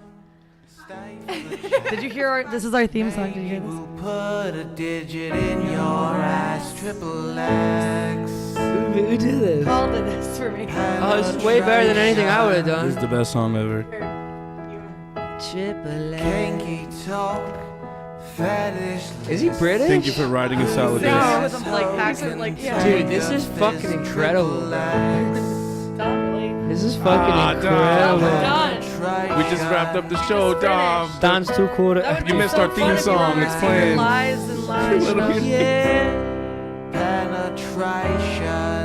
Did you hear this is our theme song? Did you hear this? Put a digit in your ass, triple X. Who did this? Called it this for me. Oh, it's way better than anything I would have This is done. the best song ever. Triple X. Kinky talk, fetish. Is he British? Thank you for writing us out with this. No, with like accent, like Dude, this is fucking incredible. Done, really. This is fucking incredible. Done. We just wrapped up the show, Dom. Don's too cool to. That would You be missed so our theme fun if you song. were It's singing playing. Lies and lies. Little you know? bit. Yeah, penetration.